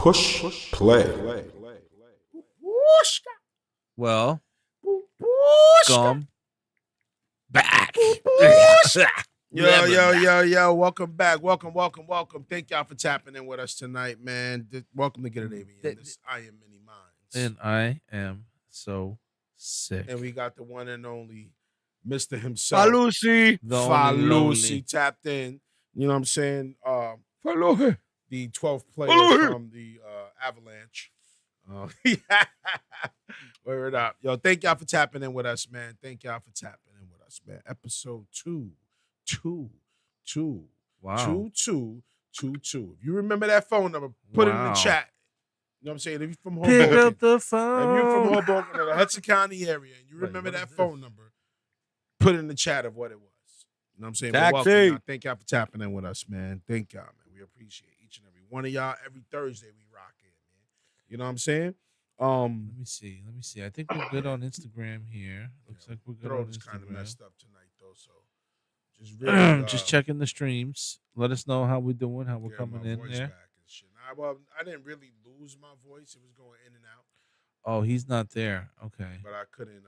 Push play. Well, come back. Yo. Welcome back. Welcome. Thank y'all for tapping in with us tonight, man. Welcome to Get It AV. This I am Many Minds. And I am so sick. And we got the one and only Mr. himself. Falusi tapped in. You know what I'm saying? Falusi. The 12th player from the Avalanche. Word up. Yo, thank y'all for tapping in with us, man. Episode 2. Wow. 2222. If you remember that phone number, put it in the chat. You know what I'm saying? If you're from Pick Hoboken, up the phone. if you're from Hoboken or the Hudson County area, and you remember that phone number, put it in the chat of what it was. You know what I'm saying? But welcome, y'all. Thank y'all for tapping in with us, man. Thank y'all, man. We appreciate each and every one of y'all. Every Thursday we rock in, man. You know what I'm saying? Let me see. I think we're good on Instagram here. Looks like we're good on Instagram. Kind of messed up tonight, though, so just really just checking the streams. Let us know how we're doing, how we're coming in there. I didn't really lose my voice. It was going in and out. Oh, he's not there. Okay. But I couldn't.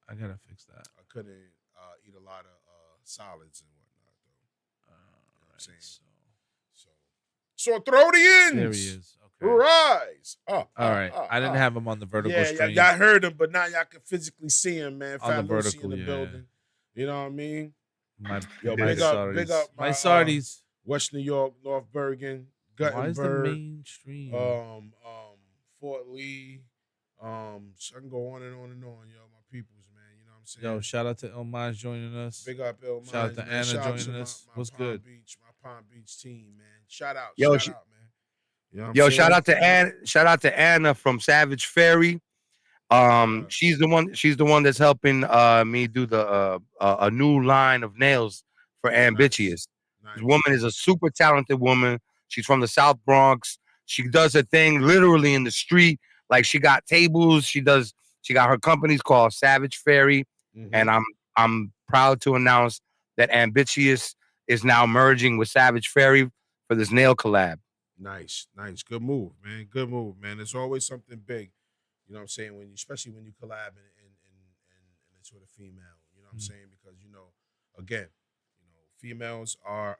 I gotta fix that. I couldn't eat a lot of solids and whatnot, though. You know what I'm saying? So throw the ends. There he is. Okay. Rise. All right. I didn't have him on the vertical stream. Yeah, y'all heard him, but now y'all can physically see him, man. On the vertical, in the building. You know what I mean? Big up my Sardies. West New York, North Bergen, Guttenberg. Why is the mainstream? Fort Lee. I can go on and on, yo. My peoples, man. You know what I'm saying? Yo, shout out to Ilmaj joining us. Big up Ilmaj. Shout out to Anna joining us. What's good? My Palm Beach team, man. Shout out, man. You know shout out to Anna from Savage Ferry. She's the one that's helping me do the a new line of nails for Ambitious. Nice. This woman is a super talented woman. She's from the South Bronx. She does her thing literally in the street. Like she got tables. She got her companies called Savage Ferry. Mm-hmm. And I'm proud to announce that Ambitious is now merging with Savage Ferry for this nail collab. Nice. Good move, man. It's always something big. You know what I'm saying? Especially when you collab and it's with a female. You know what I'm saying? Because, again, females are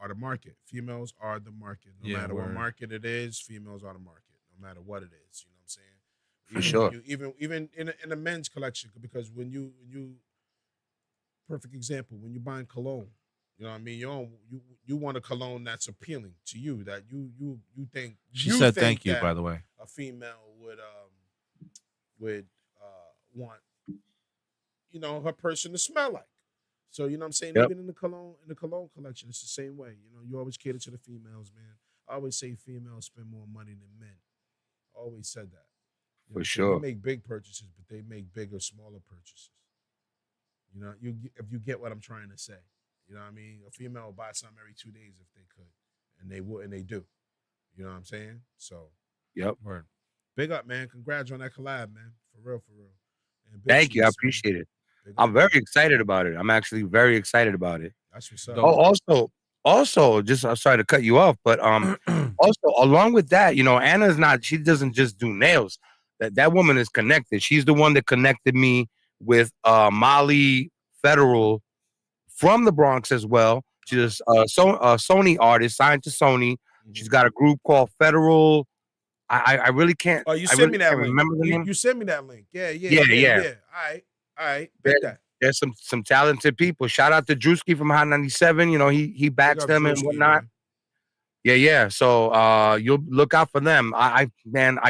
the market. Females are the market. No matter what market it is, females are the market. No matter what it is. You know what I'm saying? For sure. Even in a men's collection, because when you perfect example, when you're buying cologne, you know what I mean? You want a cologne that's appealing to you, that you think. She said thank you, by the way. A female would want, her person to smell like. So, you know what I'm saying? Yep. Even in the cologne collection, it's the same way. You always cater to the females, man. I always say females spend more money than men. I always said that. For sure. They make big purchases, but they make bigger, smaller purchases. If you get what I'm trying to say. You know what I mean? A female will buy something every 2 days if they could. And they would, and they do. You know what I'm saying? So. Yep. Word. Big up, man. Congrats on that collab, man. For real. Thank you. I appreciate it. I'm very excited about it. I'm actually very excited about it. That's what's up. Oh, also, just I'm sorry to cut you off, but also along with that, Anna's she doesn't just do nails. That woman is connected. She's the one that connected me with Molly Federal from the Bronx as well. She's a Sony artist, signed to Sony. Mm-hmm. She's got a group called Federal. I really can't. Oh, you sent me that link. Remember the name? You sent me that link. Yeah. All right. There's some talented people. Shout out to Drewski from Hot 97. He backs them Drewski, and whatnot. Man. Yeah. So you'll look out for them. I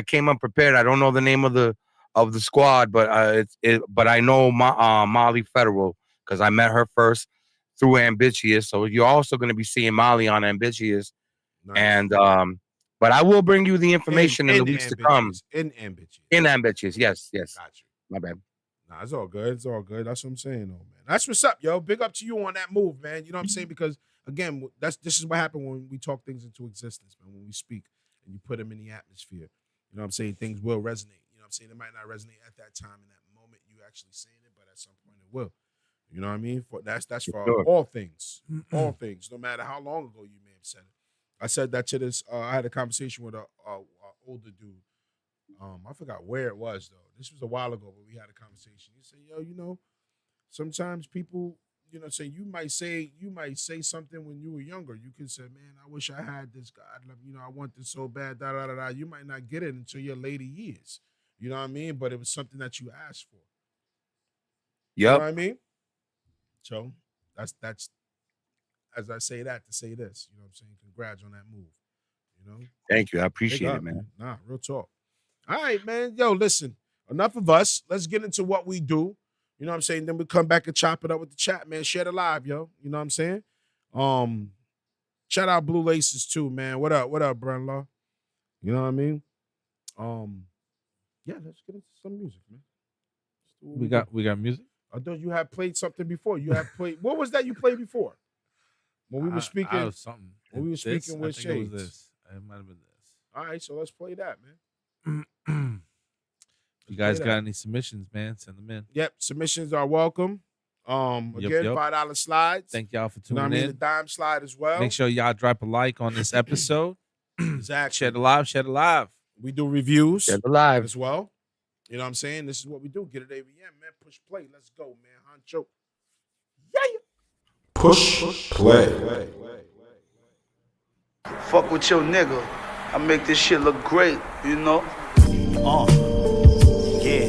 came unprepared. I don't know the name of the squad, but I know Molly Federal because I met her first through Ambitious. So you're also going to be seeing Molly on Ambitious. Nice. And but I will bring you the information in the weeks to come. In Ambitious. In Ambitious, yes. Got you. My bad. Nah, it's all good. That's what I'm saying, though, man. That's what's up, yo. Big up to you on that move, man. You know what I'm saying? Because again, this is what happened when we talk things into existence, man. When we speak and you put them in the atmosphere, you know what I'm saying? Things will resonate. You know what I'm saying? It might not resonate at that time in that moment you actually saying it, but at some point it will. You know what I mean? That's for sure. All things. All things. No matter how long ago you may have said it. I said that to this. I had a conversation with a older dude. I forgot where it was though. This was a while ago, but we had a conversation. He said, "Yo, sometimes people, say you might say something when you were younger. You could say, man, I wish I had this. God, I want this so bad. Da da da da. You might not get it until your later years. You know what I mean? But it was something that you asked for. You know Yep. what I mean? So that's as I say that to say this. You know what I'm saying? Congrats on that move. You know, Thank you. I big appreciate it, up, man. Nah, real talk. All right, man. Yo, listen. Enough of us. Let's get into what we do. You know what I'm saying? Then we come back and chop it up with the chat, man. Share the live, yo. You know what I'm saying? Shout out Blue Laces too, man. What up? What up, brother-in-law? You know what I mean? Yeah, let's get into some music, man. We got music. I thought you had played something before. You had played. What was that you played before? When we were speaking. Out of something. When we were speaking with I think it was Shades. this. It might have been this. All right, so let's play that, man. You guys got any submissions, man? Send them in. Yep, submissions are welcome. Again, $5 slides. Thank y'all for You know tuning what I mean? in. The dime slide as well. Make sure y'all drop a like on this episode. Exactly. Share the live. Share the live. We do reviews Share the live. as well. You know what I'm saying? This is what we do. Get it AVM, man. Push play. Let's go, man. Honcho. Yeah. Push play. Fuck with your nigga. I make this shit look great, you know? Yeah.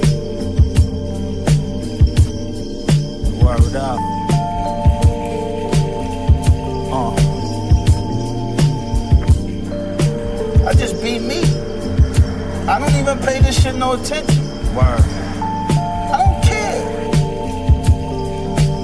Word up. I just be me. I don't even pay this shit no attention. Word. I don't care.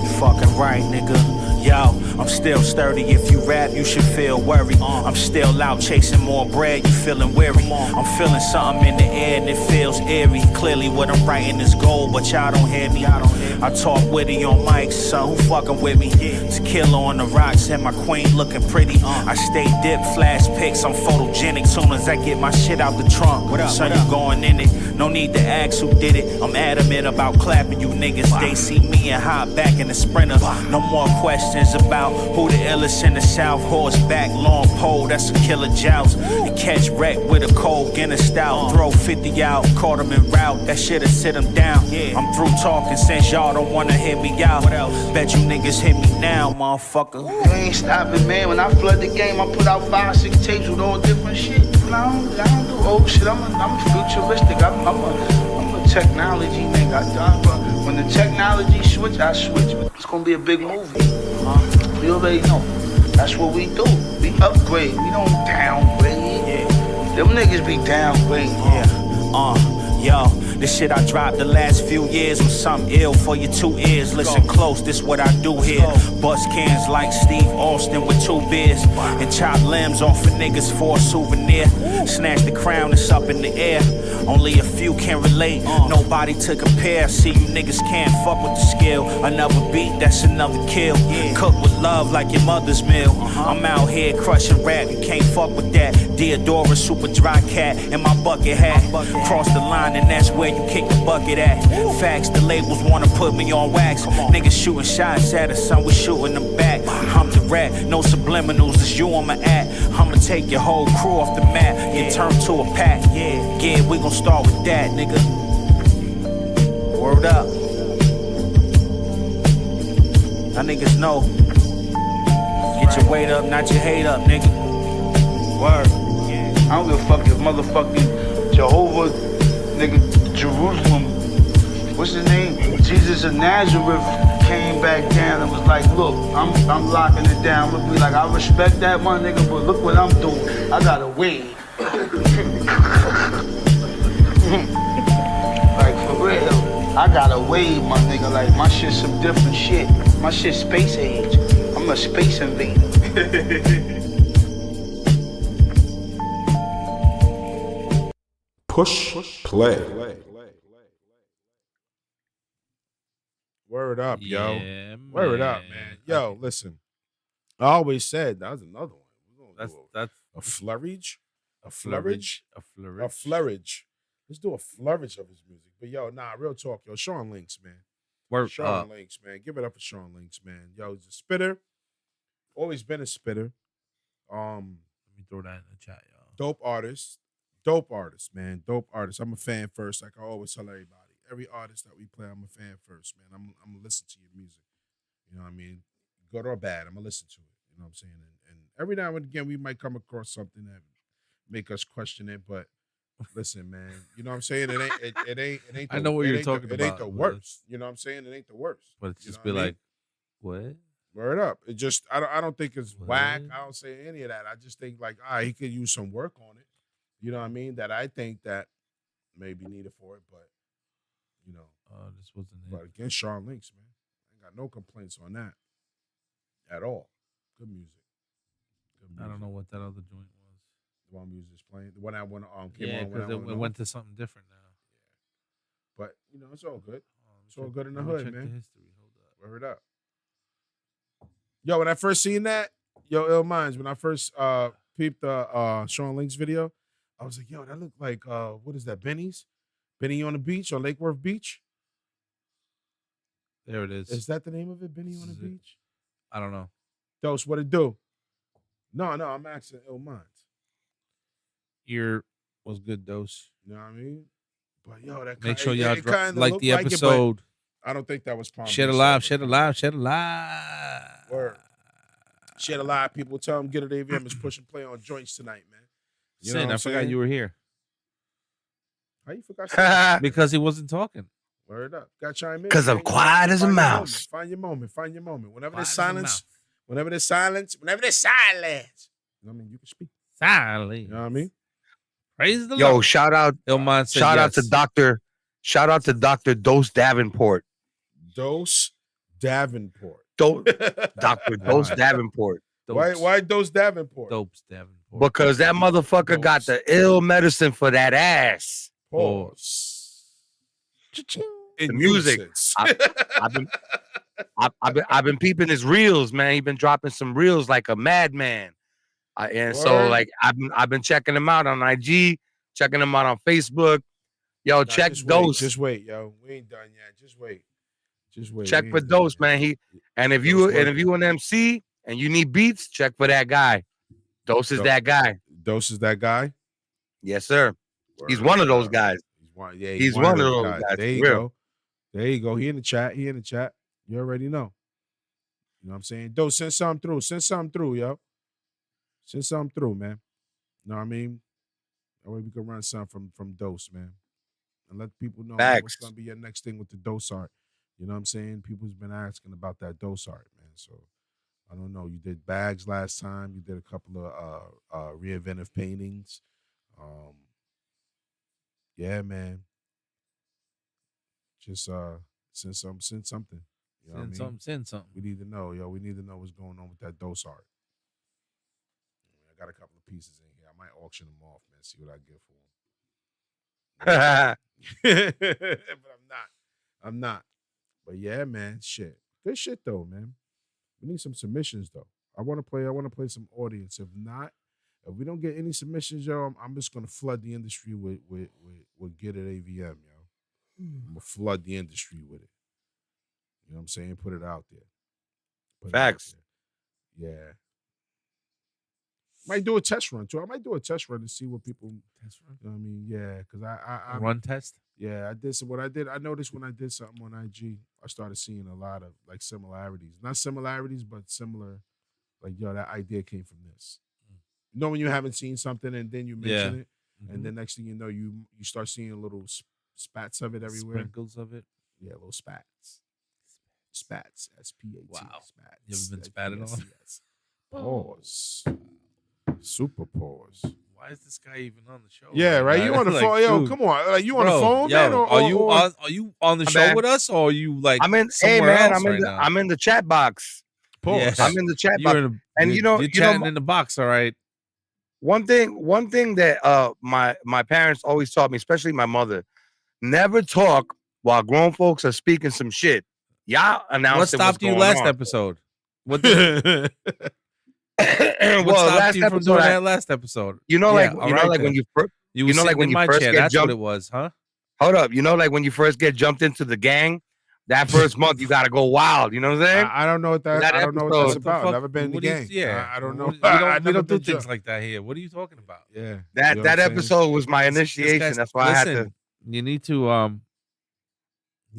You fucking right, nigga. Yo, I'm still sturdy. If you rap, you should feel worried. I'm still out chasing more bread. You feeling weary? I'm feeling something in the air and it feels eerie. Clearly, what I'm writing is gold, but y'all don't hear me. I talk witty on mics, son. Who fucking with me? Tequila on the rocks and my queen looking pretty. I stay dip, flash pics. I'm photogenic. Soon as I get my shit out the trunk, son, you going in it? No need to ask who did it. I'm adamant about clapping you niggas. They see me and hop back in the Sprinter. No more questions about who the illest in the South. Horseback, long pole, that's a killer joust. And catch wreck with a cold Guinness stout. Throw 50 out, caught him in route. That shit'll sit him down. I'm through talking since y'all don't wanna hear me out. Bet you niggas hit me now, motherfucker. You ain't stopping, man. When I flood the game, I put out 5, 6 tapes with all different shit. I don't do old shit. I'm futuristic. I'm a technology nigga. When the technology switch, I switch. It's gonna be a big movie. You already know. That's what we do. We upgrade. We don't downgrade. Them niggas be downgrade. Yo, this shit I dropped the last few years was something ill for your 2 ears. Listen close, this what I do here. Bust cans like Steve Austin with 2 beers. And chop limbs off for niggas for a souvenir. Snatch the crown that's up in the air. Only a few can relate, nobody to compare. See you niggas can't fuck with the skill. Another beat, that's another kill. Cook with love like your mother's meal. I'm out here crushing rap, you can't fuck with that. Deodora, super dry cat, in my bucket hat. Cross the line and that's where you kick the bucket at. Facts, the labels wanna put me on wax. Niggas shooting shots at us, son, we shooting them back. I'm the rat, no subliminals, it's you on my act. I'ma take your whole crew off the map, get turned to a pack. Yeah, we gon' start with that, nigga. Word up. Y'all niggas know. Get your weight up, not your hate up, nigga. Word. I don't give a fuck if motherfucking Jehovah, nigga, Jerusalem, what's his name? Jesus of Nazareth came back down and was like, look, I'm locking it down. Look, be like, I respect that, my nigga, but look what I'm doing. I gotta wait. Like, for real, I gotta wave, my nigga. Like, my shit's some different shit. My shit's space age. I'm a space invader. Push play. Word up, yo. Yeah, Word up, man. Yo, listen. I always said that was another one. We're gonna do That's a flourish. A a flourish. flourish. A flourish. Let's do a flourish of his music. But yo, nah, real talk, yo. Sean Links, man. Work Sean up. Links, man. Give it up for Sean Links, man. Yo, he's a spitter. Always been a spitter. Let me throw that in the chat, y'all. Dope artist. Dope artists, man. Dope artists. I'm a fan first. Like I always tell everybody, every artist that we play, I'm a fan first, man. I'm gonna listen to your music. You know what I mean? Good or bad, I'm gonna listen to it. You know what I'm saying? And every now and again, we might come across something that make us question it. But listen, man, you know what I'm saying? It ain't. I know what you're talking It ain't about, the but worst. You know what I'm saying? It ain't the worst. But it's You just know be what I mean? like, what? Word up. It just I don't think it's whack. What? I don't say any of that. I just think like, he could use some work on it. You know what I mean? That I think that maybe needed for it, but you know. This wasn't it. But against Sean Links, man, I ain't got no complaints on that at all. Good music. Good music. I don't know what that other joint was. The one music's playing. The one I went came Yeah, on when I because it went to something different now. But you know, it's all good. Let me It's all check- good in the let me hood, check man. The history. Hold up. Word up. Yo, when I first seen that, Ill Minds, when I first peeped the Sean Links video, I was like, yo, that looked like what is that, Benny's? Benny on the beach or Lake Worth Beach? There it is. Is that the name of it? Benny This on the is it. beach? I don't know. Dose, what it do? No, I'm asking Ill Minds. Ear was good dose. You know what I mean? But yo, that Make sure it- y'all it kinda like looked the like it, but episode. I don't think that was Palm Shed Beach, alive, so- shed alive, shed alive. Word. Shed alive. People tell them get it. AVM is push and play on joints tonight, man. You know Sin, what I I'm forgot saying? you were here How you forgot? because he wasn't talking. Word up. Got chime in. 'Cause I'm man. quiet as a Find your mouse. moment. Find your moment. Find your moment. Whenever Quiet there's as a silence, mouse. whenever there's silence, you know what I mean? You can speak. Silence. You know what I mean? Praise the Yo, Lord. shout out Ilman said out to yes. Dr. Dose Davenport. Dose Davenport. Dr. Dose Why? Davenport. Dopes. Why Dose Davenport? Dopes Davenport. Because that motherfucker got the ill medicine for that ass. Pause. In The music. unison. I've been peeping his reels, man. He been dropping some reels like a madman. And so Word. like I've been checking him out on IG, checking him out on Facebook. Yo, Nah, check just Dose. Just wait, yo. We ain't done yet. Just wait. Check We for ain't done Dose, yet. man. If Dose you working. an MC and you need beats, check for that guy. Dose is Dose. that guy. Dose is that guy. Yes, sir. He's Word one of those up. guys. He's one. Yeah, He's one of those guys, There for you real. go. There you go. He in the chat. You already know. You know what I'm saying? Dose, send something through. Send something through, yo. Send something through, man. You know what I mean? That way we can run something from Dose, man. And let people know what's Facts. gonna be your next thing with the Dose art. You know what I'm saying? People's been asking about that Dose art, man. So I don't know. You did bags last time. You did a couple of reinventive paintings. Yeah, man. Just send something. You know what I mean? Send something. We need to know, yo. We need to know what's going on with that Dose art. I got a couple of pieces in here. I might auction them off, man. See what I get for them. But I'm not. But yeah, man. Shit. Good shit though, man. We need some submissions though. I want to play some audience. If we don't get any submissions, yo, I'm just gonna flood the industry with Get It AVM, yo. I'm gonna flood the industry with it. You know what I'm saying? Put it out there. Put it out Facts. there. Yeah. Might do a test run too. I might do a test run to see what people. Test run? You know what I mean? Yeah, because I Run test. yeah, I did. So what I did, I noticed when I did something on IG, I started seeing a lot of like similarities. Not similarities, but similar. Like, yo, that idea came from this. You know when you haven't seen something and then you mention it, and then next thing you know, you start seeing little spats of it everywhere. Sprinkles of it. Yeah, little spats. Spats. S-P-A-T. Wow. Spats. You ever been spatted on? S-P-A-T-S. Pause. Super pause. Why is this guy even on the show? Yeah, right. You on the Like, phone? Yo, dude. come on. Like, you on Bro, the phone, yo, man? Or, are you on the My show bad. with us, or are you like I'm in. Hey somewhere man, else right now? I'm in the chat box. pause? Yeah. I'm in the chat You're box. in And you're chatting in the box, all right? One thing that my parents always taught me, especially my mother, never talk while grown folks are speaking some shit. Y'all announced What stopped you last episode? What did, Well, what stopped last you from episode, doing that last episode? you know, Yeah, like all right then. when you first, You were know, like sitting when in you my first chair. get That's jumped- what it was, huh? hold up, you know, like when you first get jumped into the gang, that first month you gotta go wild. You know what I'm saying? I don't know what that. I don't know what that's What the about. fuck? Never been in the What do you- game. Yeah, I don't know. We don't, I've we never don't do been things ju- like that here. What are you talking about? Yeah. That You know what I'm that saying? episode was my This initiation. guy's- That's why I had to. listen, you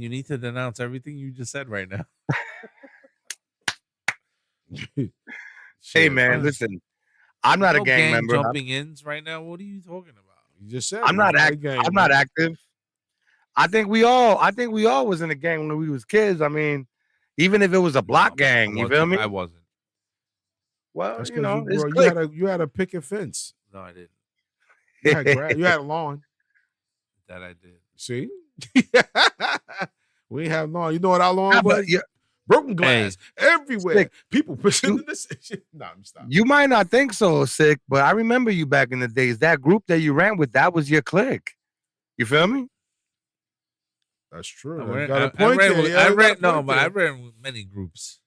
need to denounce everything you just said right now. Hey Shit. man, listen. I'm not a No gang member. Jumping ins right now. What are you talking about? You just said I'm it. not It's active. a game, I'm not man. active. I think we all was in a gang when we was kids. I mean, even if it was a block gang, you feel me? I wasn't. Well, That's you know, because it's you click. had a picket fence. No, I didn't. You had a lawn. That I did. See, we ain't have lawn. You know what our lawn Nah, was? but yeah, Broken glass everywhere. Sick. People pushing in this shit. Nah, I'm stopping. you might not think so, sick, but I remember you back in the days. That group that you ran with, that was your clique. You feel me? That's true. I You ran, got a I point ran there. with, Yeah, I you got ran a no, point but I there. ran with many groups.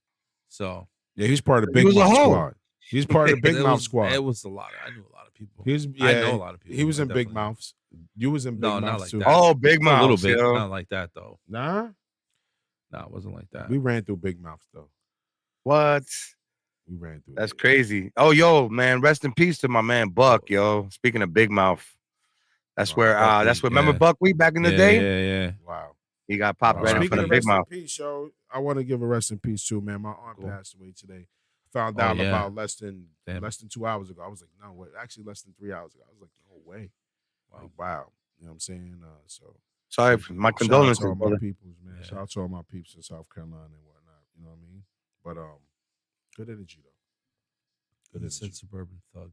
So Yeah, he's part of the He Big was a Mouth hoe. squad. He's part of the Big it Mouth was, squad. It was a lot. I knew a lot of people. I I know a lot of people. He was I in Big definitely- Mouths. You was in Big No, not Mouths like too. that. Oh, Big A Mouth. little bit, Yo. not like that though. Nah, No, it wasn't like that. we ran through Big Mouths though. What? We ran through. That's there. crazy. Oh, yo, man, rest in peace to my man Buck, yo. Speaking of Big Mouth, that's where Buckwheat, remember yeah. Buckwheat back in the day? Yeah. Wow. He got popped right in Speaking front of of Big rest in Mouth. peace, yo, I want to give a rest in peace too, man. My aunt Cool. passed away today. Found Oh, out yeah. about less than Damn. 2 hours ago. I was like, no way. Actually, less than 3 hours ago. I was like, no way. Wow. Like, wow. You know what I'm saying? So Sorry, for my shout out condolences, to all my brother. peoples, man. Yeah. Shout out to all my peeps in South Carolina and whatnot. You know what I mean? But good energy though. Good He energy. said suburban thug.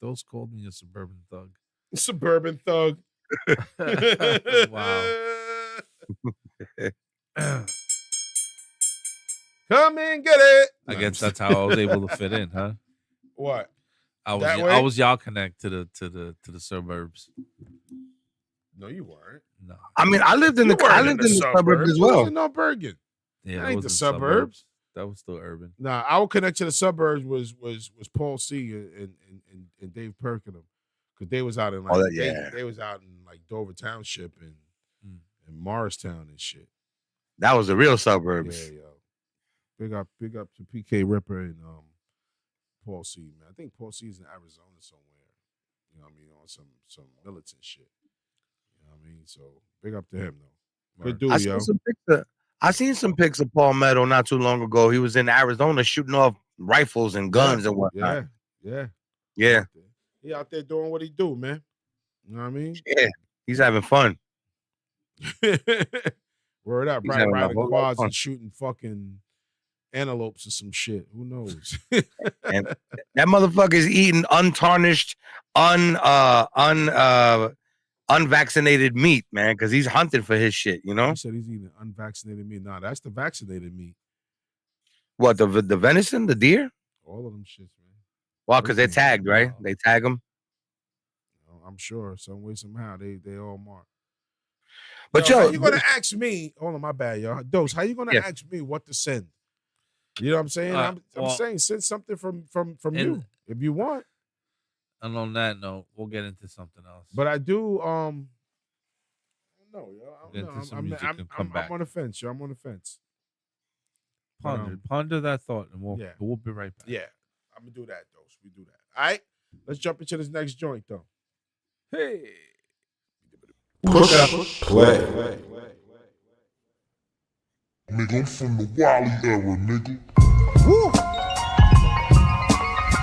Those called me a suburban thug. Suburban thug. Wow. Come and get it. I No, guess I'm that's how I was able to fit in, huh? What? I That was way? I was y'all connect to the suburbs. No, you weren't. No. I mean, I lived in the suburbs as You was well. in North Bergen. Yeah, That that ain't the wasn't suburbs. That was still urban. Nah, our connection to the suburbs was Paul C and Dave Perkingham, because they was out in like they was out in like Dover Township and Morristown and shit. That was the real suburbs. Yeah, yo. Big up to PK Ripper and Paul C, man. I think Paul C is in Arizona somewhere. You know what I mean? On some militant shit. You know what I mean? So big up to him though. Good dude, yo. I seen some pics of Paul Meadow not too long ago. He was in Arizona shooting off rifles and guns and whatnot. Yeah. He out there doing what he do, man. You know what I mean? Yeah. He's having fun. Word up, He's right? having a Riding whole lot of quads fun. and shooting fucking antelopes or some shit. Who knows? And that motherfucker's eating untarnished, unvaccinated meat, man, because he's hunting for his shit, you know? He said he's eating unvaccinated meat. Nah, that's the vaccinated meat. What, the venison, the deer? All of them shits, man. Well, because they're Everything. tagged, right? They tag them. I'm sure some way, somehow, they all mark. But how yo, you gonna ask me? Hold on, my bad, y'all. Dose, how you gonna ask me what to send? You know what I'm saying? I'm saying send something from you if you want. And on that note, we'll get into something else. But I do. No, Get yo. into some music and come I'm back. on the fence, yo. I'm on the fence. Ponder that thought, and we'll be right back. Yeah, I'm gonna do that, Dose. We do that. All right. Let's jump into this next joint, though. Hey. Push, play. Nigga, I'm from the Wally era, nigga. Woo!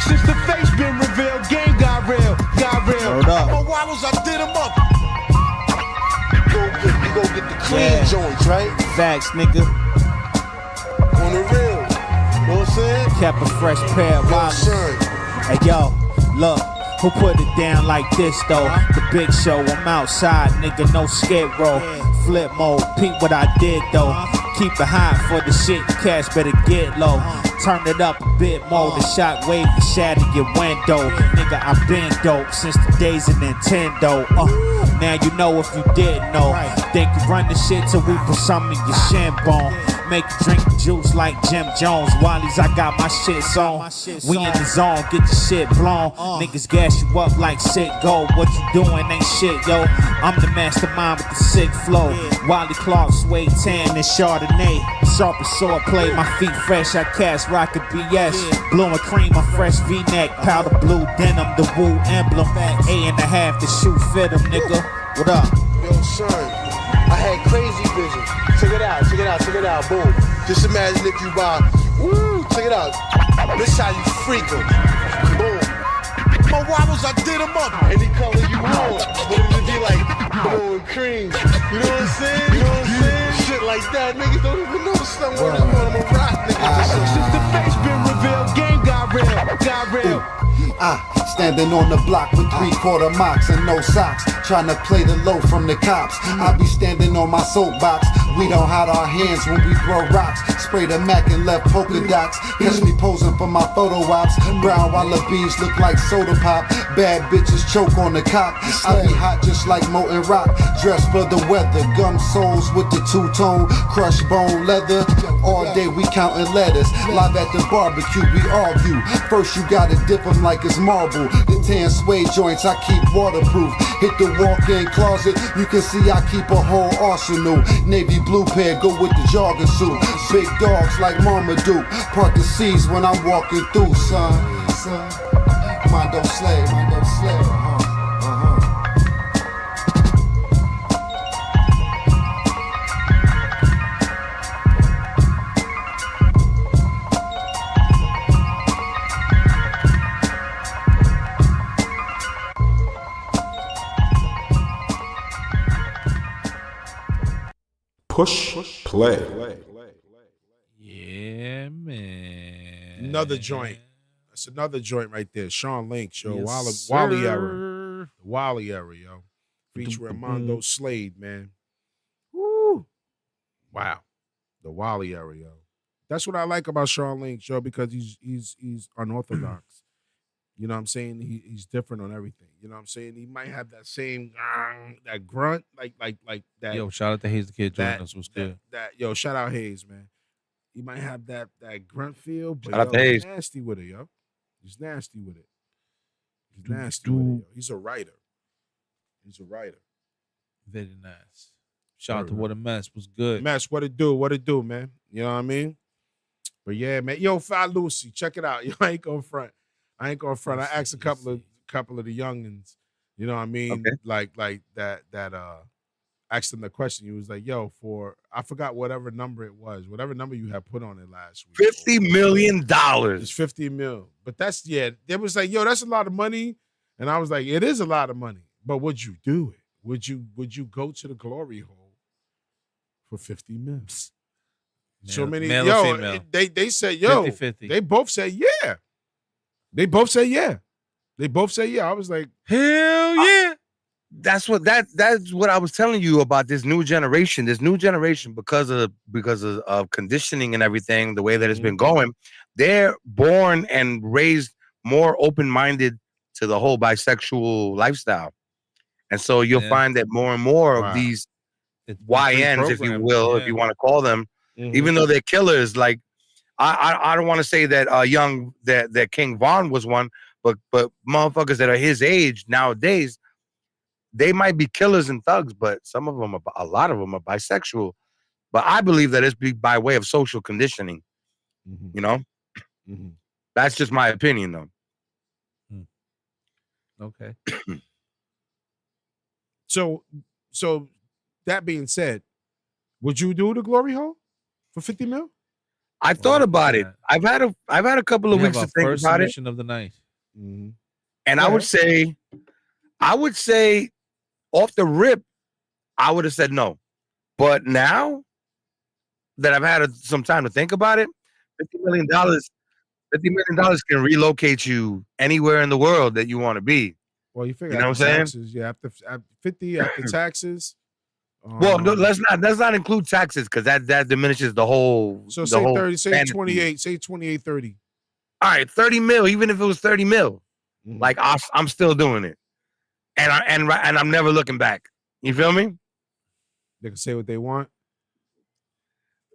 Since the face been revealed, game got real. Word up. My wallows, I did them up. You go get the clean joints, right? Facts, nigga. On the real. You know what I'm saying? Kept a fresh pair of wallets. Son. Hey, yo, look. Who put it down like this, though? The big show, I'm outside, nigga, no skid row. Flip mode, peep what I did, though. Keep it high for the shit, cash better get low. Turn it up a bit more, the shock wave can shatter your window. Nigga, I been dope since the days of Nintendo. Now you know if you didn't know. Think you run the shit till we put some in your shin bone. Make you drink the juice like Jim Jones. Wally's, I got my shit on. We in the zone, get your shit blown. Niggas gas you up like sick gold. What you doing ain't shit, yo. I'm the mastermind with the sick flow. Wally Clark, suede tan, and Chardonnay. Sharp as sword play, my feet fresh. I cast rocket BS. Blue and cream, a fresh V-neck. Powder blue denim, the Woo emblem. 8.5, the shoe fit 'em, nigga. What up? Yo, son, I had crazy vision. Check it out, boom. Just imagine if you buy, check it out. This how you freak 'em. Boom. My wobbles, I did 'em up. Any color you want. But it would be like blue and cream. You know what I'm saying? Shit like that. Niggas don't even know something. I'm a rock nigga. Since the face been revealed, game got real. Standing on the block with 3/4 mocks and no socks, trying to play the low from the cops. I be standing on my soapbox. We don't hide our hands when we throw rocks. Spray the Mac and left polka dots. Catch me posing for my photo ops. Brown wallabies look like soda pop. Bad bitches choke on the cop. I be hot just like molten rock. Dressed for the weather. Gum soles with the two-tone. Crushed bone leather. All day we counting letters. Live at the barbecue we argue. First you gotta dip them like it's marble. The tan suede joints I keep waterproof. Hit the walk-in closet. You can see I keep a whole arsenal. Navy blue pair go with the jogging suit. Big dogs like Marmaduke. Part the seas when I'm walking through, son. Mondo slave. Push play. Yeah, man. Another joint. That's another joint right there. Sean Lynch, yo. Yes, Wally sir. era. Wally era, yo. Featuring Mondo Slade, man. Woo. Wow. The Wally era, yo. That's what I like about Sean Lynch, yo, because he's unorthodox. You know what I'm saying? He's different on everything. You know what I'm saying? He might have that same that grunt, like that. Yo, shout out to Hayes the Kid joining that, us. What's good? Yo, shout out Hayes, man. He might have that grunt feel, but Shout out to he's Hayes. nasty with it, yo. He's nasty with it. He's nasty with it, yo. He's a writer. Very nice. Shout out to Word. What a Mess. Was good. Mess, what it do, man? You know what I mean? But yeah, man. Yo, Fat Lucy, check it out. Yo, I ain't gonna front. I asked a couple of the youngins, you know what I mean? Okay. Like that asked them the question. He was like, yo, I forgot whatever number it was, whatever number you had put on it last week. $50 million. It's 50 mil. But that's, they was like, yo, that's a lot of money. And I was like, it is a lot of money. But would you do it? Would you go to the glory hole for 50 mil? So many, male yo, or female? they said, yo, 50-50. they both said, yeah. They both say yeah. I was like, hell yeah. That's what I was telling you about this new generation. This new generation, because of conditioning and everything, the way that it's been going, they're born and raised more open-minded to the whole bisexual lifestyle. And so you'll find that more and more of these YNs, if you will, if you want to call them, even though they're killers, like I don't want to say that that King Von was one, but motherfuckers that are his age nowadays, they might be killers and thugs, but a lot of them are bisexual. But I believe that it's by way of social conditioning. You know, that's just my opinion, though. Okay. So that being said, would you do the glory hole for 50 mil? I thought about it. I've had a couple of weeks to think about it. Of the night. And I would say off the rip, I would have said no. But now that I've had some time to think about it, $50 million can relocate you anywhere in the world that you want to be. Well, you figure, you know what I'm saying? Yeah, after 50 after taxes. Well, no, let's not include taxes, because that diminishes the whole. So say 30, say 28, say 28, 30. All right, 30 mil. Even if it was 30 mil, like I'm still doing it, and I'm never looking back. You feel me? They can say what they want.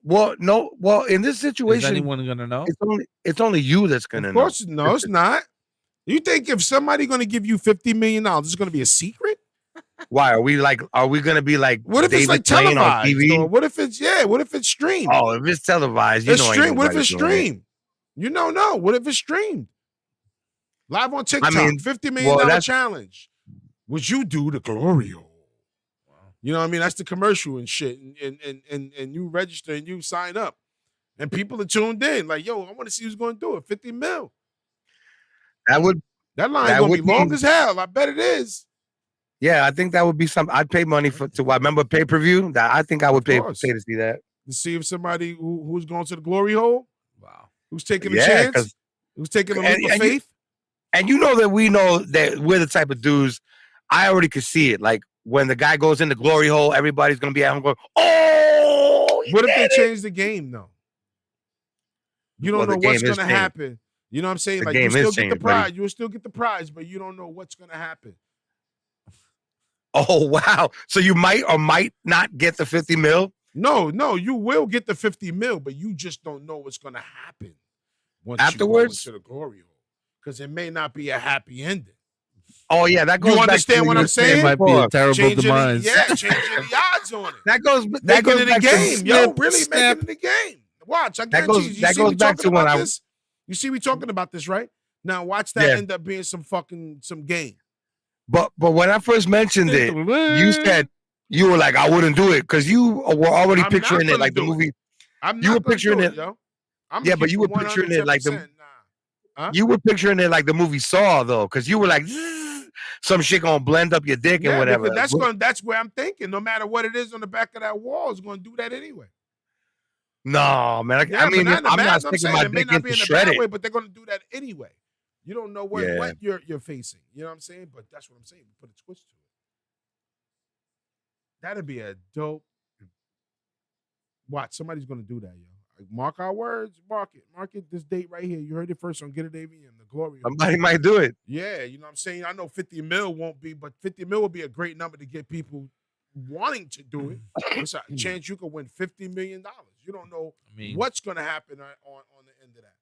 Well, no. Well, in this Is situation, anyone gonna know? it's only you that's gonna Of know. course, no, it's not. You think if somebody going to give you $50 million, it's going to be a secret? Why are we gonna be like? What if it's David like Blaine on televised? TV? Or what if it's streamed? Oh, if it's televised, you It's know. streamed. What if it's ain't nobody doing it. streamed? You don't know. What if it's streamed? Live on TikTok, mean, $50 million that's- challenge. Would you do the glory hole? You know what I mean? That's the commercial and shit. And you register and you sign up. And people are tuned in. Like, yo, I want to see who's going to do it. 50 mil. That would. That line's That going to would be long be- as hell. I bet it is. Yeah, I think that would be some. I'd pay money to. I remember pay per view. That I think I would pay to see that. To see if somebody who's going to the glory hole. Wow. Who's taking a Yeah, chance? 'cause- Who's taking a and- leap of and you- faith? And you know that we know that we're the type of dudes. I already could see it. Like when the guy goes in the glory hole, everybody's gonna be at home going, "Oh!" What if they change the game though? You don't Well, the know what's game is going to changed. happen. You know what I'm saying? The Like you game still is get the changed, buddy. prize. You will still get the prize, but you don't know what's going to happen. Oh wow! So you might or might not get the 50 mil. No, you will get the 50 mil, but you just don't know what's going to happen once Afterwards? you go into the glory hole, because it may not be a happy ending. Oh yeah, that goes. You back understand to what you I'm saying? It might be a terrible Changing demise. changing the odds on it. That goes. That Making goes it a back to game, yo. snap, Really snap. making it a game. Watch, I That guarantee goes- you. You that see goes we back talking to when about I- this? You see we talking about this, right? Now watch that Yeah. end up being some game. But when I first mentioned it, you said you were like, I wouldn't do it because you were already I'm picturing not it like the gonna do movie. I'm You not were gonna picturing do it- yo. I'm Yeah, gonna but keep you were picturing it like the 110%. Huh? you were picturing it like the movie Saw though, because you were like, "Zzz, some shit gonna blend up your dick and whatever. because that's where I'm thinking. No matter what it is on the back of that wall, it's going to do that anyway. No, man. Yeah, I mean, but not in the I'm bad- not I'm sticking saying my it may dick not in be to in a shred bad it. way, but they're going to do that anyway. You don't know what, Yeah. what you're facing. You know what I'm saying? But that's what I'm saying. Put a twist to it. That'd be a dope. Watch, somebody's going to do that, yo. Like, mark our words. Mark it. This date right here. You heard it first on Get It AVM, the glory. Hole. Somebody might do it. Yeah, you know what I'm saying? I know 50 mil won't be, but 50 mil will be a great number to get people wanting to do it. It's a chance you could win $50 million. You don't know I mean, what's going to happen on the end of that.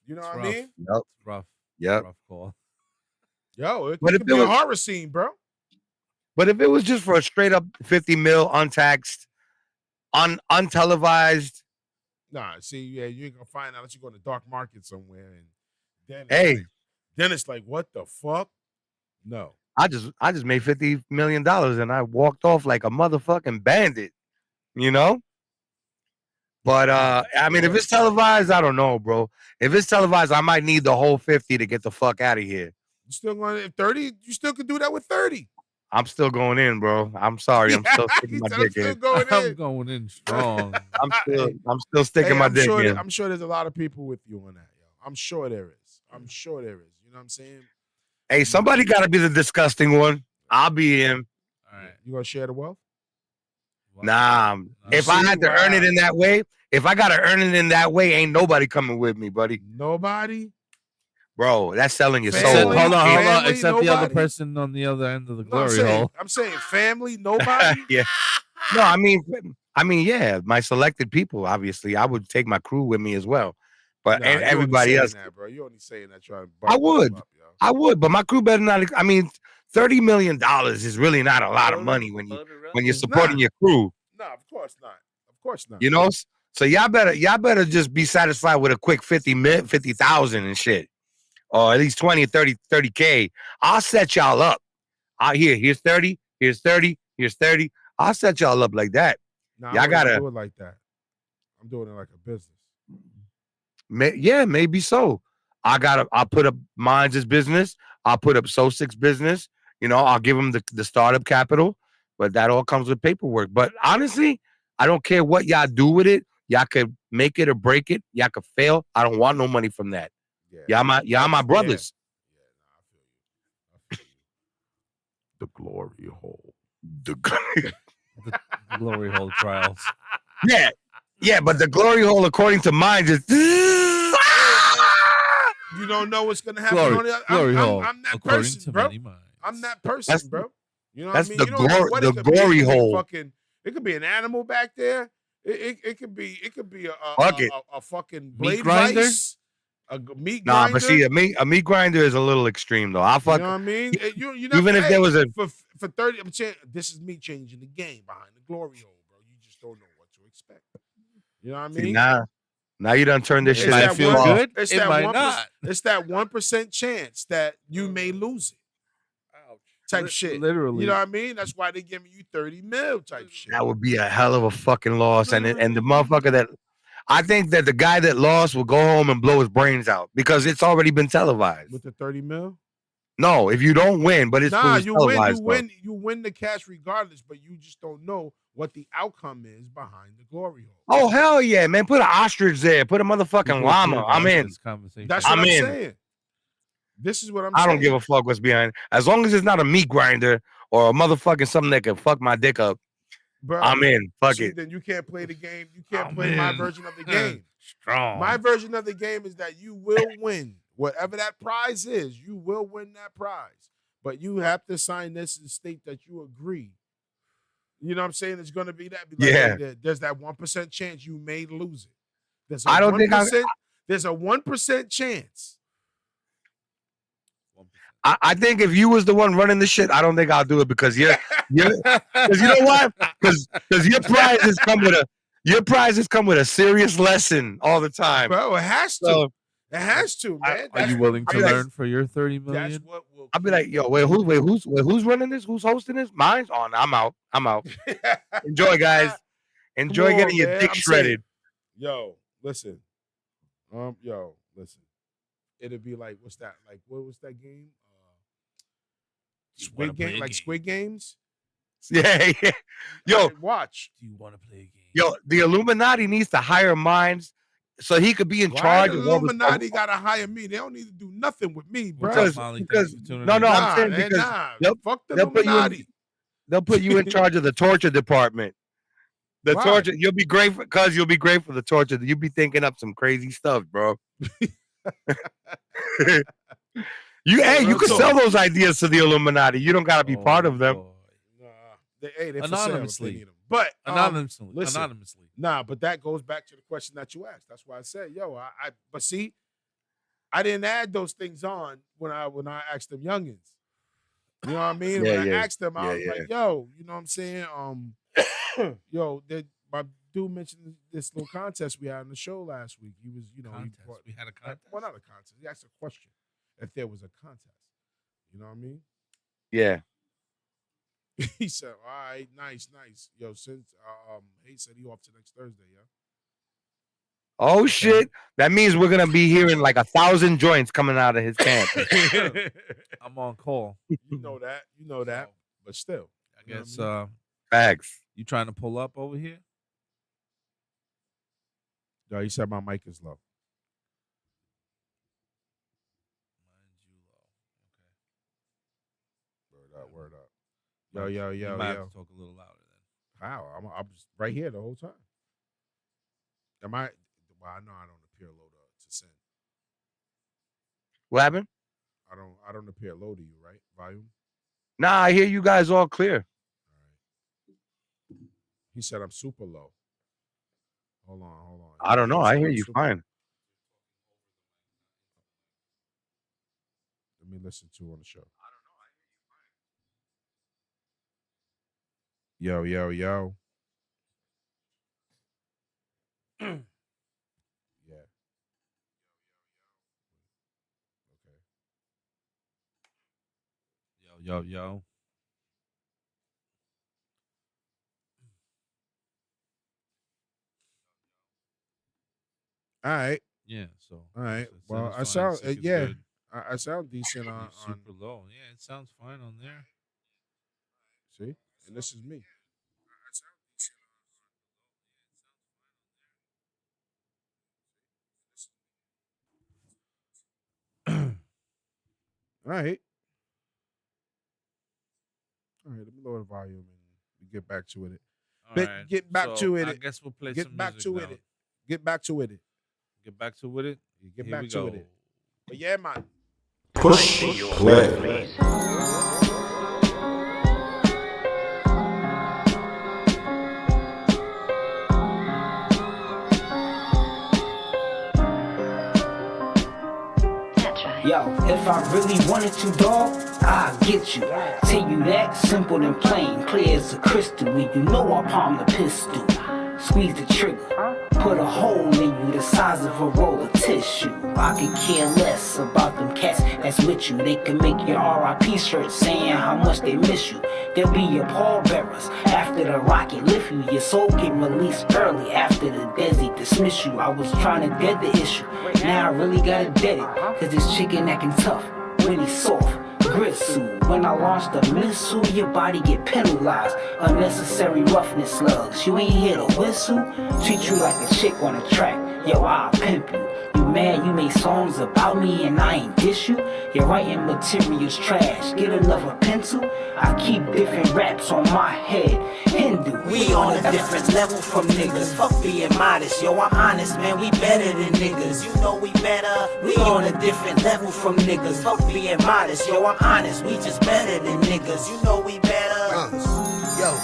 You know it's what I rough. mean? Yep. It's rough. Yep. Rough call. Yo, it But could if be it a was- horror scene, bro. But if it was just for a straight up 50 mil untaxed, untelevised, Nah, see, yeah, you ain't going to find out unless you go to the dark market somewhere. And then it's like, what the fuck? No. I just made $50 million and I walked off like a motherfucking bandit, you know? But I mean, if it's televised, I don't know, bro. If it's televised, I might need the whole 50 to get the fuck out of here. You still going to 30? You still could do that with 30. I'm still going in, bro. I'm sorry. I'm still sticking He my said, I'm dick still in. going I'm in. going in strong. I'm still sticking Hey, my dick in. I'm sure there's a lot of people with you on that, yo. I'm sure there is. You know what I'm saying? Hey, somebody got to be the disgusting one. I'll be in. All right. You going to share the wealth? Nah, if I had to earn it Wow. in that way, if I got to earn it in that way, ain't nobody coming with me, buddy. Nobody? Bro, that's selling your Family? soul. Hold on. Family, Except the other nobody? person on the other end of the No, glory hole. I'm saying family, nobody? Yeah. No, I mean, yeah, my selected people, obviously. I would take my crew with me as well. But Nah, you only everybody saying else, that, bro. You only saying that trying to I would. Up, yo. I would, but my crew better not. I mean, $30 million is really not a lot of money when you're It's supporting not. your crew, No, of course not. Of course not. you know? So y'all better just be satisfied with a quick 50,000 and shit. Or at least 20 or 30K. I'll set y'all up. Here's 30, here's 30, here's 30. I'll set y'all up like that. Nah, y'all I gotta- wouldn't do it like that. I'm doing it like a business. Yeah, maybe so. I'll put up Minds' business. I'll put up So6 business. You know, I'll give them the startup capital, but that all comes with paperwork. But honestly, I don't care what y'all do with it. Y'all could make it or break it. Y'all could fail. I don't want no money from that. Yeah. Y'all my brothers. I feel you. The glory hole. The The glory hole trials. yeah, but the glory hole, according to Minds, is You don't know what's gonna happen Glory, on the other. glory hole. I'm that according person, to bro. many minds. I'm that person, That's- bro. You know what that's I mean? the You don't know what it the could be. It glory could be hole. It could be an animal back there. It could be Fuck it. a fucking Meat blade grinder? vice, a meat Nah, grinder. but see, a meat grinder is a little extreme though. I'll You fuck. know what I mean? You Even if there was a for 30, I'm saying this is me changing the game behind the glory hole, bro. You just don't know what to expect. You know what I see, mean? now you done turned this It's shit that into feel one- good. It's It that might 1%. not. It's that 1% chance that you may lose it. Type shit. Literally. You know what I mean? That's why they giving you 30 mil type shit. That would be a hell of a fucking loss, and the motherfucker that I think that the guy that lost will go home and blow his brains out because it's already been televised. With the 30 mil? No, if you don't win, but it's Nah, fully you televised, you win the cash regardless, but you just don't know what the outcome is behind the glory hole. Oh hell yeah, man! Put an ostrich there. Put a motherfucking Before llama. I'm Tuesday, in. this conversation. That's what I'm I'm in. saying. This is what I'm I saying. don't give a fuck what's behind. As long as it's not a meat grinder or a motherfucking something that can fuck my dick up, Bro, I'm in. Fuck see, it. Then you can't play the game. You can't I'm play my in. version of the game. Strong. My version of the game is that you will win. Whatever that prize is, you will win that prize. But you have to sign this and state that you agree. You know what I'm saying? It's going to be that. Be like, Yeah. hey, there's that 1% chance you may lose it. There's I don't think 1%, there's a 1% chance. I think if you was the one running the shit, I don't think I'll do it because because you know what? Because your prizes come with a serious lesson all the time. Bro, it has to. So It has to, man. Are you willing to learn for your 30 million? That's what will. I'll be like, yo, who's running this? Who's hosting this? Mine's on. I'm out. Enjoy, guys. Enjoy Come getting on, your man. dick I'm saying- shredded. Yo, listen. Listen. It'd be like, what's that? Like, what was that game? You wanna Squid play game, a like game? Squid Games. Yeah. Yo, Like, watch. Do you want to play a game? yo, the Illuminati needs to hire minds so he could be in Why charge the of all the Illuminati gotta hire me? They don't need to do nothing with me, bro. What's up, Because- Molly? because- Thanks for tuning no, in. no, I'm saying man, because they'll- fuck the they'll put you in- Illuminati. They'll put you in charge of the torture department. The Why? torture, you'll be great because you'll be great for the torture. You'll be thinking up some crazy stuff, bro. You real could talk. sell those ideas to the Illuminati. You don't gotta be part of them. boy. Nah, they for sale if they Anonymously. need 'em. But Anonymously. listen. Anonymously. Nah, but that goes back to the question that you asked. That's why I said, yo, but see, I didn't add those things on when I asked them youngins. You know what I mean? Yeah, when I yeah. asked them, I was Yeah, like, yo, you know what I'm saying? Yo, my dude mentioned this little contest we had on the show last week. He was, he Contest. brought- We had a contest. well, not a contest. He asked a question if there was a contest. You know what I mean? Yeah. He said, all right, nice. Yo, since he said he off to next Thursday, yeah. Oh shit. That means we're gonna be hearing like 1,000 joints coming out of his camp. I'm on call. You know that. So, But still. I You know what guess I Facts. you trying to pull up over here? Yo, he said my mic is low. Word up. Yo. You might have to talk a little louder then. How? I'm just right here the whole time. Am I? Well, I know I don't appear low to send. What happened? I don't appear low to you, right? Volume. Nah, I hear you guys all clear. All right. He said I'm super low. Hold on. I don't know. He I said hear I'm you super- fine. Let me listen to on the show. Yo. Yeah. Okay. Yo. All right. Yeah. So. All right. it Well, I sounds sound fine. It's yeah. good. I sound decent You're on super low. Yeah, it sounds fine on there. see, and this is me. All right. Let me lower the volume and we get back to it. All But right. get back So, to it. I guess we'll play Get some back music to now. it. Get back to it. Get back to it. Get Here back we to go. it. But yeah, man. Push play. Yo, if I really wanted to, dog, I'll get you. Tell you that, simple and plain, clear as a crystal. When you know I palm the pistol, squeeze the trigger, put a hole in you the size of a roll of tissue. I could care less about them cats that's with you. They can make your RIP shirt saying how much they miss you. They'll be your pallbearers after the rocket lift you. Your soul get released early after the Desi dismiss you. I was trying to dead the issue, now I really gotta dead it. Cause this chicken acting tough when he's soft. Gristle. When I launch the missile, your body get penalized. Unnecessary roughness slugs. You ain't hear the whistle? Treat you like a chick on a track. Yo, I'll pimp you. You mad you made songs about me and I ain't diss you? Your writing material's trash. Get another pencil? I keep different raps on my head. Hindu. We on a different level from niggas. Fuck being modest. Yo, I'm honest, man. We better than niggas. You know we better. We on a different level from niggas. Fuck being modest. Yo, I'm honest. We just better than niggas. You know we better. Yo,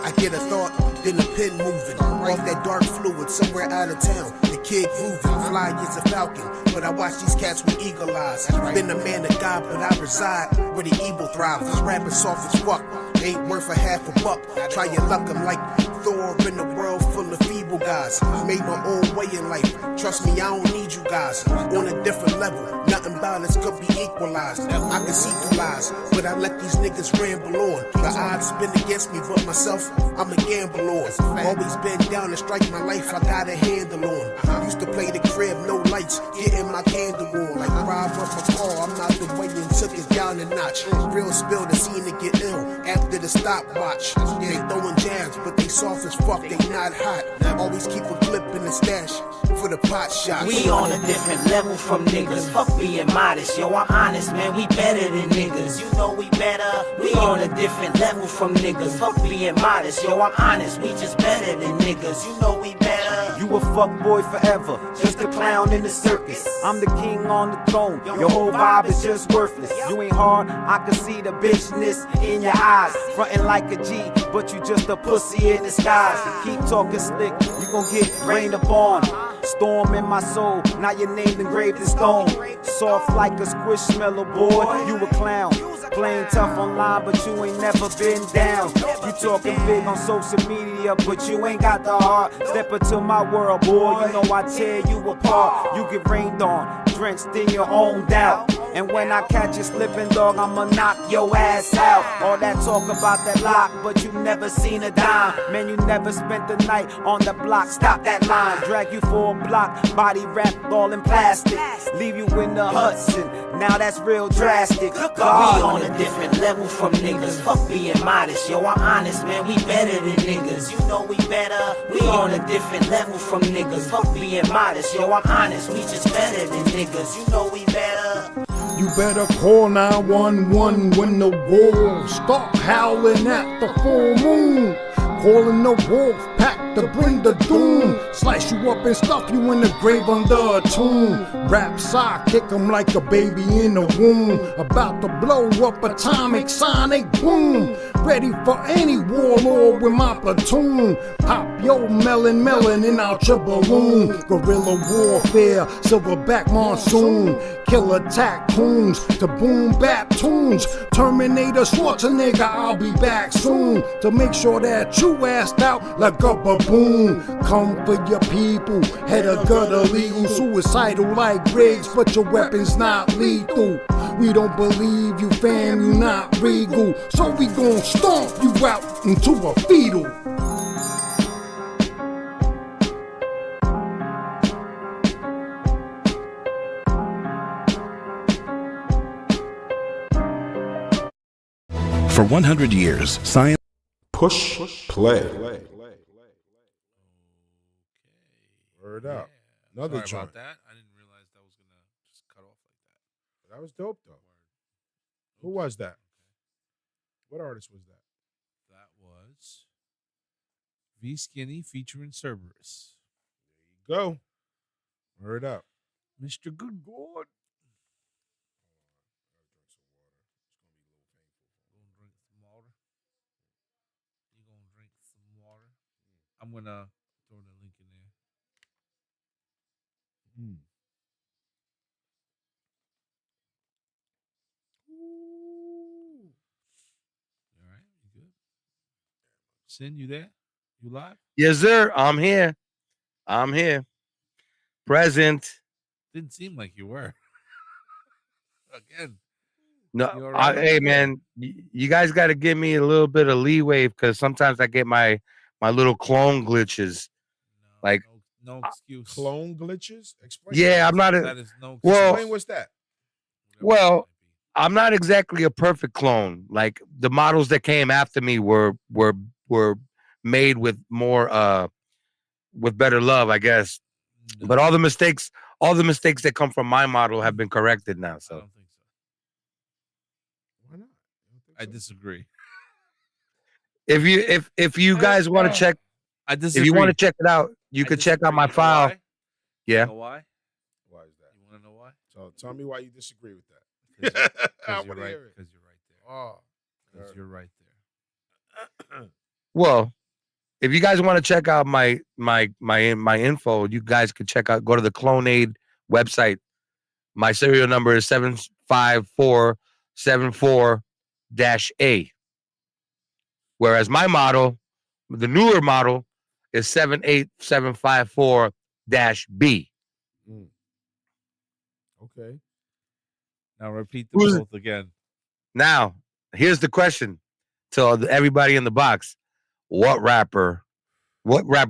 I get a thought, then a pen moving. Off that dark fluid somewhere out of town. The kid grooving, fly as a falcon. But I watch these cats with eagle eyes. Been a man of God, but I reside where the evil thrives. This rapping soft as fuck, ain't worth a half a buck. Try your luck, I'm like Thor in a world full of feeble guys. Made my own way in life. Trust me, I don't need you guys. On a different level, nothing balanced could be equalized. I can see through lies, but I let these niggas ramble on. The odds been against me, but myself, I'm a gamble on. Always been down to strike my life, I got a handle on. Used to play the crib, no lights, getting my candle on. Like Rob up my car, I'm out the way and took it down a notch. Real spill the scene to get ill after the stopwatch. They throwing jabs, but they soft as fuck, they not hot. Always keep a clip in the stash for the pot shots. We on a different level from niggas. Fuck being modest. Yo, I'm honest, man. We better than niggas. You know we better. We on a different level from niggas. Fuck being modest. Yo, I'm honest. We just better than niggas. You know we better. You a fuck boy forever, just a clown in the circus. I'm the king on the throne. Your whole vibe is just worthless. You ain't hard, I can see the bitchness in your eyes. Frontin' like a G, but you just a pussy in disguise. Keep talking slick, you gon' get rained upon. Storm in my soul, now your name engraved in stone. Soft like a squishmallow, boy, you a clown. Playing tough online, but you ain't never been down. You talking big on social media, but you ain't got the heart. Step into my world, boy, you know I tear you apart. You get rained on, drenched in your own doubt. And when I catch you slipping, dog, I'ma knock your ass out. All that talk about that lock, but you never seen a dime. Man, you never spent the night on the block. Stop that line, drag you for a block, body wrapped all in plastic. Leave you in the Hudson, now that's real drastic. We on a different level from niggas. Fuck being modest. Yo, I'm honest, man. We better than niggas. You know we better. We on a different level from niggas. Fuck being modest. Yo, I'm honest. We just better than niggas. You know we better. You better call 911 when the wolves start howling at the full moon. Calling the wolf pack to bring the doom. Slice you up and stuff you in the grave under a tomb. Rap side, kick 'em like a baby in the womb. About to blow up atomic sonic boom. Ready for any warlord with my platoon. Pop your melon and out your balloon. Guerrilla warfare, silverback monsoon. Kill attack coons to boom bap tunes. Terminator Schwarzenegger, I'll be back soon. To make sure that you assed out like a baboon. Come for your people, head of gutter legal. Suicidal like Riggs, but your weapon's not lethal. We don't believe you, fam, you not regal. So we gon' stomp you out into a fetal. For 100 years, science. Push, play. Word up. Another Sorry joint. about that. I didn't realize that was gonna just cut off like that. That was dope though. Who was that? What artist was that? That was V Skinny featuring Cerberus. There you go. Word up. Mr. Good God. I'm gonna throw the link in there. Sin, you there? You live? Yes, sir. I'm here. Present. Didn't seem like you were. Again. No, hey man, you guys got to give me a little bit of leeway because sometimes I get my little clone glitches. Like no excuse. Clone glitches? Explain. Yeah, I'm not That is no. Well, Explain what's that? Well, I'm not exactly a perfect clone. Like the models that came after me were made with more with better love, I guess. But all the mistakes that come from my model have been corrected now. So I don't think so. Why not? I disagree. If you guys want to check, I disagree. if you want to check it out, you could check out my file. Yeah. You know why? Why is that? You want to know why? So tell me why you disagree with that. Because you're right. Because you're right there. Oh, because you're right there. Well, if you guys want to check out my info, you guys could go to the Clonaid website. My serial number is 75474-A. Whereas my model, the newer model, is 78754-B. Okay. Now repeat them both again. Now, here's the question to everybody in the box. What rapper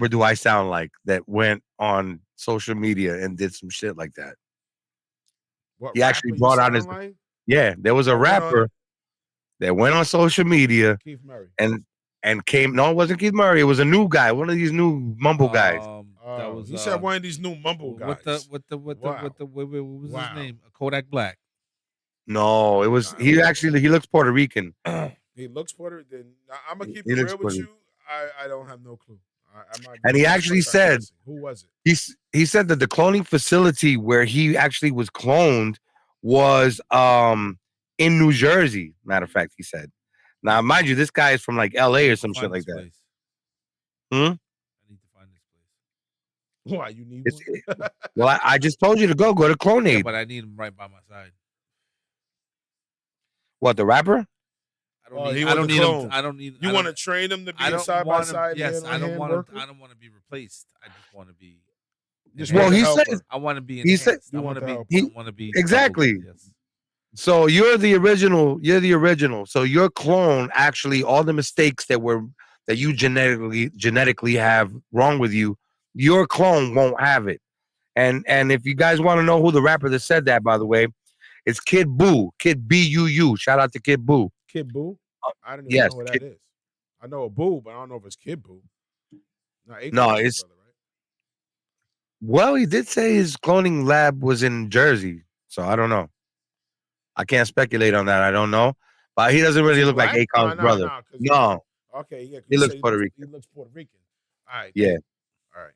do I sound like that went on social media and did some shit like that? What He actually rapper brought you out his sound like? Yeah, there was a That went on- rapper that went on social media Keith Murray. and came. No, it wasn't Keith Murray. It was a new guy, one of these new mumble guys. That was he said one of these new mumble guys. What was Wow. his name? Kodak Black. No, it was he looks Puerto Rican. He looks Puerto Rican. I'm gonna keep He it looks real with Puerto you. I don't have no clue. I'm not And he gonna actually start said, guessing. Who was it? he said that the cloning facility where he actually was cloned was in New Jersey. Matter of fact, he said. Now, mind you, this guy is from like LA or some shit like that. I need to find this place. Why you need one? Well, I just told you to go to Clonaid. Yeah, but I need him right by my side. What, the rapper? I don't need him. I don't need. You want to train him to be a side by side? Yes, I don't want him. I don't want to be replaced. I just want to be. Well, he said I want to be. He said I want to be. I want to be exactly. Yes. So you're the original. You're the original. So your clone actually all the mistakes that you genetically have wrong with you, your clone won't have it. And if you guys want to know who the rapper that said that, by the way, it's Kid Boo, Kid Buu. Shout out to Kid Boo. Kid Boo? I don't even know who that is. I know a Boo, but I don't know if it's Kid Boo. No, it's brother, right? Well, he did say his cloning lab was in Jersey, so I don't know. I can't speculate on that. I don't know, but he doesn't really look like Akon's brother. No. Okay, yeah. He looks Puerto Rican. He looks Puerto Rican. All right. Yeah. All right.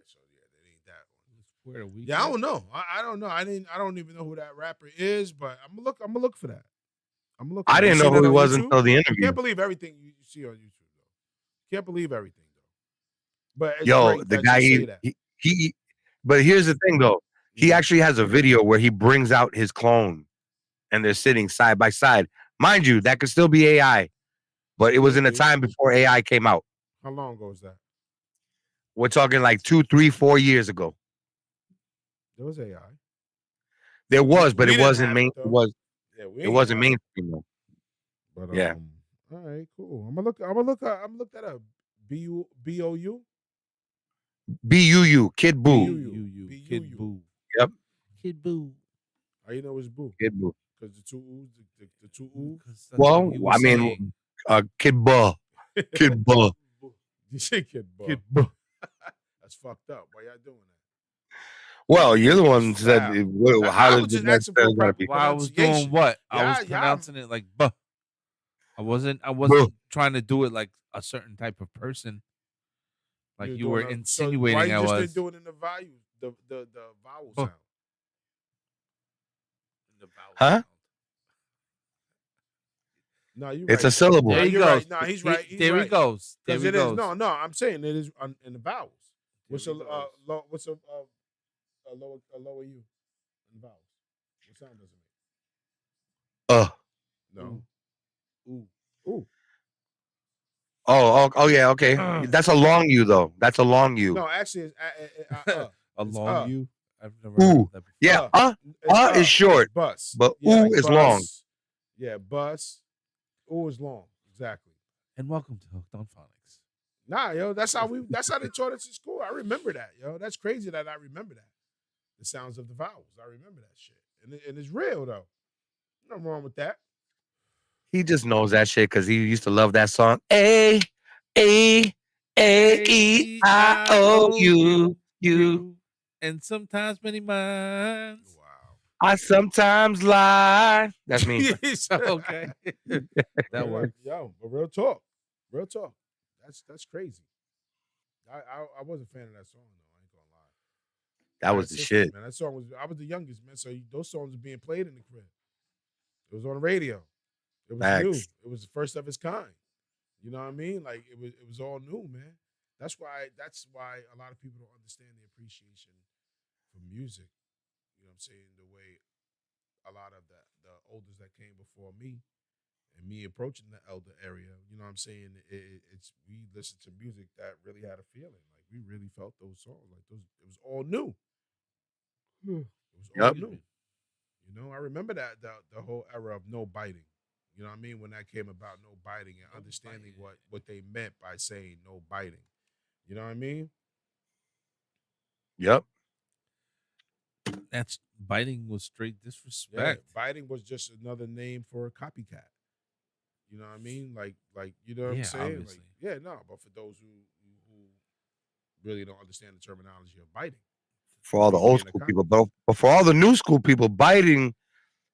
So yeah, that ain't that one. Puerto Rican. Yeah, I don't know. I don't know. I don't even know who that rapper is, but I'm gonna look for that. I'm looking. I didn't know who he was until the interview. You can't believe everything you see on YouTube, though. Can't believe everything, though. But it's Yo, great the that guy you say that. he. But here's the thing, though. He actually has a video where he brings out his clone, and they're sitting side by side. Mind you, that could still be AI, but it was in a time before AI came out. How long ago was that? We're talking like 2, 3, 4 years ago. There was AI. There was, but We it didn't wasn't have main. it, though. It was. Yeah, we It ain't wasn't have it. mainstream though. But Yeah. All right, cool. I'm gonna look that up. BOU. Buu, Kid Boo. Kid Boo. Yep. Kid Boo. How you know it's Boo? Kid Boo. Because the two O's, the two O's. Well, I mean, Kid Buh. Kid Buh. You say Kid Buh. Kid Buh. That's fucked up. Why y'all doing that? Well, you're the one who said, how was does just the next asking for gotta be? Well, I was doing what? I was pronouncing it like buh. I wasn't trying to do it like a certain type of person. Like you were insinuating why you I just was. didn't do it in the vowel sound? The vowel Huh? sound. No, you. It's right. a syllable. There he You're goes. right. No, he's right. He's there right. he goes. There he Because it is. goes. No, I'm saying it is in the vowels. What's a There he goes. what's a lower U in vowels? What sound does it make? No. Ooh. Ooh. Oh, yeah, okay. That's a long U though. That's a long U. No, actually, it's A long U. I've never heard Ooh, of that before. yeah. It's Is short, bus, but yeah, ooh like is bus. long. Yeah, bus. Ooh is long. Exactly. And welcome to Hooked on Phonics. Nah, yo, that's how they taught us in school. I remember that, yo. That's crazy that I remember that. The sounds of the vowels. I remember that shit. And it's real though. Nothing wrong with that. He just knows that shit because he used to love that song. A-E-I-O-U. You. And sometimes many minds. I sometimes lie. That's me. Okay. That works. Yo, but real talk. Real talk. That's crazy. I was a fan of that song though. I ain't gonna lie. That was the shit. Man, that song was. I was the youngest, man. So those songs were being played in the crib. It was on the radio. It was new. It was the first of its kind. You know what I mean? Like it was all new, man. That's why a lot of people don't understand the appreciation for music. You know what I'm saying? The way a lot of the elders that came before me and me approaching the elder area, you know what I'm saying? It's we listened to music that really had a feeling. Like we really felt those songs. Like it was all new. It was all new. You know, I remember that the whole era of no biting. You know what I mean? When that came about, no biting, and understanding what they meant by saying no biting. You know what I mean? Yep. That's biting was straight Yeah, disrespect. biting was just another name for a copycat. You know what I mean? Like you know what I'm saying? Obviously. Like, but for those who really don't understand the terminology of biting. For all the old school people, but for all the new school people, biting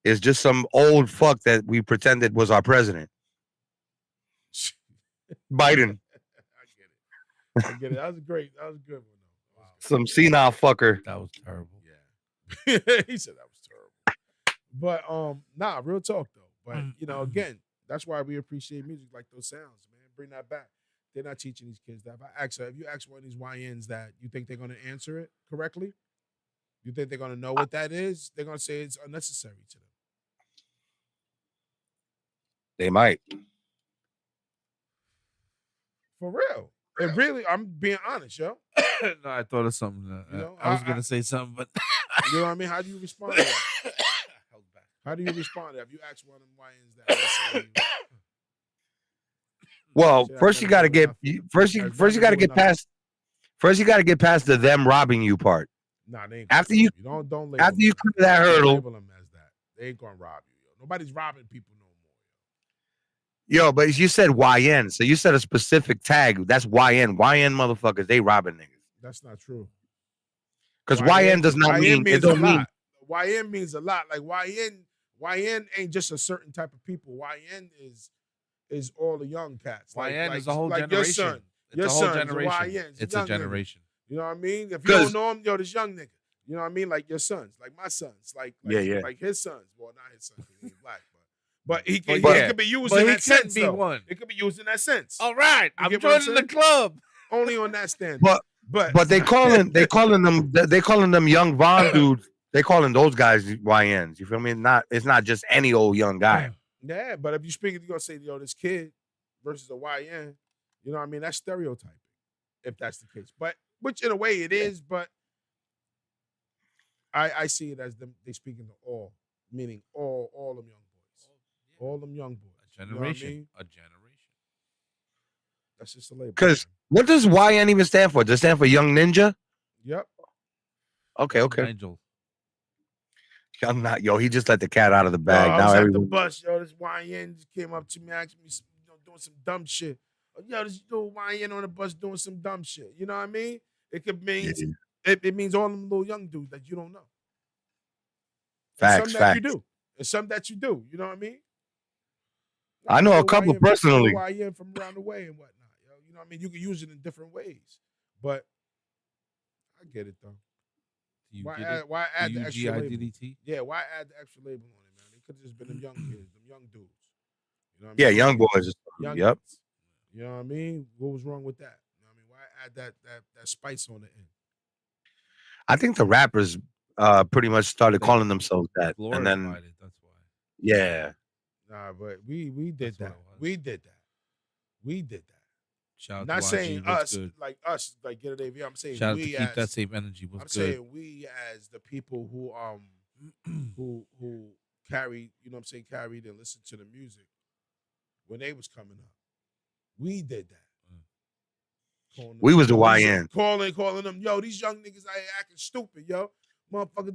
is just some old fuck that we pretended was our president. Biden. I get it. That was a good one though. Wow. Some senile fucker. That was terrible. Yeah. He said that was terrible. But nah, real talk though. But you know, again, that's why we appreciate music like those sounds, man. Bring that back. They're not teaching these kids that. If you ask one of these YNs that, you think they're gonna answer it correctly? You think they're gonna know what that is? They're gonna say it's unnecessary to them. They might. For real. It really, I'm being honest, yo. No, I thought of something. You know, I was gonna say something, but you know what I mean? How do you respond to that? How do you respond to that? If you ask one of them YNs that, well, first you got to get past the them robbing you part. Nah, they ain't after you don't label after you clear that don't hurdle. label them as that. They ain't gonna rob you. Yo. Nobody's robbing people no more. Yo, but you said YN, so you said a specific tag. That's YN. YN motherfuckers, they robbing niggas. That's not true. Because YN does not mean it don't mean. YN means a lot. Like YN ain't just a certain type of people. YN is all the young cats. YN is a whole generation. Your son. It's a whole generation. YN. It's a generation. Nigga. You know what I mean? If you don't know him, yo, this young nigga. You know what I mean? Like your sons, like my sons, like his sons. Well, not his sons, he ain't black, but he could be used in that sense. It could be used in that sense. All right, I'm joining the club. Only on that stand. But they calling them young Von dudes. They calling those guys YNs. You feel me? It's not just any old young guy. Yeah, but if you speak, you're gonna say, yo, this kid versus a YN. You know what I mean? That's stereotyping, if that's the case. But which in a way it is, but I see it as them. They speaking to all, meaning all them young boys, all them young boys. A generation, you know what I mean? a generation. That's just a label. Because what does YN even stand for? Does it stand for Young Ninja? Yep. Okay. Nigel. I'm not. Yo, he just let the cat out of the bag. I now was at everyone. the bus. Yo, this YN just came up to me, asking me, doing some dumb shit. Yo, this dude YN on the bus doing some dumb shit. You know what I mean? It could mean it means all them little young dudes that you don't know. Facts. That you do. And some that you do. You know what I mean? I know a couple personally. YN from around the way and whatnot. Yo. You know what I mean? You can use it in different ways. But I get it though. Why add the extra label? Yeah, why add the extra label on it, man? It could have just been them young kids, them young dudes. You know what I mean? Young boys. Young yep. kids. You know what I mean? What was wrong with that? You know what I mean? Why add that spice on the end? I think the rappers pretty much started calling themselves that, and then that's why. Yeah. Nah, but we did that. We did that. Shout out Not to saying YG, what's us, good? like Get It AV. I'm saying Shout out to we Keep as That Safe Energy. What's I'm good? saying we as the people who carried, you know what I'm saying, carried and listened to the music when they was coming up. We did that. We was the these- YN. Calling them, yo, these young niggas out here acting stupid, yo. Motherfucker, you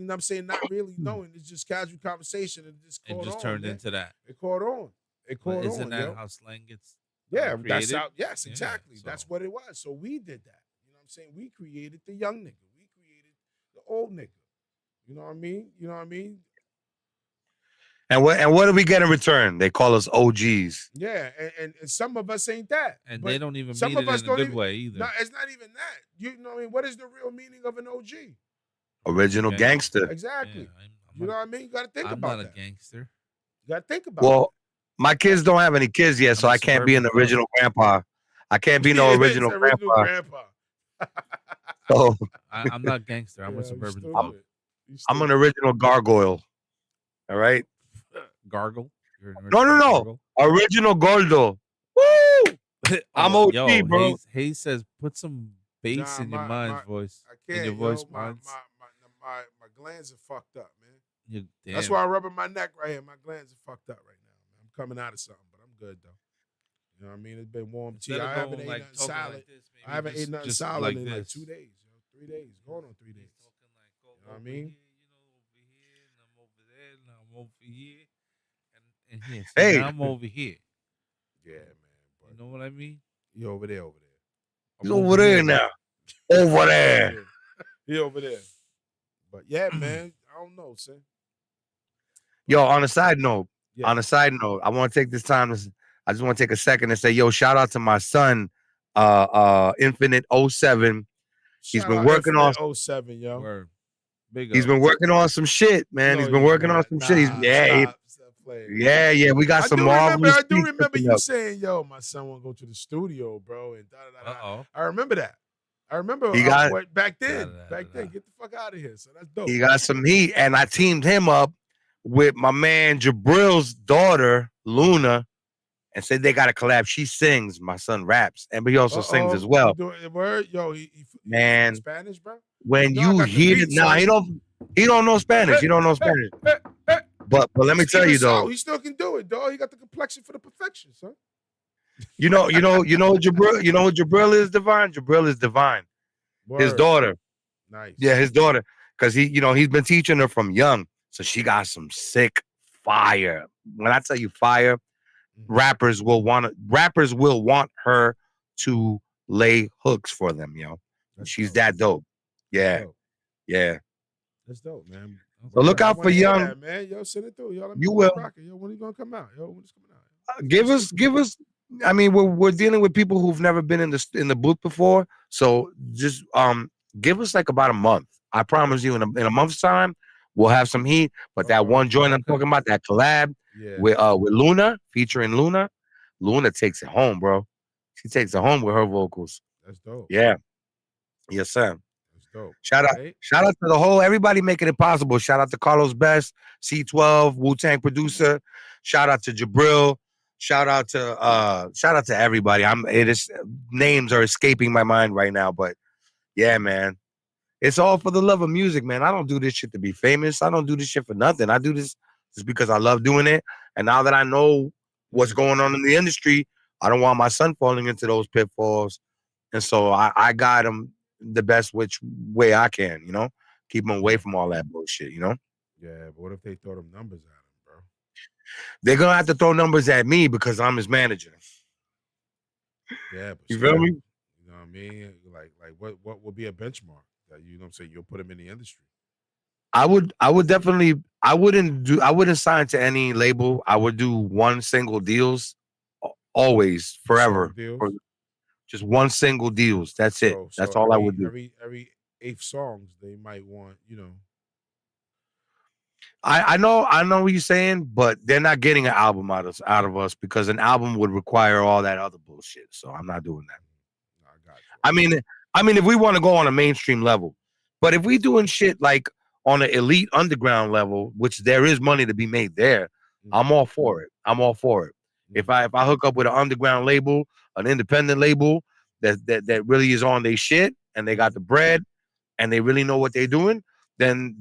know what I'm saying, not really knowing. It's just casual conversation and just It caught just on, turned man. into that. It caught on. It But caught isn't on, that yo. how slang gets Yeah, created? that's how. Yes, Yeah, exactly. so- That's what it was. So we did that. You know what I'm saying? We created the young nigga. We created the old nigga. You know what I mean? You know what I mean? And what do we get in return? They call us OGs. Yeah, and some of us ain't that. And But they don't even some mean of it us in a don't good even, way either. No, it's not even that. You know what I mean? What is the real meaning of an OG? Original gangster. Exactly. Yeah, You know what I mean? You got to think I'm about not that. a gangster. You got to think about Well, my kids don't have any kids yet, so I'm a I can't be an suburban original grandpa. I can't be no It's original grandpa. So I'm not gangster. I'm Yeah, a you suburban stupid. thug. You I'm an stupid. original gargoyle. All right. Gargle. You're an No, original no. gargle? Original gordo. Woo! I'm Oh, OG, yo, bro. Hayes says put some bass Nah, in your mind's voice. I can't, in your yo. voice My minds. glands are fucked up, man. You, That's damn. why I'm rubbing my neck right here. My glands are fucked up right now, man. I'm coming out of something, but I'm good though. You know what I mean? It's been warm tea. Instead of I haven't going, ate like, nothing talking solid. like this, maybe I haven't ate nothing just solid like in like this. 2 days, yo. 3 days. Going on 3 days. You know what I mean? I'm over here, and here. So Hey. now I'm over here. Yeah, man. You know what I mean? You over there, over there. He's over there now. Over there. He over there. But yeah, man, I don't know, son. Yo, on a side note, Yeah. I want to take this time I just want to take a second and say, yo, shout out to my son, Infinite 07. He's Shout been out working on Infinite 07, yo. Word. Big He's up. been working on some shit, man. No, He's been he's working on not. some shit. He's, Nah, stop playing. yeah. We got some marvelous. I do beats remember cooking you up. saying, yo, my son want to go to the studio, bro. And Uh-oh. I remember that. I remember He got- what, back then. Get the fuck out of here. So that's dope. He got some heat, and I teamed him up with my man Jabril's daughter, Luna, and said they got to collab. She sings, my son raps, but he also sings as well. You doing the word? Yo, he Man, Spanish, bro? when No, I you got the hear beat, nah, son. he don't know Spanish. He don't know Spanish. But let me tell you though, he still can do it, dog. He got the complexion for the perfection, son. you know what Jabril, you know what Jabril is divine? Jabril is divine. His Word. daughter. Nice. Yeah, his daughter. Because he's been teaching her from young. So she got some sick fire. When I tell you fire, rappers will want her to lay hooks for them, yo. She's that dope. Yeah. dope. Yeah. That's dope, man. So look I out wanna for hear young. that, man. Yo, send it through. Yo, let me You know will. rock it. Yo, when are you gonna come out? Yo, when it's coming out? Give us. I mean, we're dealing with people who've never been in the booth before. So just give us like about a month. I promise you, in a month's time, we'll have some heat. But that one joint I'm talking about, that collab with Luna, featuring Luna takes it home, bro. She takes it home with her vocals. That's dope. Yeah. Yes, sir. That's dope. Shout out to the whole everybody making it possible. Shout out to Carlos Best, C12, Wu-Tang producer. Shout out to Jabril. Shout out to everybody. Names are escaping my mind right now, but yeah, man. It's all for the love of music, man. I don't do this shit to be famous. I don't do this shit for nothing. I do this just because I love doing it. And now that I know what's going on in the industry, I don't want my son falling into those pitfalls. And so I guide him the best which way I can, keep him away from all that bullshit, Yeah, but what if they throw them numbers at him, bro? They're gonna have to throw numbers at me because I'm his manager. Yeah, but You feel me? You know what I mean? Like what would be a benchmark that you know what I'm saying you'll put him in the industry? I would definitely I wouldn't sign to any label. I would do one single deals always, forever. Song deals? Or just one single deals. That's it. That's all I would do. Every 8 songs they might want, I know what you're saying, but they're not getting an album out of us because an album would require all that other bullshit. So I'm not doing that. I got you. I mean, if we want to go on a mainstream level, but if we doing shit like on an elite underground level, which there is money to be made there, I'm all for it. If I hook up with an underground label, an independent label that really is on their shit and they got the bread and they really know what they're doing, then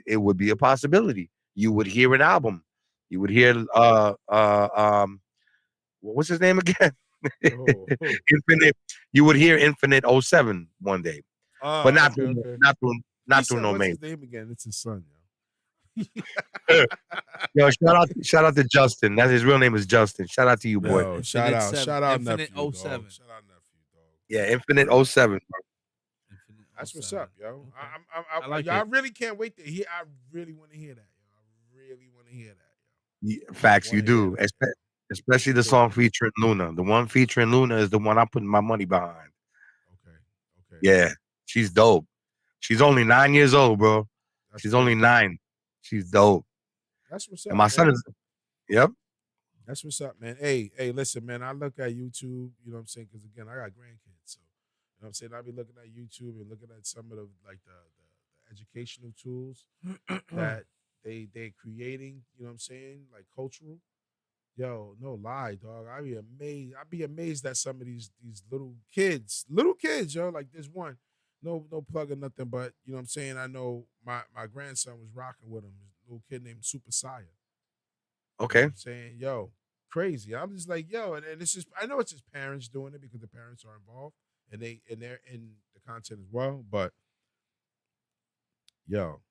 it would be a possibility. You would hear an album. You would hear what's his name again? Infinite. You would hear Infinite 07 one day, but not through no What's main. his name again? It's his son, Yo, shout out to Justin. That his real name is Justin. Shout out to you, boy. Yo, shout out, Infinite nephew, 07. dog. Shout out nephew, dog. Yeah, Infinite 07. That's what's up, yo. I like I it. really can't wait to hear. I really want to hear that, yo. I really want to hear that, yo. Yeah, facts, you do. Especially the song featuring Luna. The one featuring Luna is the one I'm putting my money behind. Okay. Yeah, she's dope. She's only 9 years old, bro. She's only 9. She's dope. That's what's up. And my son man. is. Yep. That's what's up, man. Hey, listen, man. I look at YouTube. You know what I'm saying? Because again, I got grandkids, so you know what I'm saying. I be looking at YouTube and looking at some of the the educational tools that they creating. You know what I'm saying? Like cultural. Yo, no lie, dog. I be amazed at some of these little kids, yo. Like there's one, no plug or nothing, but you know what I'm saying. I know my grandson was rocking with him. This little kid named Super Saiyan. Okay. You know what I'm saying, yo, crazy. I'm just like, yo, and it's just, I know it's his parents doing it because the parents are involved and they're in the content as well. But yo,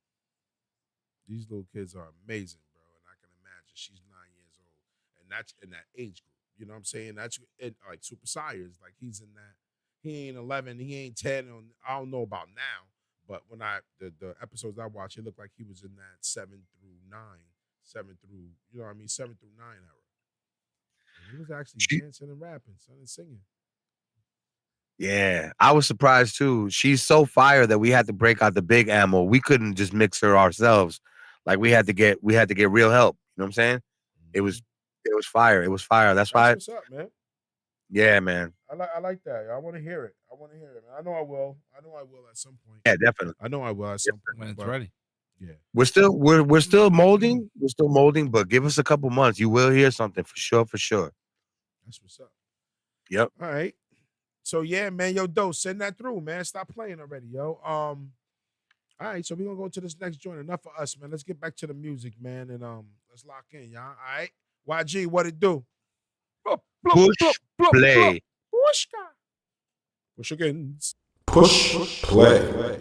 these little kids are amazing, bro. And I can imagine she's 9 years old, and that's in that age group. You know what I'm saying? That's it, like Super Saiyan is like he's in that. He ain't 11, he ain't 10. I don't know about now, but when the episodes I watched, it looked like he was in that 7 through 9. 7 through, you know what I mean, 7 through 9 era. And he was actually dancing and rapping, son, and singing. Yeah, I was surprised too. She's so fire that we had to break out the big ammo. We couldn't just mix her ourselves. Like we had to get real help. You know what I'm saying? It was fire. It was fire. That's why. What's up, man? Yeah, man. I like that. I want to hear it. Man. I know I will at some point. Yeah, definitely. I know I will at some point. When it's ready. Yeah. We're still molding. We're still molding, but give us a couple months. You will hear something for sure. That's what's up. Yep. All right. So yeah, man, yo, Dose, send that through, man. Stop playing already, yo. All right, so we're gonna go to this next joint. Enough for us, man. Let's get back to the music, man, and let's lock in, y'all. All right. YG, what it do? Push play. Push again. Push play.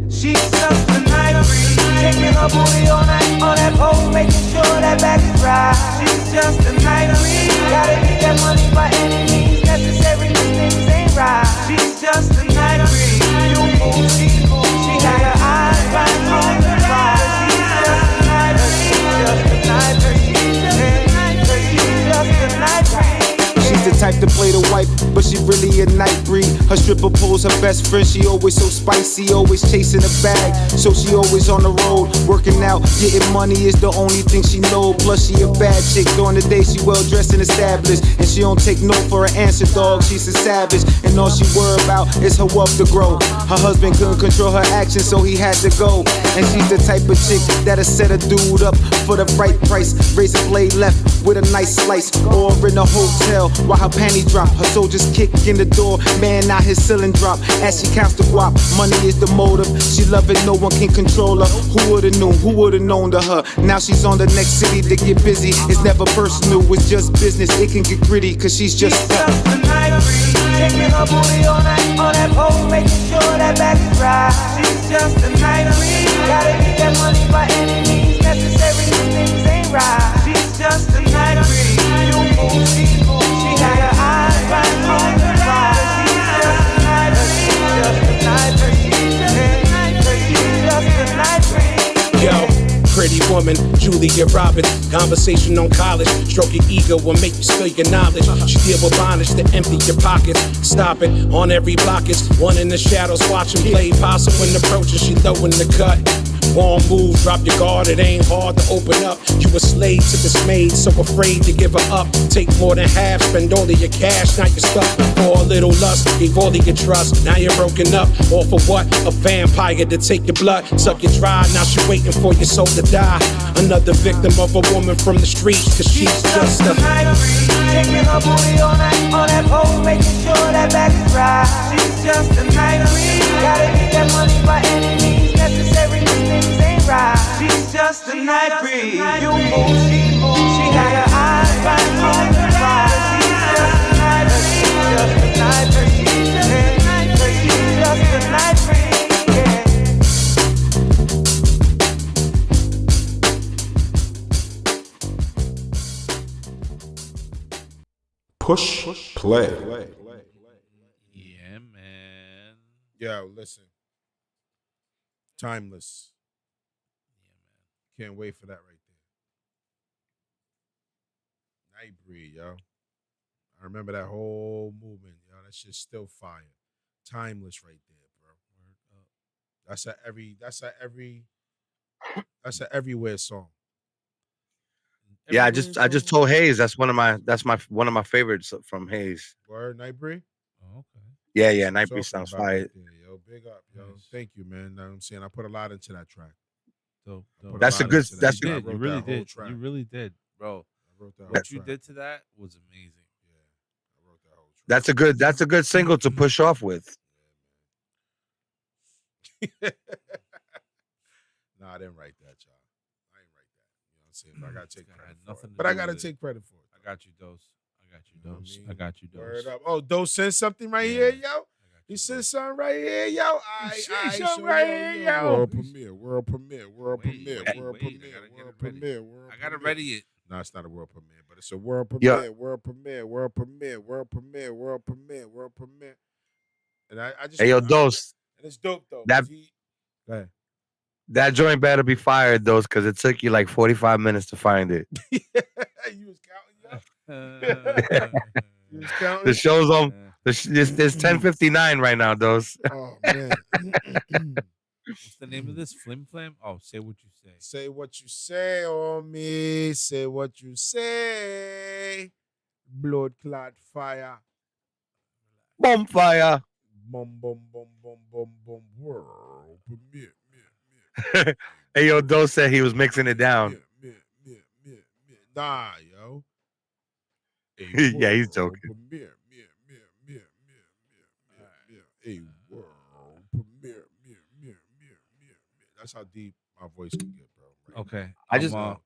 She's just a night breeze, taking her booty all night on that pole, making sure that back is right. She's just a night breeze, gotta get that money by any means necessary, cause things ain't right. She's just a night breeze, you fool, she got her eyes right on the prize. She's just a night breeze, just a night breeze, she's just a night breeze. She's the type to play the wife, but she really a night breed. Her stripper pole's her best friend. She always so spicy, always chasing a bag. So she always on the road, working out, getting money is the only thing she know. Plus she a bad chick. During the day she well dressed and established, and she don't take no for an answer, dog. She's a savage, and all she worry about is her wealth to grow. Her husband couldn't control her actions, so he had to go. And she's the type of chick that'll set a dude up for the right price. Razor blade left with a nice slice, or in a hotel while her panty drop. Her soldiers kick in the door, man, now his ceiling drop. As she counts the guap, money is the motive. She love it, no one can control her. Who would've known? Who would've known to her? Now she's on the next city to get busy. It's never personal, it's just business. It can get gritty, cause she's just a night breeze, taking her booty all night on that pole, making sure that back is right. She's just a night breeze, gotta get that money by any means necessary, cause things ain't right. She's just a night breeze, you fool, she got her eyes right on the prize. She's just a night breeze, just a night breeze, just a night breeze. Yo, pretty woman, Julia Roberts. Conversation on college, stroke your ego will make you spill your knowledge. She deal with bondage to empty your pockets. Stop it, on every block is one in the shadows. Watch him play possum when approaching, she low in the cut. Wrong move, drop your guard, it ain't hard to open up. You a slave to this maid, so afraid to give her up. Take more than half, spend all of your cash, now you're stuck. For a little lust, gave all of your trust, now you're broken up. All for what? A vampire to take your blood, suck you dry, now she waiting for your soul to die. Another victim of a woman from the streets, cause she's just a night free. Taking her booty on that pole, making sure that back is right. She's just a night free. Gotta get that money by any means necessary when things ain't right. She's just a night free. You move, she moves. She got her eyes right on the prize. She's just a night free. She's just a night free. She's just a night free. Push play. Yeah, man. Yo, listen. Timeless. Can't wait for that right there. Nightbreed, yo. I remember that whole movement, yo. That shit's still fire. Timeless right there, bro. That's a everywhere song. Yeah, I just told Hayes that's one of my favorites from Hayes. Word, Nightbreed? Oh, okay. Yeah, Nightbreed sounds fire. Right there, yo, big up, yo. Nice. Thank you, man. Know what I'm saying? I put a lot into that track. Dope. That's a good. That's good. You really did. You really did, bro. I wrote that whole what track. you did to that was amazing. Yeah, I wrote that whole track. That's a good single to push off with. Nah, I didn't write that, y'all. I ain't write that. You know what I'm saying? But I gotta take credit for it. But I gotta take credit for it. I got you, Dose. You know I got you, Dose. Word up. Oh, Dose sent something right here, yo. He sent something right here, yo. World premiere. I gotta ready it. No, it's not a world premiere, but it's a world premiere. And I just Hey, yo, Dose. And it's dope though. Go ahead. That joint better be fired, Dose, because it took you like 45 minutes to find it. You was counting, yo. You was counting. The show's on. It's 10:59 right now, Dose. Oh man. What's the name of this? Flim Flam? Oh, say what you say. Say what you say on me. Say what you say. Blood clot fire. Bonfire. Boom. World premiere. Hey, yo, Dose said he was mixing it down. Nah, yo. Yeah, he's joking. A world premiere. That's how deep my voice can get, bro. Right Okay. now.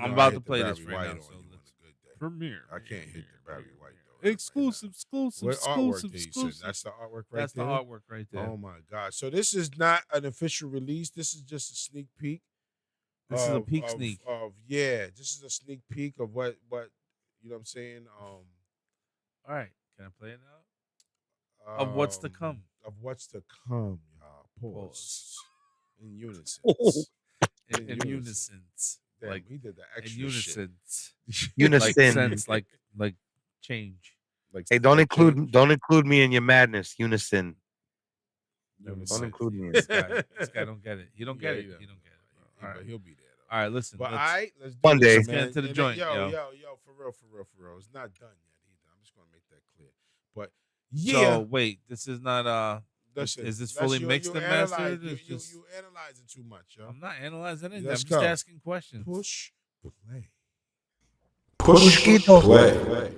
I'm about to play this right now. So premiere. I can't hit the Barry White though. Exclusive. What artwork did you send? That's the artwork right there? That's the artwork right there. Oh my God. So this is not an official release. This is just a sneak peek. This is a peek sneak. This is a sneak peek of what you know what I'm saying? All right. Can I play it now? Of what's to come. Of what's to come, y'all. Pause. In unison. In unison. Damn, like he did the extra in unison. Unison. Like change. Like hey, don't include me in your madness. Unison. Don't include me. This guy don't get it. You don't get it. You don't get it. All right. But he'll be there though. All right, listen. But let's do one day. this, Let's get into the joint. Yo, for real. It's not done yet either. I'm just gonna make that clear. But yeah. So wait, this is not is this fully mixed and mastered? You analyzing too much, yo. I'm not analyzing anything. Let's I'm just go. asking questions. Push play. Push play.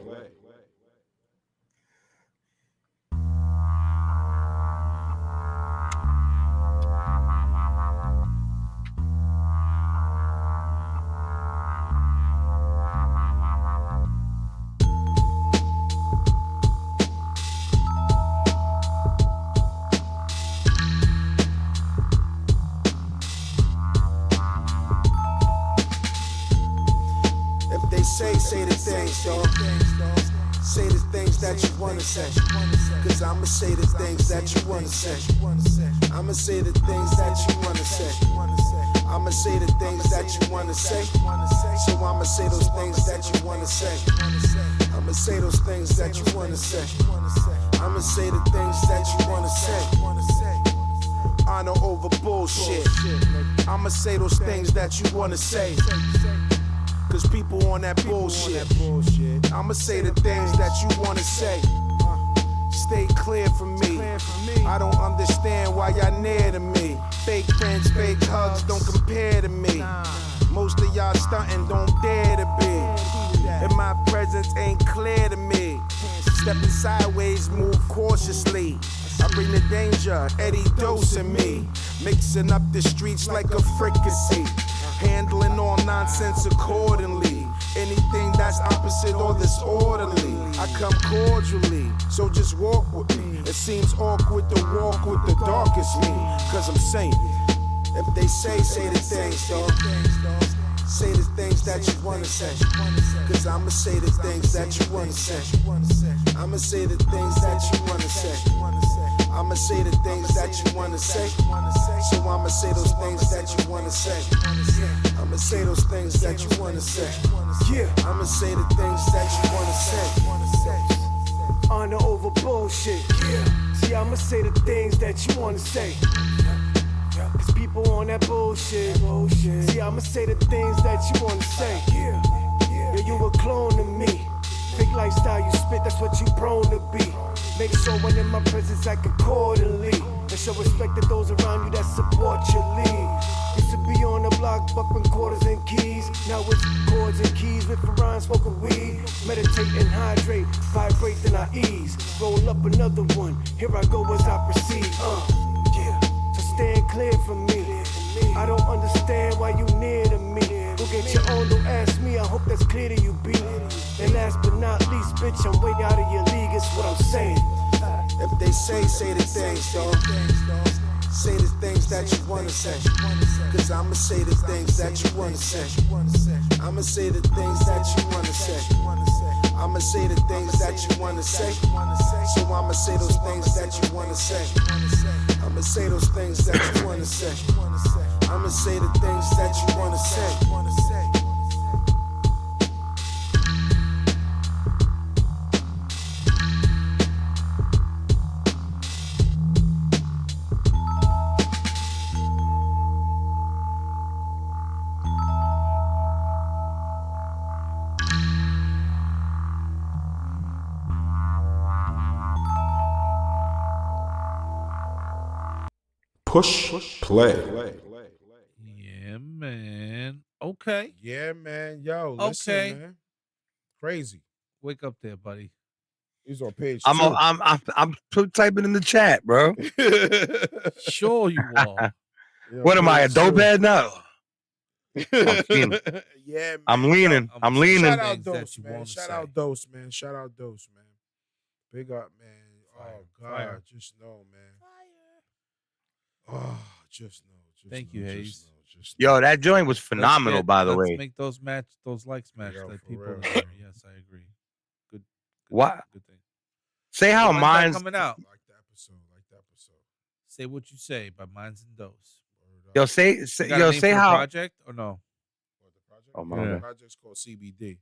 If they say the things, dog. Say the things that you wanna say. Cause I'ma say the things that you wanna say. I'ma say the things that you wanna say. I'ma say the things that you wanna say. So I'ma say those things that you wanna say. I'ma say those things that you wanna say. I'ma say the things that you wanna say. Honor over bullshit. I'ma say those things that you wanna say. Cause people on that bullshit. I'ma say the things that you wanna say. Stay clear from me. I don't understand why y'all near to me. Fake friends, fake hugs, don't compare to me. Most of y'all stuntin', don't dare to be. And my presence ain't clear to me. Stepping sideways, move cautiously. I bring the danger, Eddie dosing me. Mixing up the streets like a fricassee. Handling all nonsense accordingly. Anything that's opposite or disorderly, I come cordially, so just walk with me. It seems awkward to walk with the darkest me, cause I'm saying, if they say the things, dog. Say the things that you wanna say, cause I'ma say the things that you wanna say. I'ma say the things that you wanna say. I'ma say the things that you wanna say. So I'ma say those things that you wanna say. I'ma say those things that you wanna say. Yeah, I'ma say the things that you wanna say. Honor over bullshit. Yeah. See, I'ma say the things that you wanna say. Cause people on that bullshit. See, I'ma say the things that you wanna say. Yeah, you a clone to me. Big lifestyle you spit, that's what you prone to be. Make sure when in my presence act accordingly. And show respect to those around you that support your lead. Used to be on the block, bucking quarters and keys. Now it's chords and keys with rhymes, smoking weed. Meditate and hydrate, vibrate then I ease. Roll up another one, here I go as I proceed. So stand clear from me. I don't understand why you near to me. Go get your own, don't ask me, I hope that's clear to you, B. And last but not least, bitch, I'm way out of your league, is what I'm saying. If they say the things, dog. Say the things that you wanna say. Cause I'ma say the things that you wanna say. I'ma say the things that you wanna say. I'ma say the things that you wanna say. So I'ma say those things that you wanna say. I'ma say those things that you wanna say. I'ma say the things that you wanna say. Push play. Yeah, man. Okay. Yeah, man. Yo, listen, man. Crazy. Wake up there, buddy. He's on page I'm 2. I'm typing in the chat, bro. Sure you are. What am I, a dope head now? Yeah, man. I'm leaning. I'm leaning. Shout out Dose, man. Shout out Dose, man. Shout out Dose, man. Big up, man. Oh God, Fire. just know, man. Oh, just know. Thank you, Hayes. Yo, that joint was phenomenal, by the way. Let's make those likes match. Yo, Let for people. real. Yes, I agree. Good. What? Good thing. Say how When's that mine's coming out. Like the episode. Say what you say by Minds and Dose. Yo, say You got a name for the how project or no? Oh my The God. project's called CBD.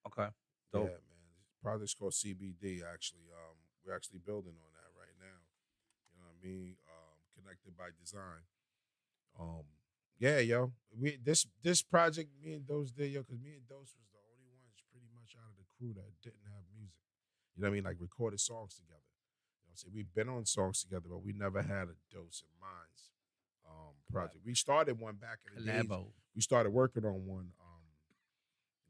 Okay. Dope. Yeah, man. The project's called CBD. Actually, we're actually building on that right now. You know what I mean? Connected by design. Yeah, yo. This project, me and Dose did, yo, because me and Dose was the only ones pretty much out of the crew that didn't have music. You know what I mean? Like recorded songs together. You know what I'm saying? We've been on songs together, but we never had a Dose and Minds project. We started one back in the days. Collabo. We started working on one.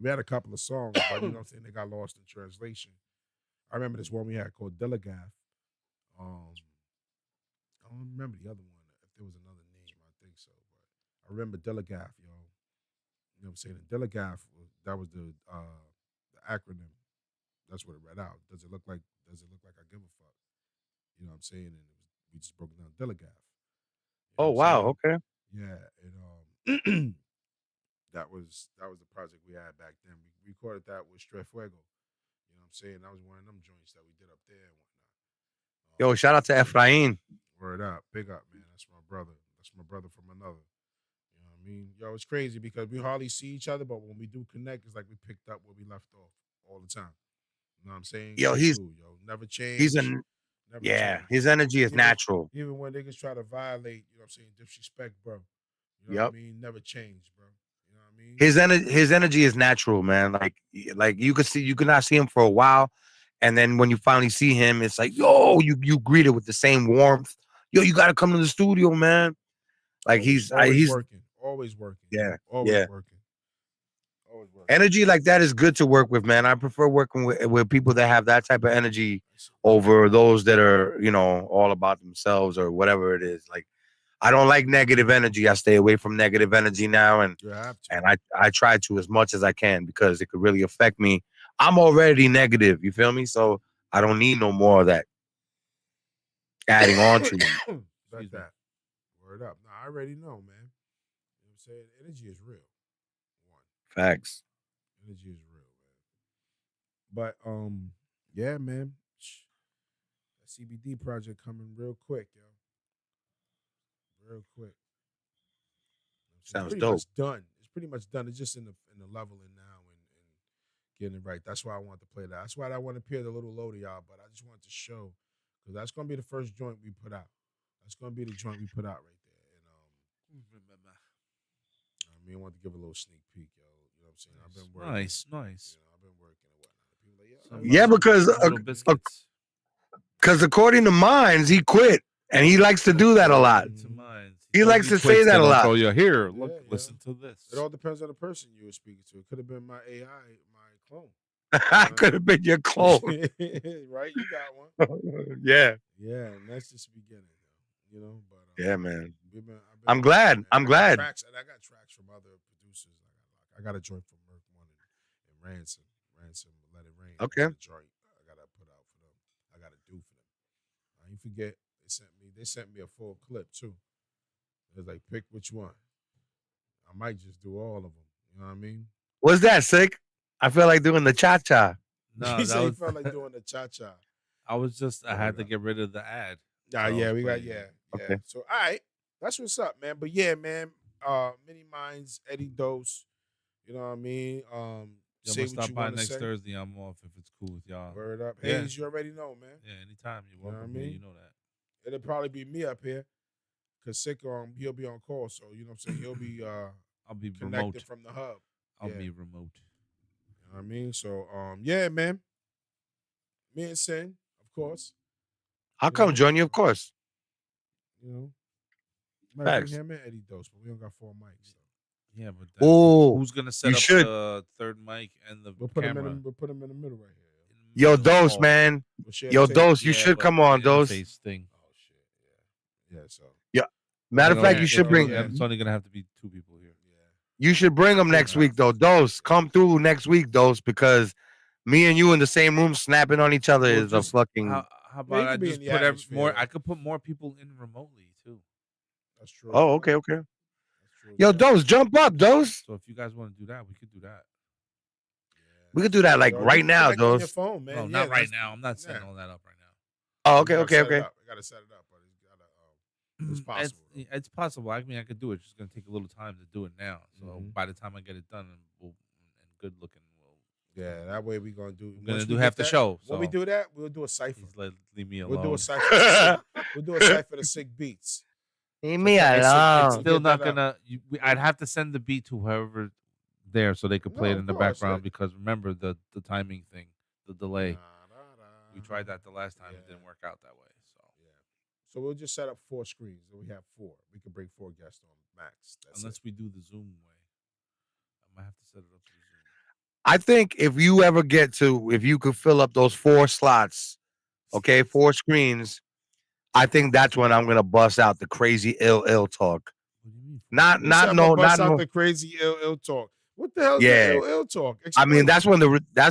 We had a couple of songs, but you know what I'm saying? They got lost in translation. I remember this one we had called Dilligaff. I don't remember the other one, if there was another name, I think so. But I remember Dilligaff, yo. You know what I'm saying? And Dilligaff, that was the acronym. That's what it read out. Does it look like I give a fuck? You know what I'm saying? And we just broke it down Dilligaff. You know Oh what I'm wow, saying? okay. Yeah, and that was the project we had back then. We recorded that with Stre Fuego. You know what I'm saying? That was one of them joints that we did up there and whatnot. Yo, shout out to Efrain. Word up. Big up, man. That's my brother. That's my brother from another. You know what I mean? Yo, it's crazy because we hardly see each other, but when we do connect, it's like we picked up where we left off all the time. You know what I'm saying? Yo, he's cool, never changed. he's Never yeah, changed. his energy is natural. Even when niggas try to violate, you know what I'm saying, disrespect, bro. You know what I mean? Never changed, bro. You know what I mean? His energy is natural, man. Like you could not see him for a while, and then when you finally see him, it's like, yo, you greet it with the same warmth. Yo, you got to come to the studio, man. Like he's working, always working. Yeah, always working. Always working. Energy like that is good to work with, man. I prefer working with people that have that type of energy over those that are, all about themselves or whatever it is. Like, I don't like negative energy. I stay away from negative energy now, and I try to as much as I can because it could really affect me. I'm already negative, you feel me? So I don't need no more of that adding on to me. Like that. Word up. No, I already know, man. You know what I'm saying? Energy is real. Facts. Energy is real, man. But yeah, man. That CBD project coming real quick, yo. Real quick. Sounds pretty dope. Much done. It's pretty much done. It's just in the leveling now and getting it right. That's why I wanted to play that. That's why that one appeared a little low to y'all, but I just wanted to show because that's gonna be the first joint we put out. That's gonna be the joint we put out right there. And I want to give a little sneak peek, yo. You know what I'm saying? I've been working. Nice. I've been working and whatnot. Yeah, because according to Mines, he quit, and he likes to do that a lot. He likes to say that a lot. Oh, you're here. Look, listen to this. It all depends on the person you were speaking to. It could have been my AI, my clone. I could have been your clone. Right? You got one. Yeah. Yeah, and that's just the beginning, you know. But yeah, man. I'm glad. I'm glad. I got tracks from other producers. I got a joint from Merc One and Ransom. Let It Rain. Okay. That's a joint I gotta put out for them. I gotta do for them. I ain't forget they sent me a full clip too. It was like, pick which one. I might just do all of them. You know what I mean? What's that, sick? I feel like doing the cha cha. No, he said he felt like doing the cha cha. I had to get rid of the ad. Yeah, we got yeah. Okay. So all right, that's what's up, man. But yeah, man. Mini Minds, Eddie Dose. You know what I mean? Yo, say I'm what stop you by want to next say. Thursday. I'm off if it's cool with y'all. Word up. Yeah. Hayes, you already know, man. Yeah, anytime you're You know welcome. what I mean? You know that. It'll probably be me up here. Cause Sick he'll be on call, so you know what I'm saying? He'll be I'll be connected remote from the hub. I'll Yeah. be remote. You know what I mean? So yeah, man. Me and Sin, of course. I'll come join you, of course. You know. Might Facts. bring him and Eddie Dose, but we don't got 4 mics. So. Yeah, but who's gonna set you up should. the third mic and the We'll put camera? we'll put him in the middle right here. Yo, Dose, man. We'll share Yo, the table. Dose, you should but come on, the Dose. interface thing. Oh shit, yeah. So Yeah. Matter of fact, you should bring. It's only gonna have to be 2 people here. You should bring him next week, though. Dose, come through next week, Dose, because me and you in the same room snapping on each other is a fucking. How about I just put more? I could put more people in remotely too. That's true. Oh, okay. Yo, Dose, jump up, Dose. So if you guys want to do that, we could do that. We could do that like right now, Dose. Phone, man. No, not right now. I'm not setting all that up right now. Oh, okay. I gotta set it up, but it's possible. It's possible. I mean, I could do it. It's just gonna take a little time to do it now. So by the time I get it done and good looking, yeah, that way we're gonna do. We're gonna do half the show. So. When we do that, we'll do a cipher. Leave me alone. We'll do a cipher. We'll do a cipher to Sick Beats. Leave me alone. It's still not gonna. I'd have to send the beat to whoever there so they could play it in the background because remember the timing thing, the delay. We tried that the last time. It didn't work out that way. So So we'll just set up 4 screens. So we have 4. We can bring 4 guests on max. Unless we do the Zoom way, I might have to set it up for Zoom. I think if you could fill up those 4 slots, okay, 4 screens, I think that's when I'm gonna bust out the crazy ill talk. Not the crazy ill talk. What the hell is the ill talk? I mean, that's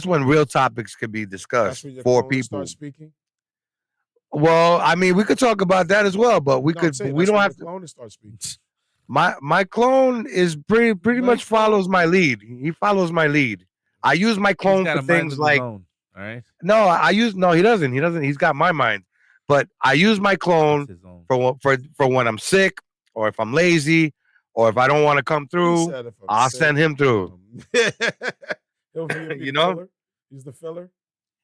when real topics could be discussed. 4 people start speaking. Well, I mean, we could talk about that as well, but we don't have to. Clone to start speaking. My clone is pretty much follows my lead. He follows my lead. I use my clone for things like. All right. No, he doesn't. He's got my mind, but I use my clone for when I'm sick or if I'm lazy or if I don't want to come through. I'll send him through. You know, he's the filler.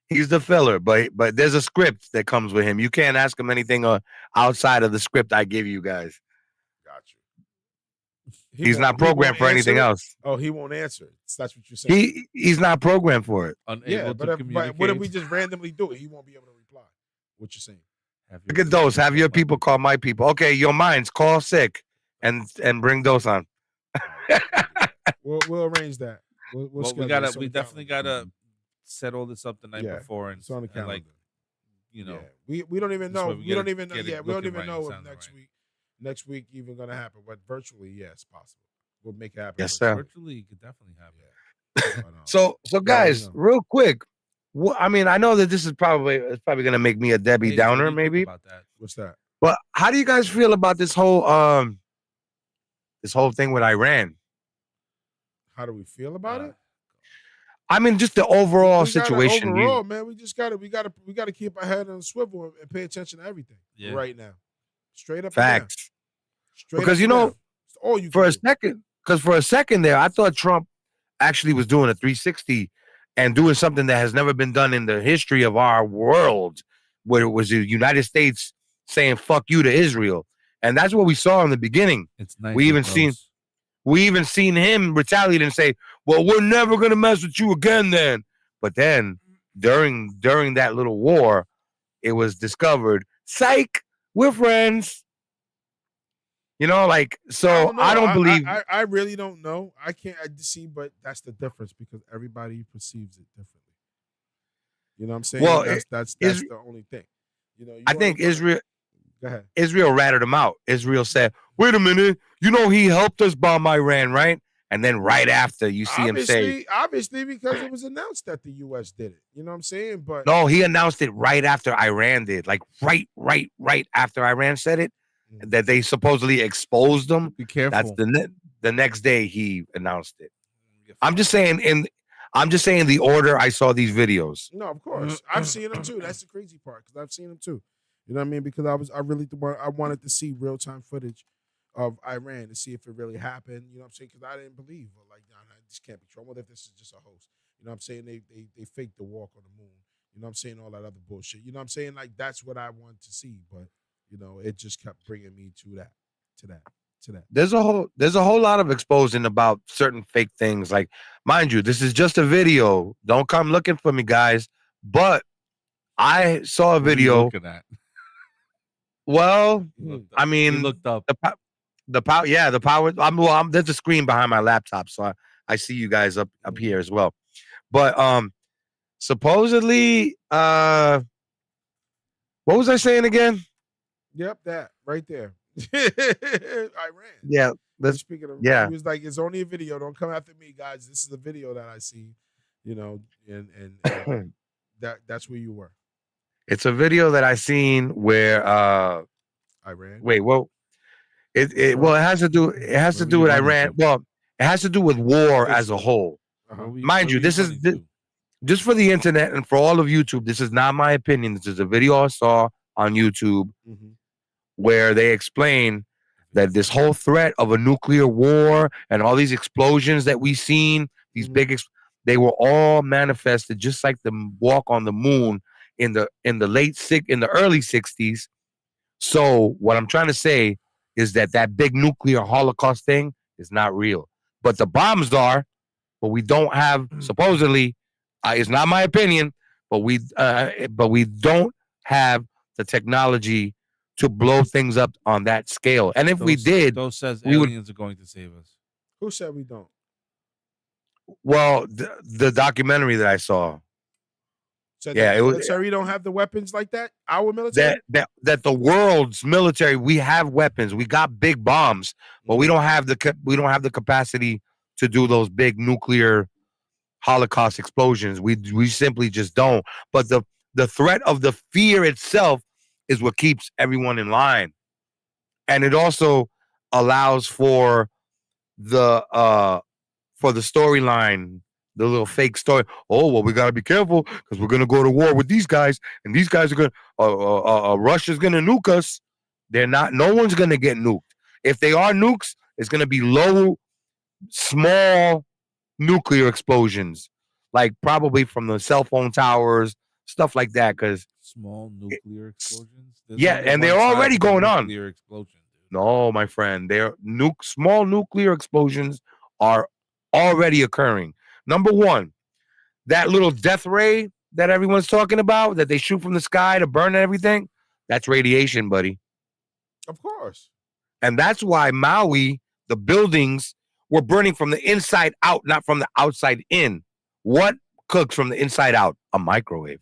He's the filler, but there's a script that comes with him. You can't ask him anything outside of the script I give you guys. Got you. He's not programmed for anything else. Oh, he won't answer. That's what you're saying. He's not programmed for it. Yeah, but what if we just randomly do it? He won't be able to reply. What you're saying? Look at those. Have your people call my people. Okay, your minds call sick and bring those on. We'll arrange that. We'll we definitely gotta set all this up the night before and, it's on the calendar. like, you know, we don't even know. We don't even know. get it Yeah, we don't looking even right know and if sounding next week even gonna happen. But virtually, yes, possible. We'll make it happen. Yes, sir. virtually it could definitely happen. So guys, real quick. I mean, I know that this is probably gonna make me a Debbie Hey, Downer, what do you think maybe. about that? What's that? But how do you guys feel about this whole thing with Iran? How do we feel about it? I mean, just the overall situation. Overall, man, we gotta keep our head on the swivel and pay attention to everything right now. Straight up. Facts. Straight Because up and down. It's all you for can a do. second, for a second there, I thought Trump actually was doing a 360 and doing something that has never been done in the history of our world, where it was the United States saying "fuck you" to Israel, and that's what we saw in the beginning. It's nice. We even seen him retaliate and say, "Well, we're never gonna mess with you again." But then during that little war, it was discovered, psych, we're friends. You know, like, so I don't believe. I really don't know. I can't see, but that's the difference because everybody perceives it differently. You know what I'm saying? Well, that's the only thing. You know, I think Israel. Go ahead. Israel ratted him out. Israel said, "Wait a minute, you know he helped us bomb Iran, right?" And then right after, you see him say, obviously, because it was announced that the U.S. did it. You know what I'm saying? But "No, he announced it right after Iran did, like right after Iran said it, that they supposedly exposed them." Be careful. That's the next day he announced it. I'm just saying the order I saw these videos. No, of course, I've seen them too. That's the crazy part because I've seen them too. You know what I mean? Because I wanted to see real time footage of Iran to see if it really happened. You know what I'm saying? Because I didn't believe, like, nah, this can't be true. What if this is just a hoax? You know what I'm saying? They faked the walk on the moon. You know what I'm saying? All that other bullshit. You know what I'm saying? Like, that's what I wanted to see, but you know, it just kept bringing me to that. There's a whole lot of exposing about certain fake things. Like, mind you, this is just a video. Don't come looking for me, guys. But I saw a video. Look at that. Well, I mean, He looked up. the power. Yeah, the power. There's a screen behind my laptop, so I see you guys up here as well. But supposedly, what was I saying again? Yep, that right there. Iran. Yeah. Speaking of, yeah. He was like, "It's only a video. Don't come after me, guys. This is a video that I see." You know, and that's where you were. It's a video that I seen where Iran. Wait, well, it has to do with Iran. Well, it has to do with war as a whole. Mind you, this is just for the internet and for all of YouTube. This is not my opinion. This is a video I saw on YouTube where they explain that this whole threat of a nuclear war and all these explosions that we've seen, these big, they were all manifested just like the walk on the moon in the early 60s. So what I'm trying to say is that big nuclear Holocaust thing is not real, but the bombs are. But we don't have, supposedly, it's not my opinion, but we don't have the technology to blow things up on that scale. And if we did, those says we aliens are going to save us. Who said we don't? Well, the documentary that I saw. So yeah, the it was military don't have the weapons like that. Our military. That the world's military, we have weapons, we got big bombs, but we don't have the capacity to do those big nuclear Holocaust explosions. We simply just don't. But the threat of the fear itself is what keeps everyone in line, and it also allows for the storyline. The little fake story. Oh, well, we got to be careful because we're going to go to war with these guys, and these guys are going to, Russia's going to nuke us. They're not, no one's going to get nuked. If they are nukes, it's going to be small nuclear explosions, like probably from the cell phone towers, stuff like that. Because small nuclear explosions? And they're already going on. Nuclear explosion, dude. No, my friend. Small nuclear explosions are already occurring. Number one, that little death ray that everyone's talking about that they shoot from the sky to burn everything, that's radiation, buddy. Of course. And that's why Maui, the buildings were burning from the inside out, not from the outside in. What cooks from the inside out? A microwave.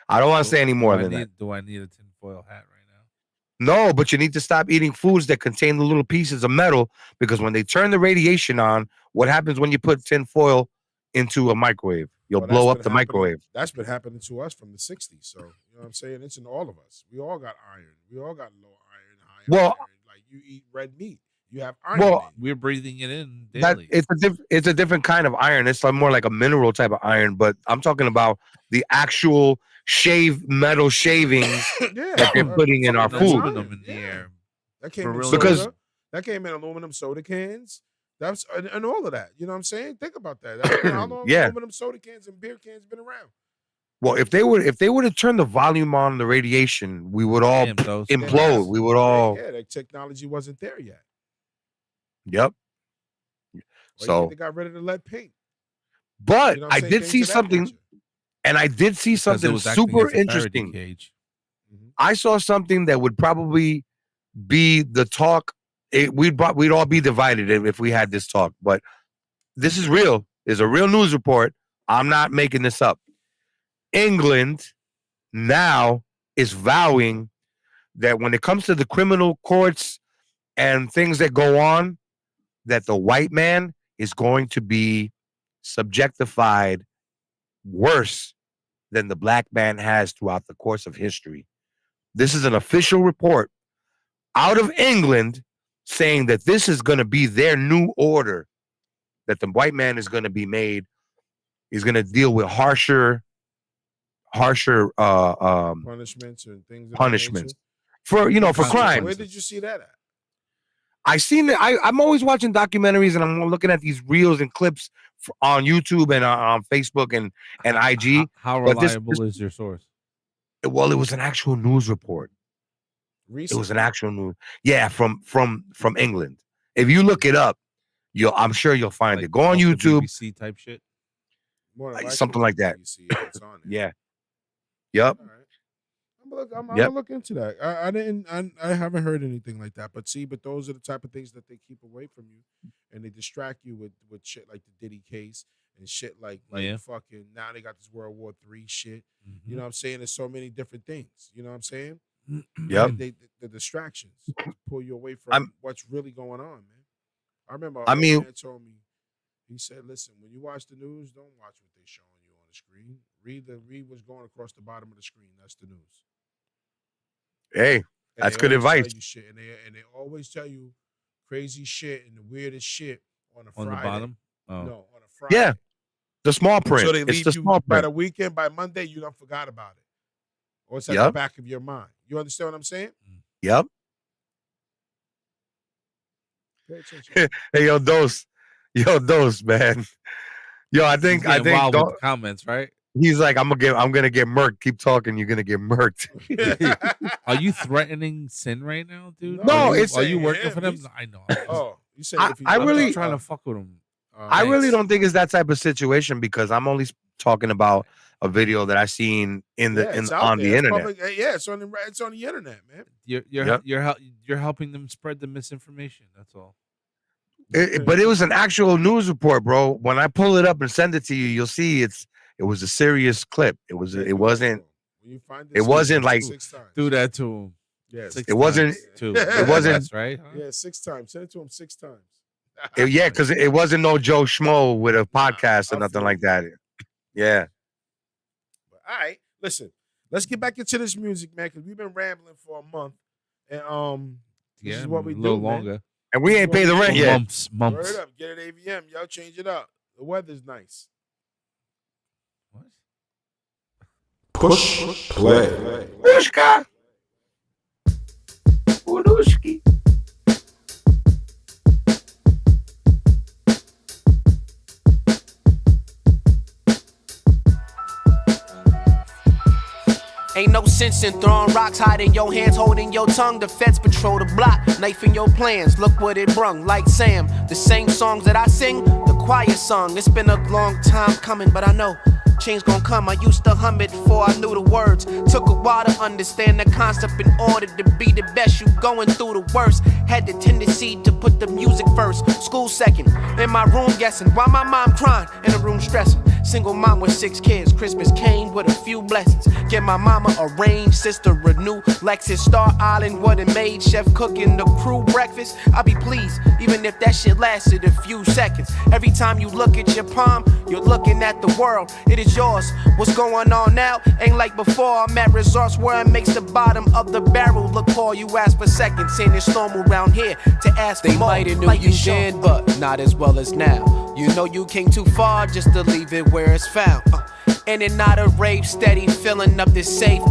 I don't want to say any more than that. Do I need a tinfoil hat right now? No, but you need to stop eating foods that contain the little pieces of metal, because when they turn the radiation on, what happens when you put tin foil into a microwave? You'll blow up the microwave. That's been happening to us from the 60s. So, you know what I'm saying? It's in all of us. We all got iron. We all got low iron, high iron. Like you eat red meat. You have iron. Well, we're breathing it in daily. It's a different kind of iron. It's like more like a mineral type of iron, but I'm talking about the actual metal shavings that they're putting in our food. In the air. That came in because soda. That came in aluminum soda cans. That's and all of that. You know what I'm saying? Think about that. How long aluminum soda cans and beer cans been around? Well, if they would have turned the volume on the radiation, we would all implode. We would all. Yeah, that technology wasn't there yet. Yep. So they got rid of the lead paint. But You know what I'm I saying? did Things see of that something, nature. and I did see something super interesting. I saw something that would probably be the talk. We'd all be divided if we had this talk, but this is real. It's a real news report. I'm not making this up. England now is vowing that when it comes to the criminal courts and things that go on, that the white man is going to be subjectified worse than the black man has throughout the course of history. This is an official report out of England saying that this is going to be their new order, that the white man is going to be made, he's going to deal with harsher punishments and things. For crimes. Where did you see that at? I seen it. I'm always watching documentaries and I'm looking at these reels and clips on YouTube and on Facebook and IG. How reliable is your source? Well, it was an actual news report. Recently? It was an actual news. Yeah, from England. If you look it up, I'm sure you'll find it. Go on YouTube. BBC type shit. Something like that. Yeah. Yep. I'm gonna look into that. I haven't heard anything like that. But those are the type of things that they keep away from you, and they distract you with shit like the Diddy case and shit like fucking. Now they got this World War III shit. You know what I'm saying? There's so many different things. You know what I'm saying? Yep. The distractions pull you away from what's really going on, man. I remember. Man told me. He said, "Listen, when you watch the news, don't watch what they're showing you on the screen. Read what's going across the bottom of the screen. That's the news." Hey, that's good advice. And they always tell you crazy shit and the weirdest shit on a Friday. On the bottom? Oh. No, on a Friday. Yeah, the small print. So they it's leave the you small by print. the weekend, by Monday, you don't forgot about it. Or it's at the back of your mind. You understand what I'm saying? Yep. Pay attention. Hey, yo, Dose, man. Yo, I think wild with the comments, right? He's like, I'm gonna get murked. Keep talking, you're gonna get murked. Are you threatening sin right now, dude? No, are you working for them? I know. Oh, you say I'm really trying to fuck with them. I really don't think it's that type of situation, because I'm only talking about a video that I seen on the internet. Public, it's on the internet, man. You're helping them spread the misinformation. That's all. But it was an actual news report, bro. When I pull it up and send it to you, you'll see it was a serious clip. It wasn't like do that to him. Yes. It wasn't right. Huh? Yeah, 6 times. Send it to him 6 times. Because it wasn't no Joe Schmo with a podcast or nothing like that. Yeah. All right, listen. Let's get back into this music, man, because we've been rambling for a month, and this is what we do, longer. Man. And we ain't paid the rent yet. Months. Word up, get it AVM, y'all change it up. The weather's nice. What? Push play. Pushka. Pudushki. Ain't no No sense in throwing rocks, hiding your hands, holding your tongue. The feds patrol the block, knife in your plans. Look what it brung, like Sam. The same songs that I sing, the choir sung. It's been a long time coming, but I know change gon' come. I used to hum it before I knew the words. Took a while to understand the concept in order to be the best. You going through the worst. Had the tendency to put the music first. School second. In my room guessing. Why my mom crying? In the room stressing. Single mom with 6 kids. Christmas came with a few blessings. Get my mama a range, sister a new Lexus. Star Island, what it made. Chef cooking the crew breakfast. I'll be pleased, even if that shit lasted a few seconds. Every time you look at your palm, you're looking at the world. It is yours. What's going on now? Ain't like before. I'm at resorts where it makes the bottom of the barrel look poor. You ask for seconds, and it's normal around here to ask for more. They might have knew like you then, but not as well as now. You know you came too far just to leave it where it's found. And it not a rave, steady filling up this safe.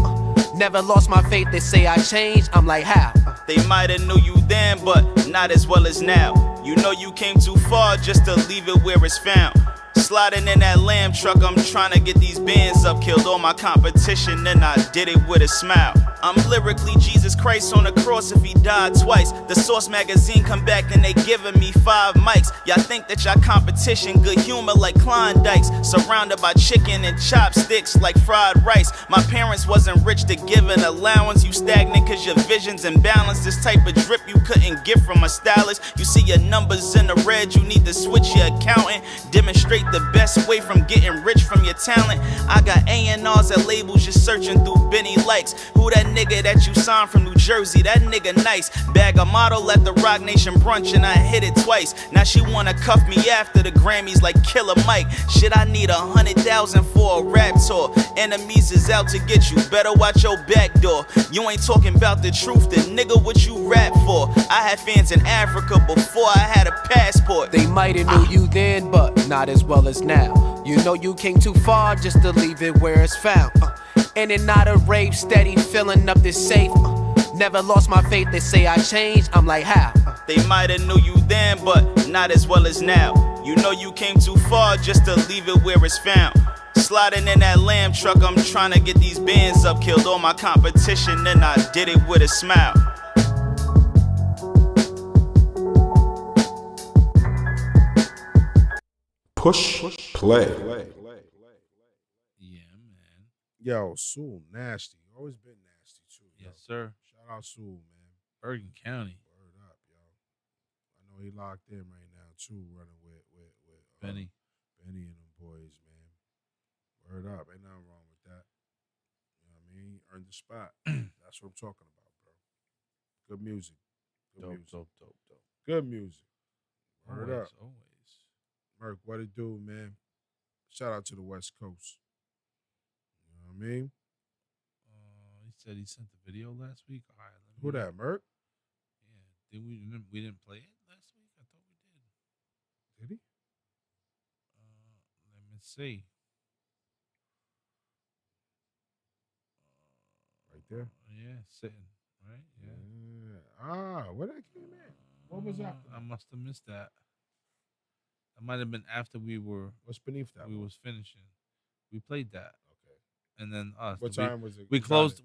Never lost my faith. They say I changed. I'm like, how? They might have knew you then, but not as well as now. You know you came too far just to leave it where it's found. Sliding in that lamb truck, I'm trying to get these bands up. Killed all my competition, and I did it with a smile. I'm lyrically Jesus Christ on the cross if he died twice. The Source magazine come back and they giving me 5 mics. Y'all think that y'all competition good humor like Klondikes. Surrounded by chicken and chopsticks like fried rice. My parents wasn't rich to give an allowance. You stagnant cause your vision's imbalanced. This type of drip you couldn't get from a stylist. You see your numbers in the red, you need to switch your accountant. Demonstrate the best way from getting rich from your talent. I got A&Rs at labels just searching through Benny Likes. Who that nigga that you signed from New Jersey? That nigga nice. Bag a model at the Rock Nation brunch and I hit it twice. Now she wanna cuff me after the Grammys like Killer Mike. Shit, I need 100,000 for a rap tour. Enemies is out to get you. Better watch your back door. You ain't talking about the truth, then nigga what you rap for? I had fans in Africa before I had a passport. They might have knew you then, but not as well as now. You know you came too far just to leave it where it's found. And it not a rave, steady filling up this safe. Never lost my faith, they say I changed. I'm like, how? They might have knew you then, but not as well as now. You know you came too far just to leave it where it's found. Sliding in that lamb truck, I'm trying to get these bands up. Killed all my competition, and I did it with a smile. Push play. Yeah, man. Yo, Sewell, nasty. Always been nasty too. Yo. Yes, sir. Shout out Sewell, man. Bergen County. Word up, yo. I know he locked in right now too, running with Benny and them boys, man. Word up, ain't nothing wrong with that. You know what I mean? He earned the spot. That's what I'm talking about, bro. Good music. Good music. Dope. Good music. Word Always, up. always. Merc, what it do, man? Shout out to the West Coast. You know what I mean? He said he sent the video last week. All right, Who that, Merc? Yeah, we didn't play it last week? I thought we did. Did he? Let me see. Right there? Yeah, sitting. Right? Yeah. Where that came in? What was after that? I must have missed that. That might have been after we were. What's beneath that? We was finishing. We played that. Okay. And then us. What time was it? We closed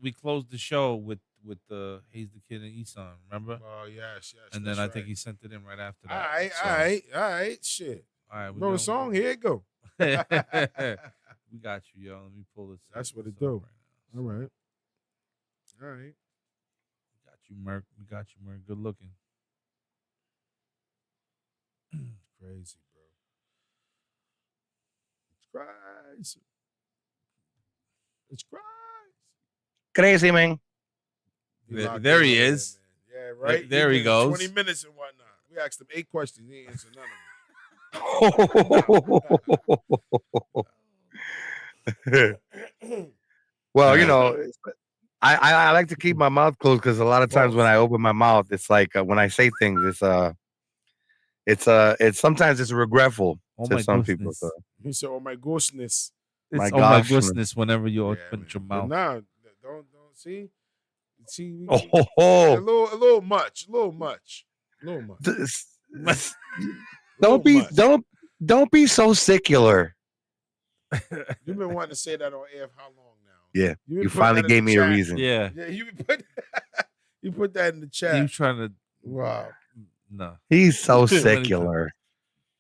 the show with the Hayes the Kid and Eson, remember? Oh yes. And then I think he sent it in right after that. All right. Shit. All right. Know the song? Here it go. We got you, yo. Let me pull this. That's what it do. All right. Got you, Merc. We got you, Merc. Good looking. Crazy, bro. It's crazy. It's crazy. Crazy, man. There he is. Yeah, right. There he goes. 20 minutes and whatnot. We asked him 8 questions. He ain't answered none of them. Well, you know, I like to keep my mouth closed because a lot of times when I open my mouth, it's like when I say things, it's sometimes it's regretful to some people. So. He said, "Oh my goodness." It's my goodness whenever you open your mouth. Nah, don't see. See, a little much. Don't be so secular. You've been wanting to say that on air for how long now? Yeah, You you put finally that in gave the me a chat. reason. Yeah. Yeah, you put that in the chat. He was trying to. Wow. No. He's so Too many secular.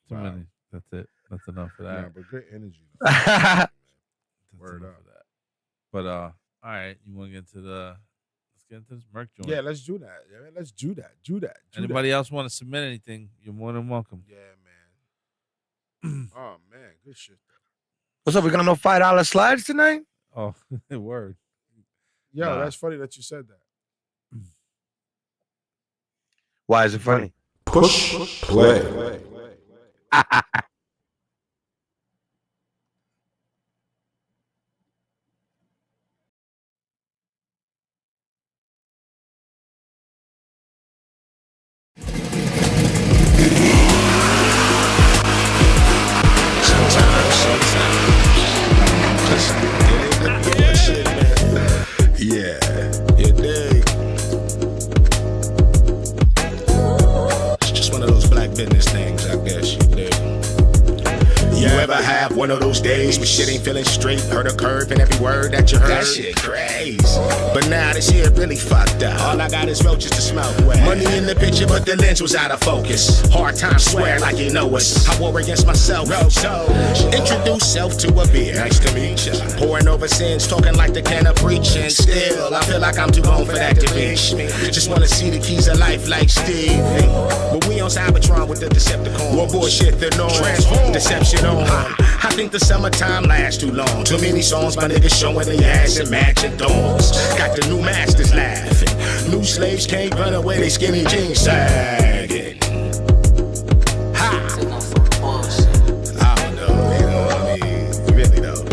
Too many. That's it. That's enough for that. Nah, but good energy. That's Word enough up. for that. But all right, you want to get to let's get into this Merc joint. Yeah, let's do that. Yeah, let's do that. Do that. Anybody else want to submit anything? You're more than welcome. Yeah, man. Oh man, good shit. What's up? We got no $5 slides tonight? Oh, word. Yo, Nah. that's funny that you said that. Why is it funny? Push play. Yeah, you dig? It's just one of those black business things, I guess you dig. You ever have one of those days when shit ain't feeling straight? Heard a curve in every word that you heard? That shit crazy. But now this shit really fucked up. All I got is roaches to smoke with. Money in the picture, but the lens was out of focus. Hard time swear like you know us. I war against myself. So introduce self to a beer. Nice to meet ya. Pouring over sins, talking like the can of preaching. Still, I feel like I'm too grown for that to reach. Just wanna see the keys of life like Steve. But we on Cybertron with the Decepticons. More bullshit than norm. Transform. Deception on. I think the summertime lasts too long. Too many songs, my niggas showing their ass and matching thongs. Got the new masters laughing. New slaves can't run away, they skinny jeans sagging. Ha! I don't know, you know what I mean? Really though.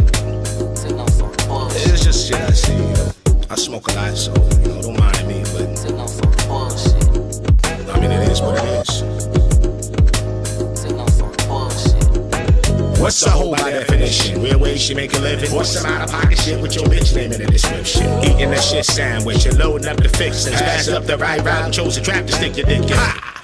It's just shit I see, you know. I smoke a lot, so, you know, don't mind me, but I mean, it is what it is. What's a hoe by definition? Real ways you make a living. What's some out of pocket shit with your bitch name in the description? Eating a shit sandwich and loading up the fixings. Passing up the right route, chose a trap to stick your dick in. Ha!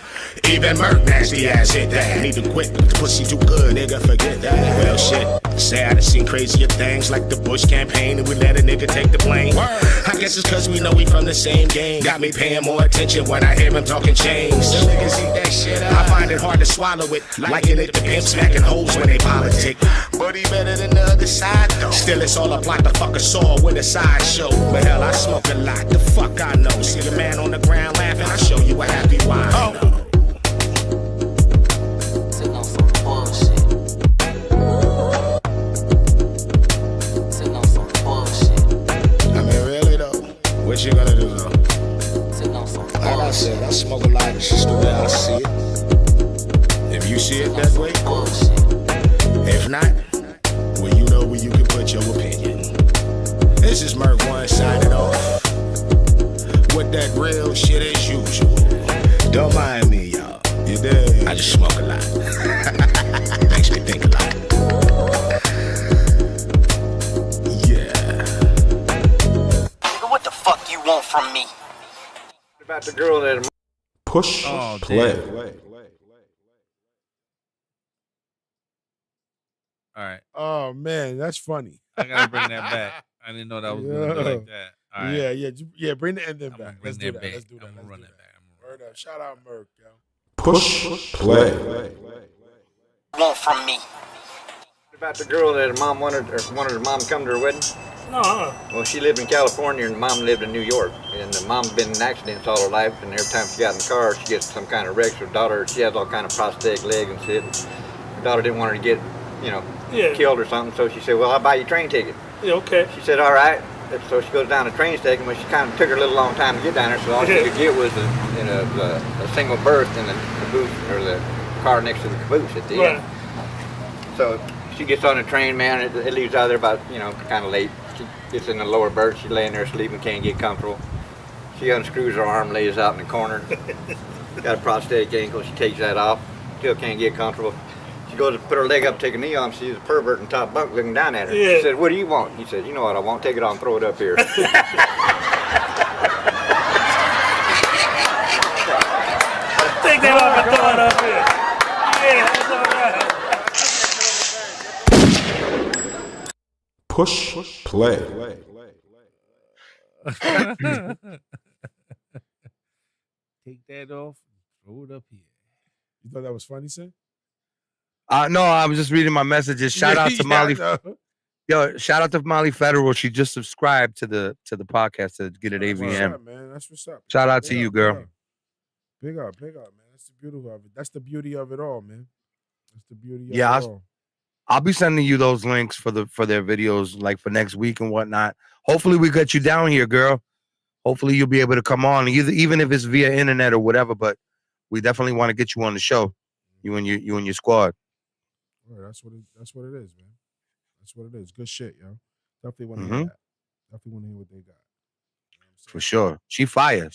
Even Merc nasty ass hit that. Need to quit, but the pussy too good, nigga, forget that. Well shit, say I done seen crazier things like the Bush campaign and we let a nigga take the blame. I guess it's cause we know we from the same game. Got me paying more attention when I hear him talking change. Some niggas eat that shit up. I find it hard to swallow it. Liking it, the pimp smacking hoes when they politic. But he better than the other side though. Still it's all a plot to fuck a saw with a sideshow. But hell, I smoke a lot, the fuck I know. See the man on the ground laughing, I show you a happy wine. Oh. What you gonna do though? Like I said, I smoke a lot, it's just the way I see it. If you see it that way, cool. If not, well you know where you can put your opinion. This is Merc One signing off. With that real shit as usual. Don't mind me, y'all. You dig? I just smoke a lot. Makes me think a lot. What the fuck you want from me? About the girl that Push play. All right. Oh man, that's funny. I gotta bring that back. I didn't know that was gonna be like that. All right. Yeah. Bring the ending back. Bring Let's do that that. back. Let's do that. I'm gonna run that back. Word up. Shout out Merc, yo. Push play. Want from me? about the girl that her mom wanted her mom to come to her wedding. No. Well, she lived in California and mom lived in New York. And the mom's been in accidents all her life, and every time she got in the car, she gets some kind of wreck. Her daughter, she has all kind of prosthetic legs and shit. Her daughter didn't want her to get, killed or something, so she said, well, I'll buy you a train ticket. Yeah, okay. She said, all right. So she goes down the train station, but she kind of took her a little long time to get down there, so all she could get was a single berth in the caboose, or the car next to the caboose at the end. So she gets on the train, man, it leaves out there about, kind of late. She gets in the lower berth, she's laying there sleeping, can't get comfortable. She unscrews her arm, lays out in the corner. Got a prosthetic ankle, she takes that off, still can't get comfortable. She goes to put her leg up, take a knee on, sees a pervert in top bunk looking down at her. Yeah. She said, what do you want? He said, you know what I want, take it on, throw it up here. Take that off and throw it up here. Yeah, that's all right. Push play. Take that off and throw it up here. You thought that was funny, son? No, I was just reading my messages. Shout out to Molly. Yo, shout out to Molly Federal. She just subscribed to the podcast to get at AVM. What's up, man? That's what's up. Shout out to you, girl. Big up, man. That's the beauty of it. That's the beauty of it all, man. That's the beauty of it all. I'll be sending you those links for their videos, like for next week and whatnot. Hopefully, we get you down here, girl. Hopefully, you'll be able to come on, even if it's via internet or whatever. But we definitely want to get you on the show, you and your squad. Right, that's what it is, man. That's what it is. Good shit, yo. Definitely want to hear that. Definitely want to hear what they got. For sure. She fire.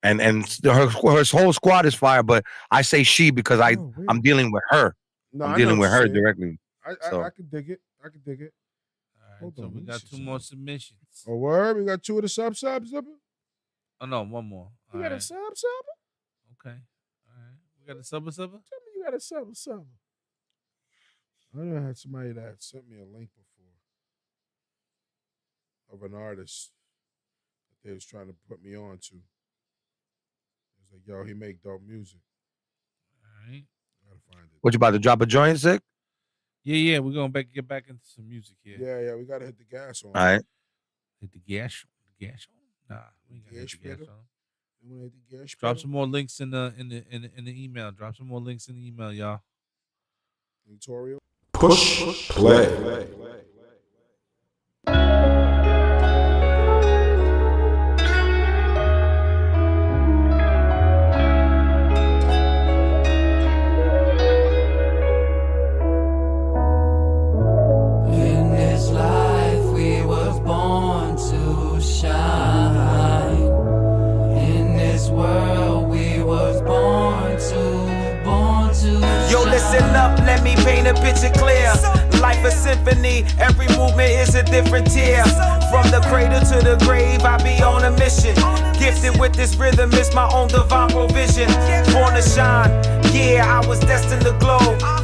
And her whole squad is fire, but I say she because I'm dealing with her. No, I'm dealing with her directly. I can dig it. I can dig it. All right, so we got 2 more submissions. Oh, word? We got 2 of the subs. Oh no, 1 more. You got a sub? Okay. All right. We got a sub. Tell me you got a sub. I know I had somebody that sent me a link before of an artist that they was trying to put me on to. It was like, yo, he make dope music. All right. Gotta find it. What, you about to drop a joint, Sick? Yeah. We're gonna get back into some music here. Yeah. We gotta hit the gas on. All right. Hit the gas on? Nah, we ain't gonna hit the gas on. You wanna hit the gas? Drop some more links in the email. Drop some more links in the email, y'all. Tutorial. Push play. In this life we was born to shine. In this world we was born to Yo, listen up, let me paint a picture clear. Life a symphony, every movement is a different tier. From the cradle to the grave, I be on a mission. Gifted with this rhythm, it's my own divine provision. Born to shine, yeah, I was destined to glow.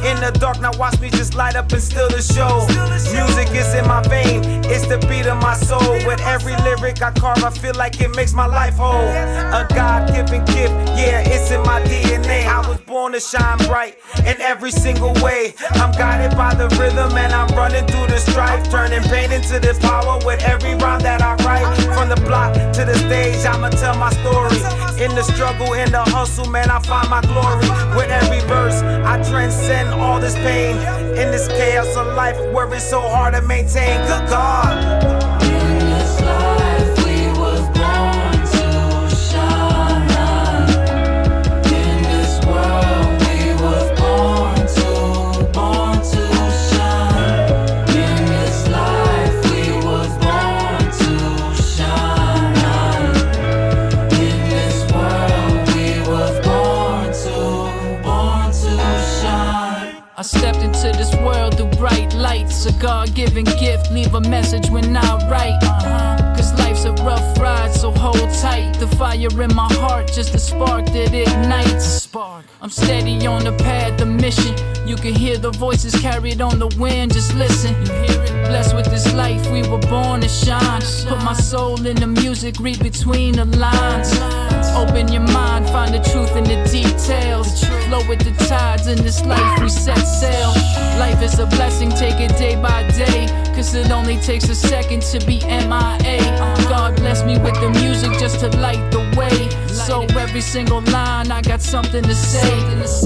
In the dark, now watch me just light up and still the show. Music is in my vein, it's the beat of my soul. With every lyric I carve, I feel like it makes my life whole. A God-given gift, yeah, it's in my DNA. I was born to shine bright in every single way. I'm guided by the rhythm and I'm running through the strife, turning pain into this power with every rhyme that I write. From the block to the stage, I'ma tell my story. In the struggle, in the hustle, man, I find my glory. With every verse, I transcend all this pain. In this chaos of life where it's so hard to maintain. Good God. In this life we was born to shine. In this world we was born to shine. In this life we was born to shine. In this world we was born to shine. I stepped into this world through bright lights. A God-given gift, leave a message when I write. Cause life's a rough ride, so hold tight. The fire in my heart, just a spark that ignites. I'm steady on the path, the mission. You can hear the voices carried on the wind, just listen. Blessed with this life, we were born to shine. Put my soul in the music, read between the lines. Open your mind, find the truth in the details. Flow with the tides in this life, we set sail. Life is a blessing, take it day by day. Cause it only takes a second to be MIA. God bless me with the music just to light the way. So every single line I got something to say.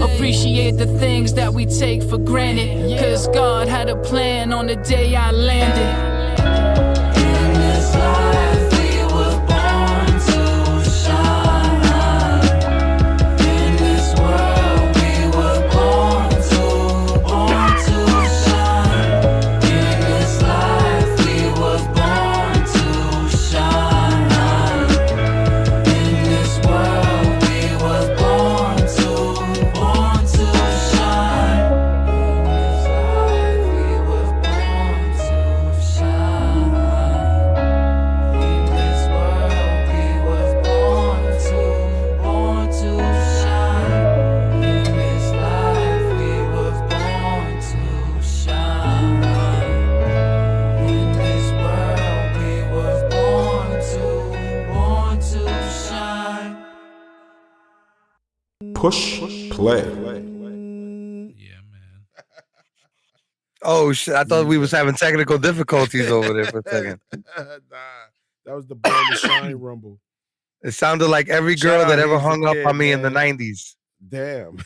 Appreciate the things that we take for granted. Cause God had a plan on the day I landed. In this life we were born to shine. In this world we were born to shine. In this life we was born to shine. In this world we was born to shine. In this life we was born to shine. Push play. Oh shit! I thought we was having technical difficulties over there for a second. That was the Born to Shine rumble. It sounded like every Shout girl out that ever Hayes the hung up Kid, on me in the man. 90s. Damn.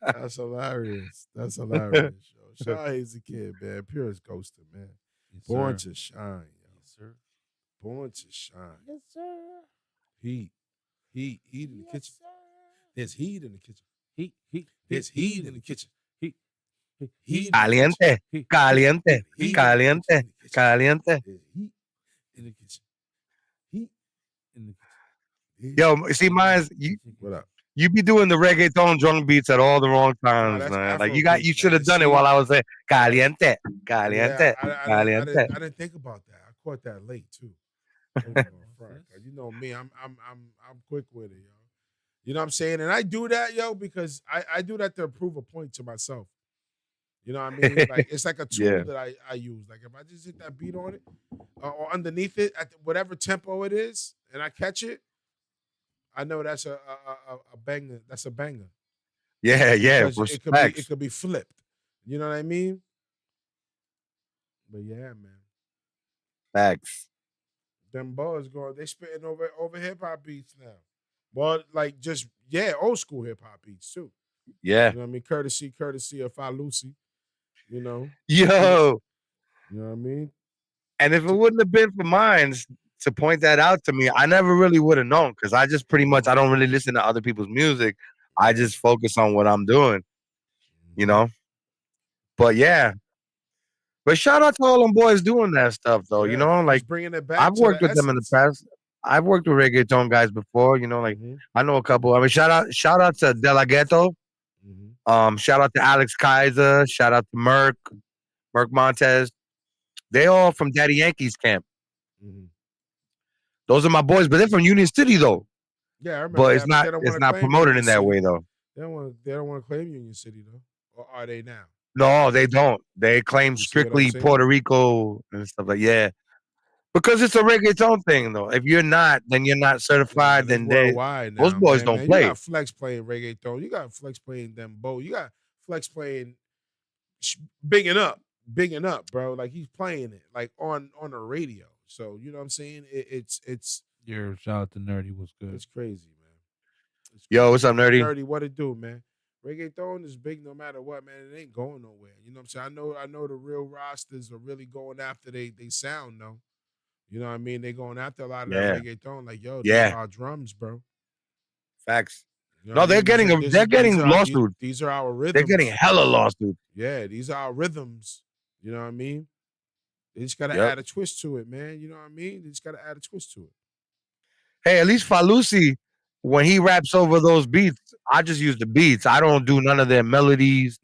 That's hilarious. That's hilarious. Yo. Shout out Hayes the Kid, man. Pure as ghosting, man. Born to shine, yo. Yes, sir. Born to shine. Yes, sir. Heat in the kitchen. There's heat in the kitchen. Heat. There's heat in the kitchen. Heat. Caliente, caliente, caliente, caliente. Heat in the kitchen. Heat in the kitchen. Yo, see, mine's you. What up? You be doing the reggaeton drum beats at all the wrong times, that's man. Like Afro you beats, should have man. done it See? while I was there. Caliente, caliente, Yeah, caliente. I didn't think about that. I caught that late too. You know me, I'm quick with it, yo. You know what I'm saying? And I do that, yo, because I do that to prove a point to myself. You know what I mean? Like it's like a tool Yeah. that I use. Like if I just hit that beat on it or underneath it at whatever tempo it is, and I catch it, I know that's a banger. That's a banger. Yeah, Because respect. it could be flipped. You know what I mean? But yeah, man. Facts. Them boys they spitting over hip hop beats now. Well, like just old school hip hop beats too. Yeah. You know what I mean? Courtesy of Lucy. You know? Yo. You know what I mean? And if it wouldn't have been for Minds to point that out to me, I never really would have known because I just pretty much I don't really listen to other people's music. I just focus on what I'm doing, you know. But yeah. But shout out to all them boys doing that stuff though, you know. Like Just bringing it back. I've to worked the with them in the essence. past. I've worked with reggaeton guys before, you know. Like I know a couple. I mean, shout out to De La Ghetto. Shout out to Alex Kaiser. Shout out to Merc Montez. They all from Daddy Yankee's camp. Those are my boys, but they're from Union City though. Yeah, I remember But that, it's but not they don't it's wanna not claim promoted Union in that City. way though. They don't want to claim Union City though. Or are they now? No, they don't. They claim You see what I'm strictly saying? Puerto Rico and stuff like because it's a reggaeton thing though. If you're not, then you're not certified. Then they Worldwide now, those boys man. don't You play. got Flex playing reggaeton. You got Flex playing dembow. You got Flex playing bigging up, bro. Like he's playing it like on the radio. So you know what I'm saying? It's Your shout out to Nerdy was good. It's crazy, man. It's Yo, what's up, Nerdy? Nerdy, what it do, man? Reggaeton is big no matter what, man. It ain't going nowhere. You know what I'm saying? I know the real rosters are really going after they sound though. You know what I mean? They going after a lot of that reggaeton. Like, yo, these are our drums, bro. Facts. You know No, what I they're mean? getting they're getting lawsuits. These are our rhythms. They're getting hella lawsuits. Yeah, these are our rhythms. You know what I mean? They just gotta Yep. add a twist to it, man. You know what I mean? They just gotta add a twist to it. Hey, at least Falusi, when he raps over those beats, I just use the beats. I don't do none of their melodies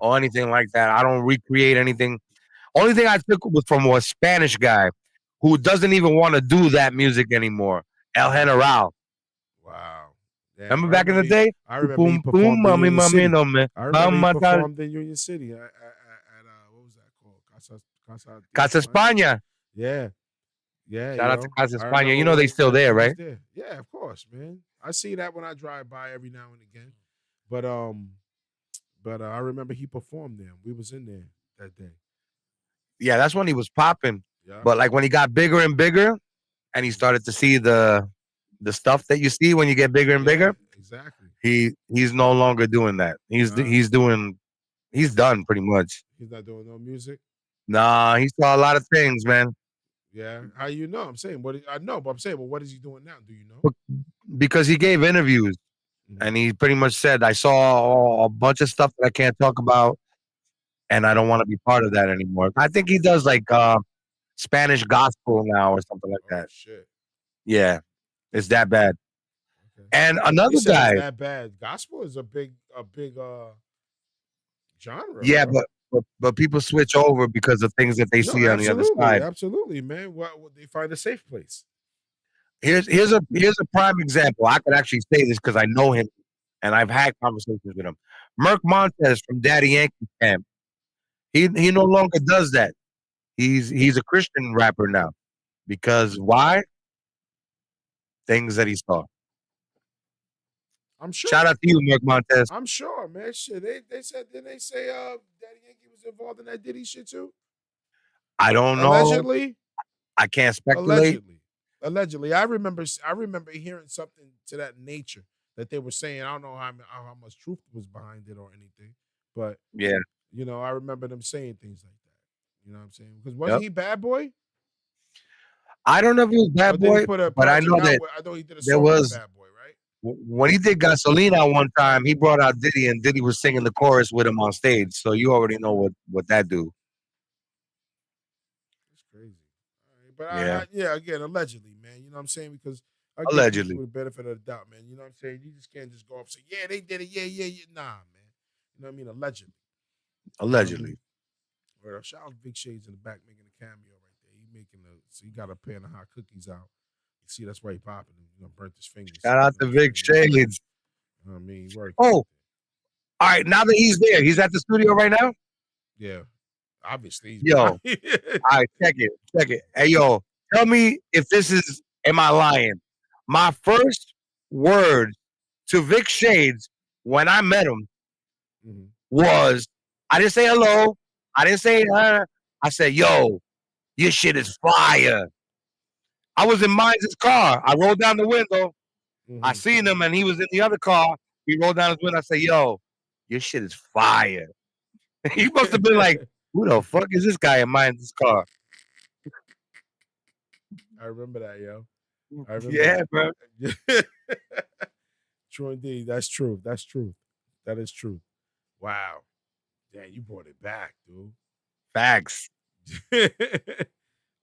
or anything like that. I don't recreate anything. Only thing I took was from a Spanish guy who doesn't even want to do that music anymore. El General. Wow. Damn, Remember back in the day? I remember he Boom, performed boom, in mommy, Union mommy, City. no man. I remember he Vamos a matar- performed in Union City at what was that called? Casa España. Yeah. Yeah. Shout out yo. to Casa I España. remember You know when they still there, he was right? there. Yeah, of course, man. I see that when I drive by every now and again. But I remember he performed there. We was in there that day. Yeah, that's when he was popping. Yeah. But like when he got bigger and bigger, and he started to see the stuff that you see when you get bigger and bigger. Exactly. He's no longer doing that. He's done pretty much. He's not doing no music. Nah, he saw a lot of things, man. Yeah. How you know? I'm saying I know, but I'm saying, well, what is he doing now? Do you know? Because he gave interviews and he pretty much said, I saw a bunch of stuff that I can't talk about and I don't want to be part of that anymore. I think he does like Spanish gospel now or something like that. Shit. Yeah, it's that bad. And another He said guy. it's that bad. Gospel is a big genre. Yeah, bro. but people switch over because of things that they see on the other side. Absolutely, man. What they find a safe place. Here's a prime example. I could actually say this because I know him and I've had conversations with him. Merc Montez from Daddy Yankee camp. He no longer does that. He's a Christian rapper now. Because why? Things that he saw. I'm sure. Shout out to you, Mark Montez. I'm sure, man. Shit, they said, didn't they say Daddy Yankee was involved in that Diddy shit too? I don't know. Allegedly. I can't speculate. Allegedly. I remember hearing something to that nature that they were saying. I don't know how much truth was behind it or anything, but yeah, you know, I remember them saying things like that. You know what I'm saying? Because wasn't he Bad Boy? I don't know if he was Bad Boy, but I know that I know he did a there song was with Bad Boy, right? When he did Gasolina one time, he brought out Diddy, and Diddy was singing the chorus with him on stage. So you already know what that do. It's crazy. All right, but again, allegedly, man. You know what I'm saying? Because I give Allegedly. people the benefit of the doubt, man. You know what I'm saying? You just can't just go up and say, yeah, they did it. Yeah. Nah, man. You know what I mean? Allegedly. Allegedly. Well, shout out to Big Shades in the back making a cameo right there. He making so he got a pan of hot cookies out. You see, that's why he popping them. You know, burnt his fingers. Shout out to Big Shades. You know what I mean? Work. Oh, all right. Now that he's there, he's at the studio right now? Yeah. Obviously. Yo. All right, check it. Hey, yo, tell me if am I lying? My first word to Vic Shades when I met him was, I didn't say hello. I didn't say, I said, yo, your shit is fire. I was in Miles' car. I rolled down the window. I seen him, and he was in the other car. He rolled down his window. I said, yo, your shit is fire. He must have been like, who the fuck is this guy in Miles' car? I remember that, yo. I remember Yeah, that. bro. True indeed. That's true. That's true. That is true. Wow. Damn, you brought it back, dude. Facts.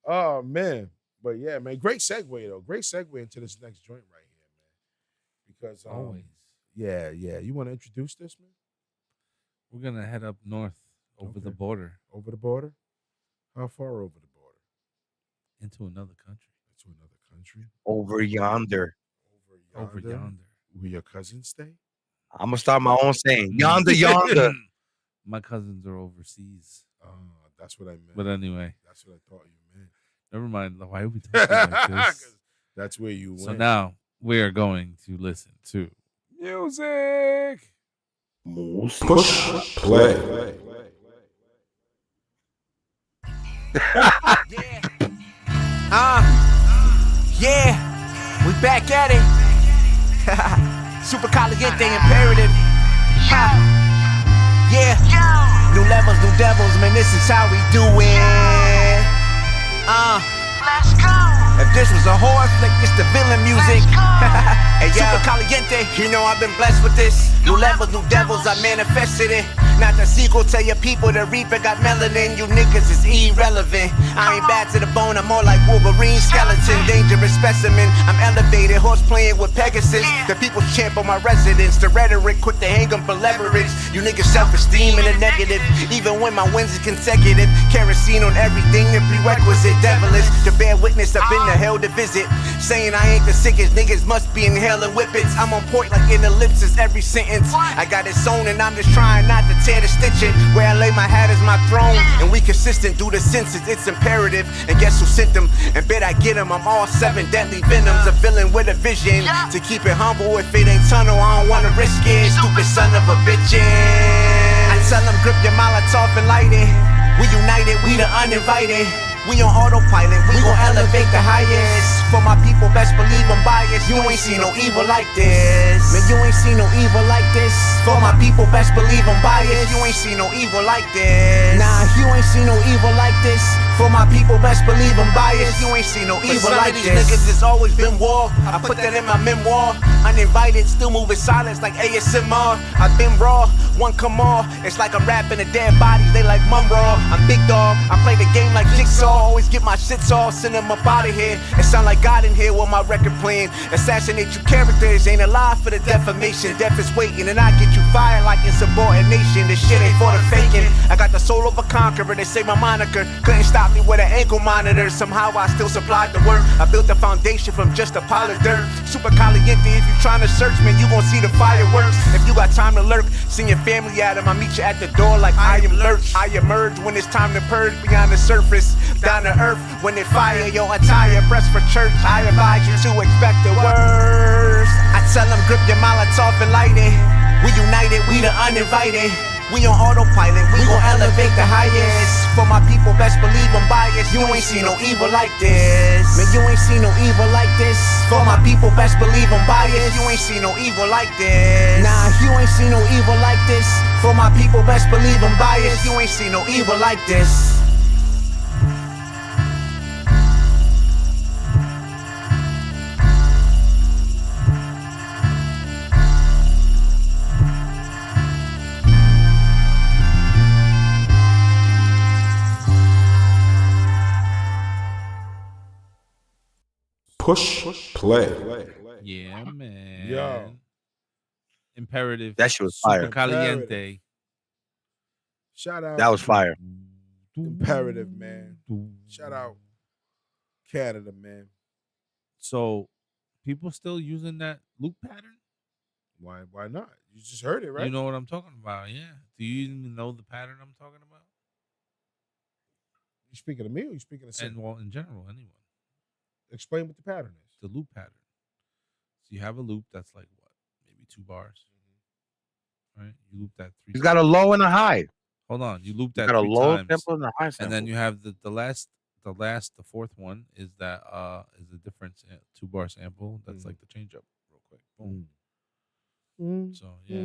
Oh, man. But yeah, man, great segue, though. Great segue into this next joint right here, man. Because, Always. Yeah. You want to introduce this, man? We're going to head up north over the border. Over the border? How far over the border? Into another country. Into another country? Over yonder. Over yonder. Where your cousins stay? I'm going to start my own saying. Yonder. My cousins are overseas. That's what I meant. But anyway. That's what I thought you meant. Never mind. Why are we talking like this? That's where you went. So now we are going to listen to music. Push play. Yeah, we back at it. Super caliente imperative. Yeah, new levels, new devils, man, this is how we do it. Let's go. If this was a horror flick, it's the villain music. Hey, Super caliente, you know I've been blessed with this. New levels, new devils, I manifested it. Not the sequel, tell your people the Reaper got melanin. You niggas is irrelevant. I ain't bad to the bone, I'm more like Wolverine skeleton. Dangerous specimen, I'm elevated. Horse playing with Pegasus. The people's champ on my residence. The rhetoric, quick to hang them for leverage. You niggas self-esteem in the negative. Even when my wins is consecutive. Kerosene on everything, the prerequisite. Devilish, to bear witness, I've been to hell to visit. Saying I ain't the sickest, niggas must be inhaling whippets. I'm on point like an ellipsis every sentence. I got it sewn and I'm just trying not to tear the stitching. Where I lay my hat is my throne. And we consistent through the senses, it's imperative. And guess who sent them? And bet I get them, I'm all 7 deadly venoms. A villain with a vision. To keep it humble, if it ain't tunnel, I don't wanna risk it. Stupid son of a bitchin'. I tell them grip your Molotov and light it. We united, we the uninvited. We on autopilot, we gon' elevate the highest. For my people, best believe I'm biased. You ain't seen no evil like this. Man, you ain't seen no evil like this. For my people, best believe I'm biased. You ain't seen no evil like this. Nah, you ain't seen no evil like this. For my people, best believe I'm biased. You ain't seen no evil like this. Niggas, it's always been war. I put that in my memoir. Uninvited, still moving silence like ASMR. I've been raw, one come on. It's like I'm rapping the dead bodies, they like mum raw. I'm big dog, I play the game like Jigsaw. Always get my shits off, send them up out of here. It sound like God in here with my record playing. Assassinate you characters, ain't alive for the defamation. Death is waiting and I get you fired like insubordination. This shit ain't for the faking. I got the soul of a conqueror, they say my moniker. Couldn't stop Got me with an ankle monitor. Somehow I still supplied the work. I built the foundation from just a pile of dirt. Super caliente. If you trying to search, man, you gon' see the fireworks. If you got time to lurk, send your family at 'em. I meet you at the door like I am lurch. I emerge when it's time to purge beyond the surface. Down to earth when they fire your attire. Press for church. I advise you to expect the worst. I tell them grip your Molotov and light it. We united, we the uninvited. We on autopilot, we gon' elevate the highest. For my people, best believe I'm biased. You ain't seen no evil like this. Man, you ain't seen no evil like this. For my people, best believe I'm biased. You ain't seen no evil like this. Nah, you ain't seen no evil like this. For my people, best believe I'm biased. You ain't seen no evil like this. Push play. Yeah, man. Yo. Imperative. That shit was Super fire. caliente. Shout out. That was fire. Imperative, man. Shout out Canada, man. So, people still using that loop pattern? Why not? You just heard it, right? You know what I'm talking about, yeah. Do you even know the pattern I'm talking about? You speaking to me or you speaking to And Sam? well, in general, anyone. Explain what the pattern is. The loop pattern. So you have a loop that's like what? Maybe 2 bars. Right? You loop that 3 He's got a low and a high. Hold on. You loop He's that got a 3 low times. sample and a high sample. And then you have the fourth one is that is a different 2-bar sample. That's like the change up real quick. Boom. So yeah.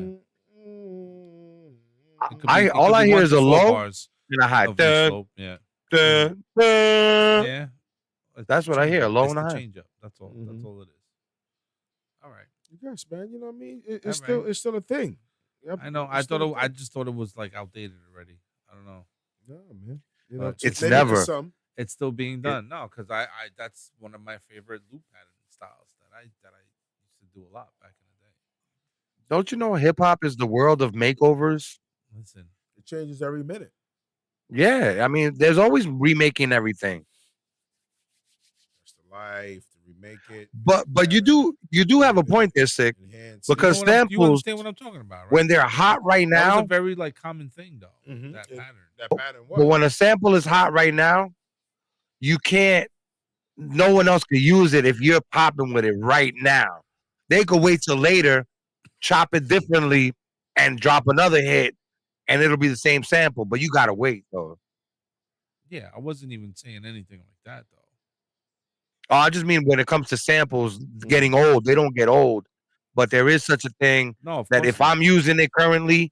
It could be- it all could I be hear 1 is to a 4 low bars and a high. of each slope. Yeah. Yeah. It's That's the what I hear, change-up. low It's and a the high. change up. That's all. That's all it is. All right. Yes, man. You know what I mean? It's All still right. it's still a thing. Yep, I know. it's I still thought a I thing. just thought it was like outdated already. I don't know. No, man. You know, But to- It's maybe to never. some. It's still being done. No, because I that's one of my favorite loop pattern styles that I used to do a lot back in the day. Don't you know hip hop is the world of makeovers? Listen, It changes every minute. Yeah, I mean, there's always remaking everything. That's the life to remake it. But you do have a point there, Sick, Enhance because you samples understand what I'm talking about, right? when they're hot right That was now, a very like common thing though. Mhm. That It- pattern. That pattern was. but when a sample is hot right now, you can't. No one else could use it if you're popping with it right now. They could wait till later, chop it differently, and drop another hit, and it'll be the same sample. But you gotta wait though. Yeah, I wasn't even saying anything like that though. Oh, I just mean when it comes to samples getting old, they don't get old. But there is such a thing No, of that course if not. I'm using it currently,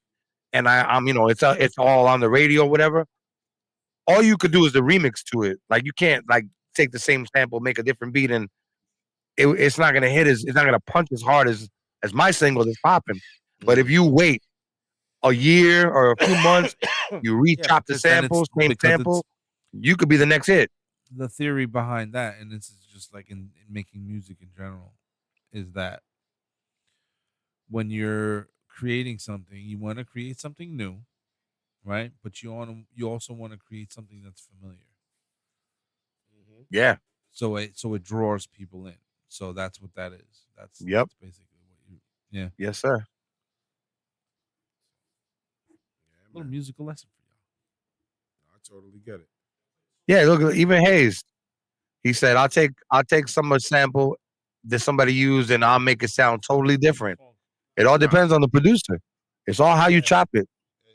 and I'm it's all on the radio, whatever. All you could do is the remix to it. Like you can't like take the same sample, make a different beat, and it's not gonna it's not gonna punch as hard as my single that's popping. But if you wait a year or a few months, you re-chop the because then sample, it's- same because it's- sample, you could be the next hit. The theory behind that, and this is just like in making music in general, is that when you're creating something, you want to create something new, right? But you also want to create something that's familiar. Yeah. So it draws people in. So that's what that is. That's basically what you. Yeah. Yes, sir. Little musical lesson for y'all. I totally get it. Yeah, look, even Hayes, he said, "I'll take some sample that somebody used, and I'll make it sound totally different." It all depends on the producer. It's all how you chop it.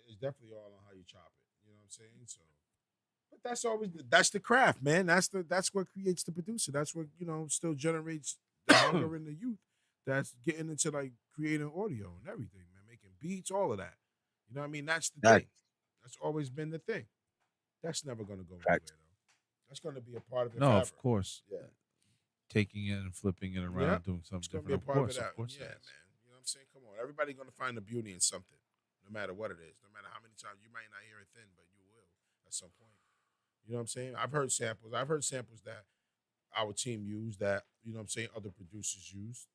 It's definitely all on how you chop it. You know what I'm saying? So, but that's the craft, man. That's what creates the producer. That's what still generates the hunger in the youth. That's getting into like creating audio and everything, man. Making beats, all of that. You know what I mean? That's the thing. That's always been the thing. That's never gonna go anywhere though. That's gonna be a part of it. No, forever. of course. Yeah. Taking it and flipping it around, doing something It's gonna different. be a part Of of course, that. Yeah, it is. man. You know what I'm saying? Come on. Everybody's gonna find the beauty in something, no matter what it is. No matter how many times you might not hear it then, but you will at some point. You know what I'm saying? I've heard samples that our team used that, what I'm saying, other producers used.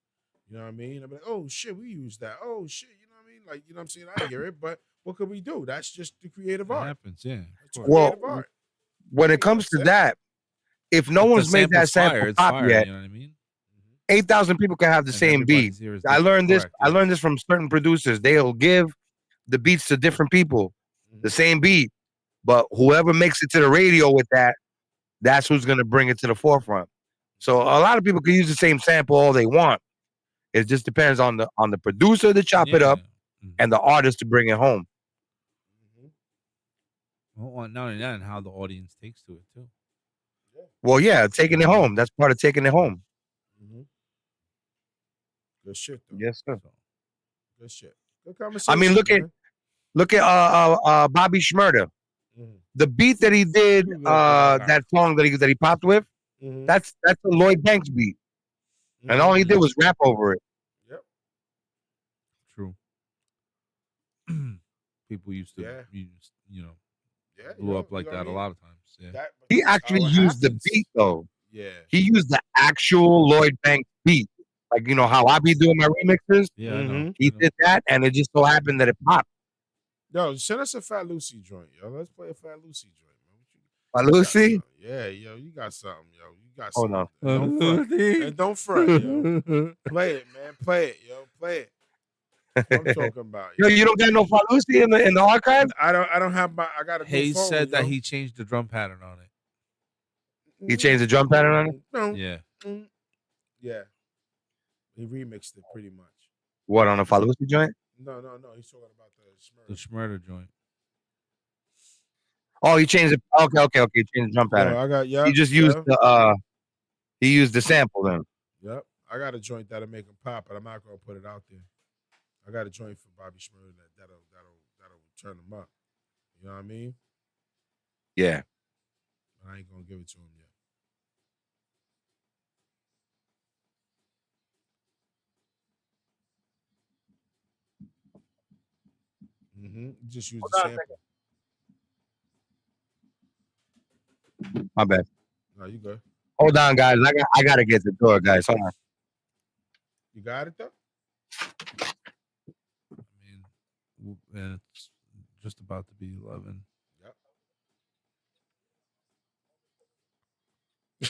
You know what I mean? I'm like, oh shit, we used that. Oh shit, you know what I mean? Like, you know what I'm saying? I hear it, but what could we do? That's just the creative It art. happens, yeah. That's creative art. when it comes to that, if no If the one's made that sample's sample fire, it's pop fire, yet, you know what I mean? 8,000 people can have the And same beat. everybody's ear is I learned this. correct, I yeah. learned this from certain producers. They'll give the beats to different people, the same beat, but whoever makes it to the radio with that, that's who's gonna bring it to the forefront. So a lot of people can use the same sample all they want. It just depends on the producer to chop it up and the artist to bring it home. Well, not only that, and how the audience takes to it too. Well, yeah, taking it home. That's part of taking it home. Good shit, though. Yes, sir. Good shit. Good conversation. I mean, look at Bobby Shmurda. The beat that he did, that song that he popped with, that's a Lloyd Banks beat, and all he did was rap over it. True. People used to, Yeah, blew up like that a lot of times. Yeah. He actually used the beat though. Yeah. He used the actual Lloyd Banks beat, like how I be doing my remixes. Yeah, I know. He did that, and it just so happened that it popped. Yo, send us a Fat Lucy joint, yo. Let's play a Fat Lucy joint, man. Fat Lucy? Yeah, yo, you got something, yo. You got Hold something. on. Don't front. And don't front, yo. Play it, man. Play it, yo. Play it. What I'm talking about. Yo, you don't got no Fat Lucy in the archive? I don't have my. I got a. Hayes phone, said that yo. he changed the drum pattern on it. He changed the drum pattern on it? No. Yeah. Yeah. He remixed it pretty much. What, on a Fat Lucy joint? No. He's talking about The Schmurder joint. Oh, he changed it. Okay. He changed the drum pattern. He just used he used the sample then. Yep. I got a joint that'll make him pop, but I'm not gonna put it out there. I got a joint for Bobby Schmurder that'll turn him up. You know what I mean? Yeah. But I ain't gonna give it to him yet. Just use the sample. My bad. No, you good. Hold on, guys. I gotta get the door, guys. Hold on. You got it though? And it's just about to be 11. Yep.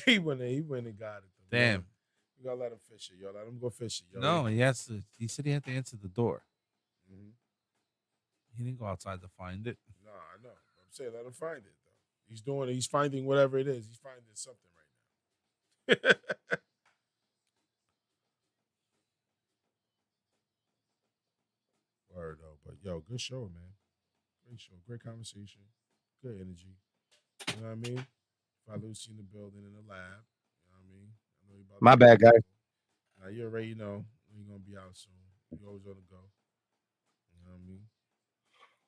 He went and got it. Though. Damn. You gotta let him fish it, yo. Let him go fish it, yo. No, he said he had to answer the door. He didn't go outside to find it. No, I know. I'm saying let him find it though. He's finding whatever it is. He's finding something right now. Word though, but yo, good show, man. Great show, great conversation, good energy. You know what I mean? If I Lucy in the building in the lab, you know what I mean? I know you about My bad, guys. Now you already know you're gonna be out soon. You always on the go. You know what I mean?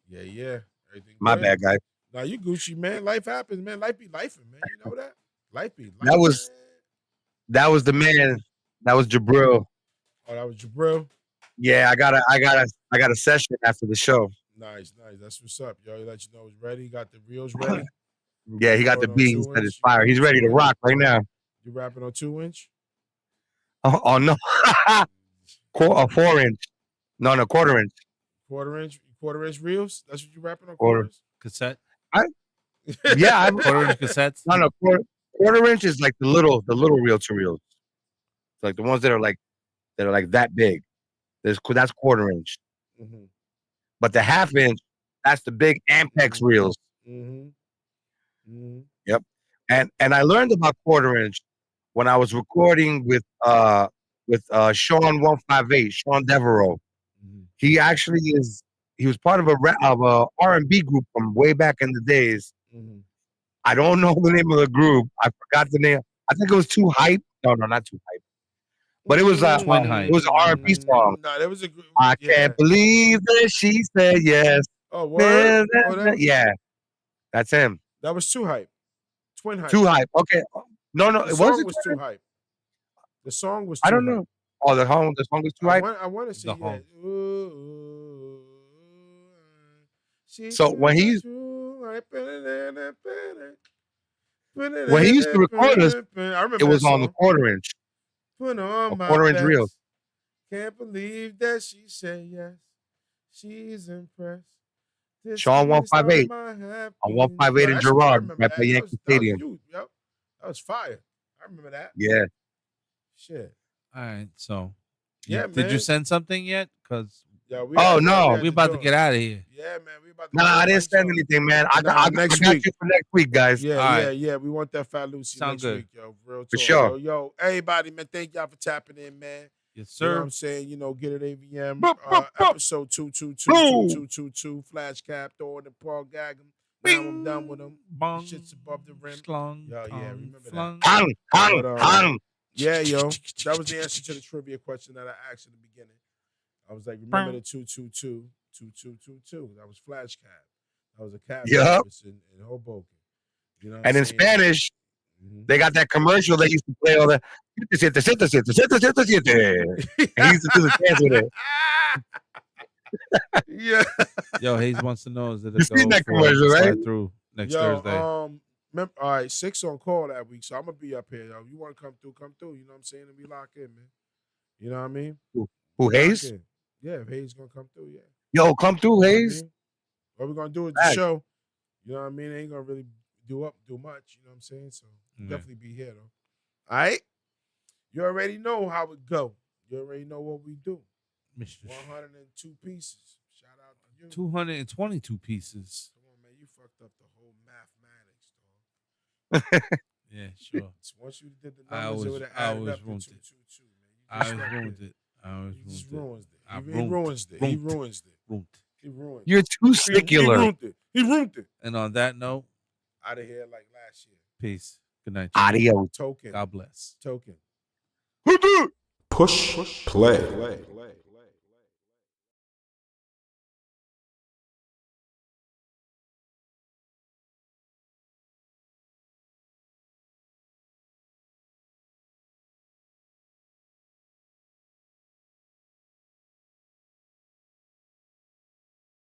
Yeah. Everything My good. bad, guys. Now you Gucci, man. Life happens, man. Life be lifing, man. You know that? Life be life. That was the man. That was Jabril. Oh, that was Jabril. Yeah, I got a session after the show. Nice. That's what's up, yo. He let you know he's ready. He got the reels ready. Yeah, he got the beat. He said it's fire. He's ready to rock right now. You rapping on 2-inch? Oh no, a 4-inch. No, quarter inch. Quarter inch reels. That's what you rapping on. Quarter cassette. Yeah, quarter-inch cassettes. No, quarter inch is like the little reel to reels. It's like the ones that are like that big. That's quarter inch. But the half inch, that's the big Ampex reels. Yep. And I learned about quarter inch when I was recording with Sean 158, Sean Devereaux. He actually he was part of a R&B group from way back in the days. I don't know the name of the group. I forgot the name. I think it was Too Hype. No, not Too Hype. But it was Twin Hype. It was an R&B song. No, there was a group. I can't believe that she said yes. Oh, word? Yeah, that's him. That was Too Hype. Twin Hype. Too Hype. Okay. No, The it song wasn't. was Too Hype. The song was. I Too don't Hype. know. Oh, the song was Too Hype. I want to say The yeah. So when he used to record us, I remember it was that on the song. quarter inch. Put on A my quarter-inch best. reel. Can't believe that she said yes. She's impressed. Sean 158 on 158 in Girard, right by Yankee Stadium. That was fire. I remember that. Yeah. Shit. All right, so Yeah, did you man. send something yet? Because no, we about to get out of here. Yeah, man. We about to. Nah, I didn't send anything, man. I got next you week. for next week, guys. Yeah. We want that Fat Lucy Sound next good. week, yo. Real talk. For sure. Yo, everybody, man. Thank y'all for tapping in, man. Yes, You know sir. what I'm saying? Get it AVM. Episode 222 Flash Cap, throw in the Paul Gaggum. Now I'm done with them. Shit's above the rim. Yeah, remember that. Yeah, yo. That was the answer to the trivia question that I asked in the beginning. I was like, remember the 222. That was Flash Cap. That was a cab service in Hoboken. You know what And I'm in saying? Spanish, they got that commercial they used to play all the. And he used to do the dance with it. Yeah. Yo, Hayes wants to know is it a You seen go that for commercial, slide right? through next Yo, Thursday? Remember, all right, 6 on call that week, so I'm gonna be up here, yo. You want to come through, come through. You know what I'm saying? And we lock in, man. You know what I mean? Who Lock Hayes? in. Yeah, if Hayes gonna come through, yeah. Yo, come through, You know what I Hayes. mean? What we're gonna do is the Right. show. You know what I mean? Ain't gonna really do much. You know what I'm saying? So Yeah. definitely be here though. All right. You already know how it go. You already know what we do. Mr. 102 pieces. Shout out to you. 222 pieces. Come on, man. You fucked up the whole mathematics, dog. Yeah, sure. Once you did the I numbers, it always- would have I added always up to ruined 222, man. I always ruined it. I always He just ruined ruins it. I He ruined- ruins it. He ruined- ruins it. ruined. He ruined it. You're too secular. He ruined it. He ruined it. And on that note, Out of here like last year. peace. Good night. Adios. Token. God bless. Token. Push play.